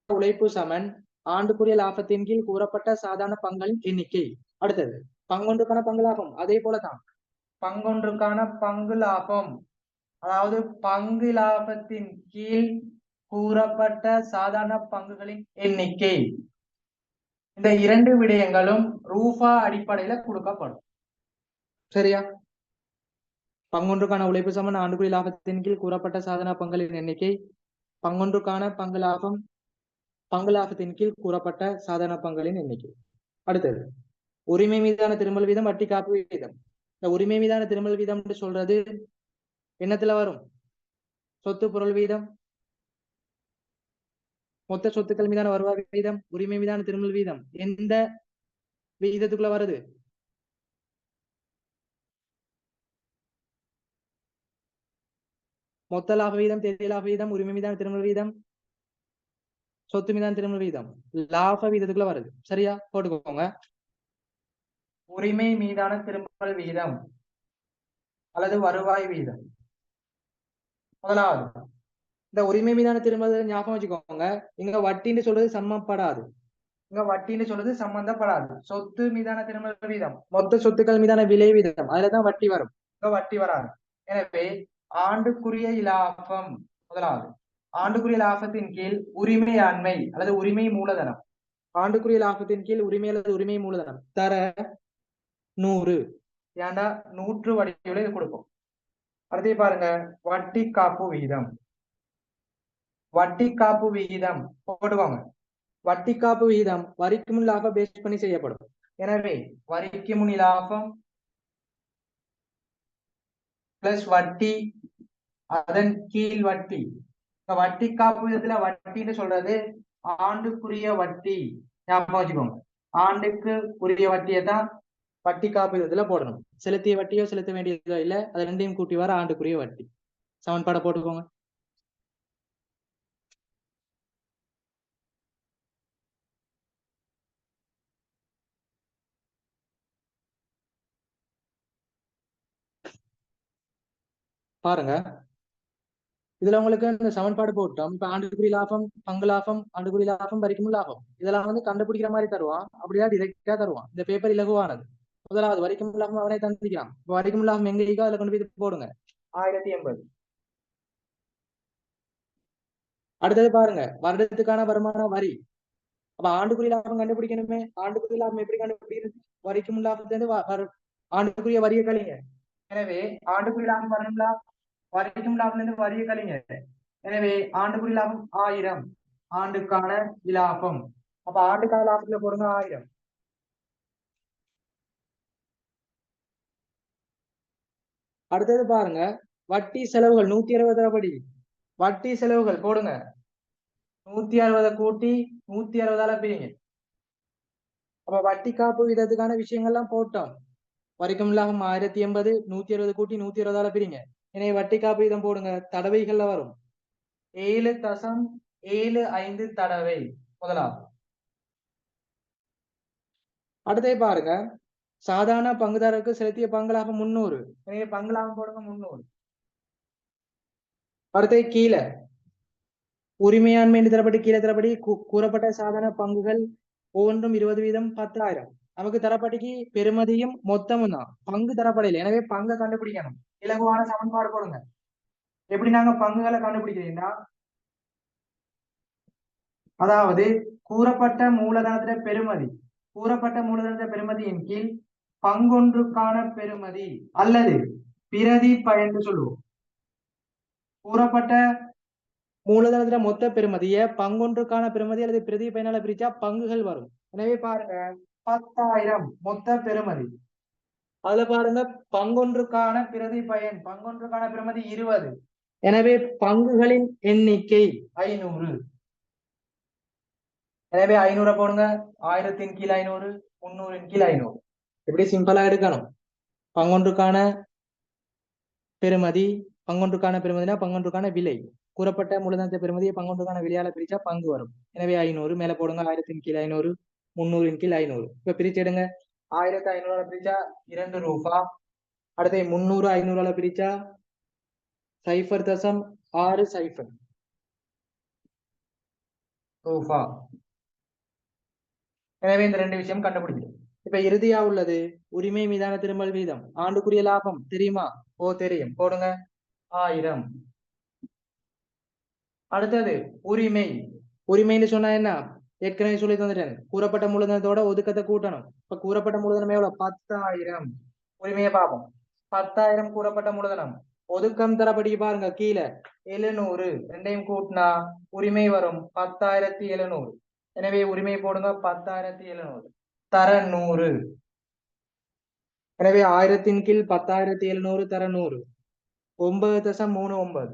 உழைப்பு சமன் ஆண்டுக்குரிய லாபத்தின் கீழ் கூறப்பட்ட சாதாரண பங்குகளின் எண்ணிக்கை. அடுத்தது பங்கொன்றுக்கான பங்கு லாபம். அதே போலதான் பங்கொன்றுக்கான பங்கு லாபம், அதாவது பங்கு லாபத்தின் கீழ் கூறப்பட்ட சாதாரண பங்குகளின் எண்ணிக்கை. இந்த இரண்டு விடயங்களும் ரூபா அடிப்படையில கொடுக்கப்படும் சரியா. பங்கொன்றுக்கான உழைப்பு சமன் ஆண்டுக்குரிய லாபத்தின் கீழ் கூறப்பட்ட சாதாரண பங்குகளின் எண்ணிக்கை. பங்கொன்றுக்கான பங்கு லாபம் பங்கு லாபத்தின் கீழ் கூறப்பட்ட சாதாரண பங்குகளின் எண்ணிக்கை. அடுத்தது உரிமை மீதான திரும்பல் வீதம், வட்டி காப்பு வீதம். இந்த உரிமை மீதான திரும்பல் வீதம் சொல்றது என்னத்துல வரும்? சொத்து பொருள் வீதம், மொத்த சொத்துக்கள் மீதான வருவாய் வீதம், உரிமை மீதான திரும்பல் வீதம். எந்த விகிதத்துக்குள்ள வருது? மொத்த லாப வீதம், தேதிய லாப வீதம், உரிமை மீதான திரும்பல் வீதம், சொத்து மீதான திரும்பல் வீதம். லாப வீதத்துக்குள்ள வருது சரியா. போட்டுக்கோங்க. உரிமை மீதான திரும்பல் வீதம் அல்லது வருவாய் வீதம். முதலாவது இந்த உரிமை மீதான திரும்பல் ஞாபகம் வச்சுக்கோங்க. இங்க வட்டின்னு சொல்றது சம்மப்படாது. இங்க வட்டின்னு சொல்றது சம்பந்தப்படாது. சொத்து மீதான திரும்பல் வீதம், மொத்த சொத்துக்கள் மீதான விலை வீதம், அதுலதான் வட்டி வரும். இங்க வட்டி வராது. எனவே ஆண்டுக்குரிய இலாபம் முதலாவது. ஆண்டுக்குரிய லாபத்தின் கீழ் உரிமையாண்மை அல்லது உரிமை மூலதனம். ஆண்டுக்குரிய லாபத்தின் கீழ் உரிமை அல்லது உரிமை மூலதனம் தர 100. ஏன்டா 100 வடிவில் இது கொடுப்போம். அடுத்து பாருங்க, வட்டி காப்பு விகிதம். வட்டி காப்பு விகிதம் போடுவாங்க. வட்டி காப்பு விகிதம் வரிக்கு முன் லாபம் பேஸ் பண்ணி செய்யப்படும். எனவே வரிக்கு முன் லாபம் பிளஸ் வட்டி அதன் கீழ் வட்டி. வட்டி காப்பு விதத்துல வட்டின்னு சொல்றது ஆண்டுக்குரிய வட்டி. ஞாபகம் வச்சுக்கோங்க, ஆண்டுக்கு உரிய வட்டியை தான் வட்டி காப்பு விதத்துல போடணும். செலுத்திய வட்டியோ செலுத்த வேண்டியதோ இல்ல, அது ரெண்டையும் கூட்டி வர ஆண்டுக்குரிய வட்டி. சமன்பாடை போட்டுக்கோங்க. பாருங்க, இதுல உங்களுக்கு இந்த சமன்பாடு போட்டோம். இப்ப ஆண்டுக்குரிய லாபம், பங்கு லாபம், ஆண்டுக்குரிய லாபம், வரிக்கும் லாபம், இதெல்லாம் வந்து கண்டுபிடிக்கிற மாதிரி தருவான். அப்படியா டிரெக்டா தருவான். இந்த பேப்பர் இலகுவானது. முதலாவது வரிக்கும் லாபம் அவனே தந்திக்கிறான். வரிக்கும் லாபம் எங்க இருக்கோ அதுல கொண்டு போய் போடுங்க, 1080. அடுத்தது பாருங்க, வருடத்துக்கான வருமான வரி. அப்ப ஆண்டுக்குரிய லாபம் கண்டுபிடிக்கணுமே. ஆண்டுக்குரிய லாபம் எப்படி கண்டுபிடிக்கிறது? வரிக்கும் லாபத்திலிருந்து ஆண்டுக்குரிய வரியை கழிங்க. எனவே ஆண்டுக்குரிய லாபம் வரணும்ல, வரிக்கும் லாபத்திலிருந்து வரியை கழிங்க. எனவே ஆண்டுக்குரிய லாபம் 1000. ஆண்டுக்கான இலாபம். அப்ப ஆண்டுக்கான லாபத்துல போடுங்க 1000. அடுத்தது பாருங்க, வட்டி செலவுகள் 160 படி. வட்டி செலவுகள் போடுங்க, 160 கூட்டி 160 பிரிங்க. அப்ப வட்டி காப்பு விதத்துக்கான விஷயங்கள்லாம் போட்டோம். வரிக்கும் லாபம் 1080, 160 கூட்டி 160 பிரிங்க. எனவே வட்டி காப்பு விதம் போடுங்க, தடவைகள்ல வரும் 7.75 தடவை முதலாவது. அடுத்தது பாருங்க, சாதாரண பங்குதாரருக்கு செலுத்திய பங்கு லாபம் 300. எனவே பங்கு லாபம் போடுங்க 300. அடுத்தது கீழே உரிமையாண்மை என்று தரப்பட்டு கீழே தரப்படி கூறப்பட்ட சாதாரண பங்குகள் ஒவ்வொன்றும் 20 வீதம் 10,000. நமக்கு தரப்பட்டிக்கு பெருமதியும் மொத்தமும் தான், பங்கு தரப்படையில். எனவே பங்கை கண்டுபிடிக்கணும். இலகுவான சமன்பாடு போடுங்க. எப்படி நாங்க பங்குகளை கண்டுபிடிக்கிறீங்கன்னா, அதாவது கூறப்பட்ட மூலதனத்தில பெருமதி, கூறப்பட்ட மூலதனத்தில பெருமதியின் கீழ் பங்கொன்றுக்கான பெருமதி அல்லது பிரதி பயன் சொல்லுவோம். கூறப்பட்ட மூலதனத்தில மொத்த பெருமதியை பங்கொன்றுக்கான பெருமதி அல்லது பிரதி பயனால பிரிச்சா பங்குகள் வரும். எனவே பாருங்க, 10,000 மொத்த பெருமதி. அதுல பாருங்க, பங்கொன்றுக்கான பிரதி பயன், பங்கொன்றுக்கான பெருமதி 20. எனவே பங்குகளின் எண்ணிக்கை 500. எனவே 500 போடுங்க, 1000 கீழ் 500, 300 கீழ் 500. எப்படி சிம்பிளா எடுக்கணும். பங்கொன்றுக்கான பெருமதி, பங்கொன்றுக்கான பெருமதினா பங்கொன்றுக்கான விலை, கூறப்பட்ட மூலதனத்தை பெருமதியை பங்கொன்றுக்கான விலையால பிரிச்சா பங்கு வரும். எனவே 500 மேல போடுங்க, 1000 கீழ் 500, 300 கீழ் 500. இப்ப பிரிச்சு எடுங்க, 1500 பிரிச்சா 2 ரூபா. அடுத்து 300 500 பிரிச்சா 0.60 ரூபா. எனவே இந்த ரெண்டு விஷயம் கண்டுபிடிக்கும். இப்ப இறுதியா உள்ளது உரிமை மீதான திரும்பல் வீதம். ஆண்டுக்குரிய லாபம் தெரியுமா? ஓ தெரியும், போடுங்க 1000. அடுத்தது உரிமை. உரிமைன்னு சொன்னா என்ன? ஏற்கனவே சொல்லி தந்துட்டேன், கூறப்பட்ட மூலதனத்தோட ஒதுக்கத்தை கூட்டணும். இப்ப கூறப்பட்ட மூலதனம் எவ்வளவு? 10,000. உரிமையை பார்ப்போம். 10,000 கூறப்பட்ட மூலதனம். ஒதுக்கம் தரப்படி பாருங்க, கீழே 700. ரெண்டையும் கூட்டினா உரிமை வரும் 10,700. எனவே உரிமை போடுங்க 10,700 தர 100. எனவே 1000 கீழ் 10,700 தர 100, 9.39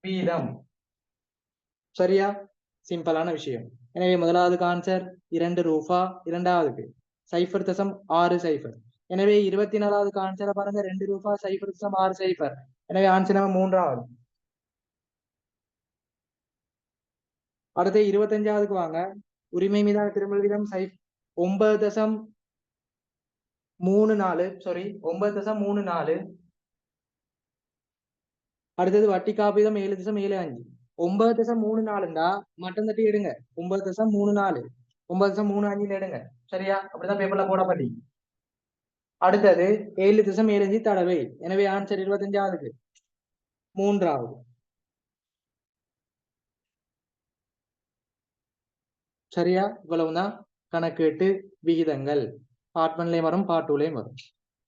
வீதம். சரியா? சிம்பிளான விஷயம். எனவே முதலாவதுக்கு ஆன்சர் 2 ரூபா, இரண்டாவதுக்கு 0.60. எனவே 24வது ஆன்சரை பாருங்க, 2 ரூபா 0.60. எனவே ஆன்சர் நம்ம மூன்றாவது. அடுத்து 25வதுக்கு வாங்க. உரிமை மீதான திரும்பல் வீதம் 9.34. சாரி, 9.34. அடுத்தது வட்டி காப்பீதம் 7.75. 9.34 மட்டம் தட்டி எடுங்க. 9.34, 9.35 எடுங்க. சரியா? அப்படிதான் பேப்பர்ல போடப்பட்டி. அடுத்தது 7.75 தடவை. எனவே ஆன்சர் 25ஆவதுக்கு 3ஆவது. சரியா? இவ்வளவுதான் கணக்கீட்டு விகிதங்கள். பார்ட் 1லயும் வரும், பார்ட் 2லயும் வரும்.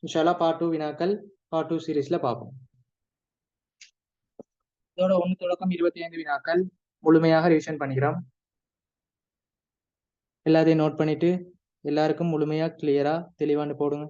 இன்ஷால்லா பார்ட் 2 வினாக்கள் பார்ட் 2 சீரீஸ்ல பார்ப்போம். இதோட 1 தொடக்கம் 25 வினாக்கள் முழுமையாக ரிவிஷன் பண்ணிக்கிறோம். எல்லாத்தையும் நோட் பண்ணிட்டு எல்லாருக்கும் முழுமையா கிளியரா தெளிவான்னு போடுங்க.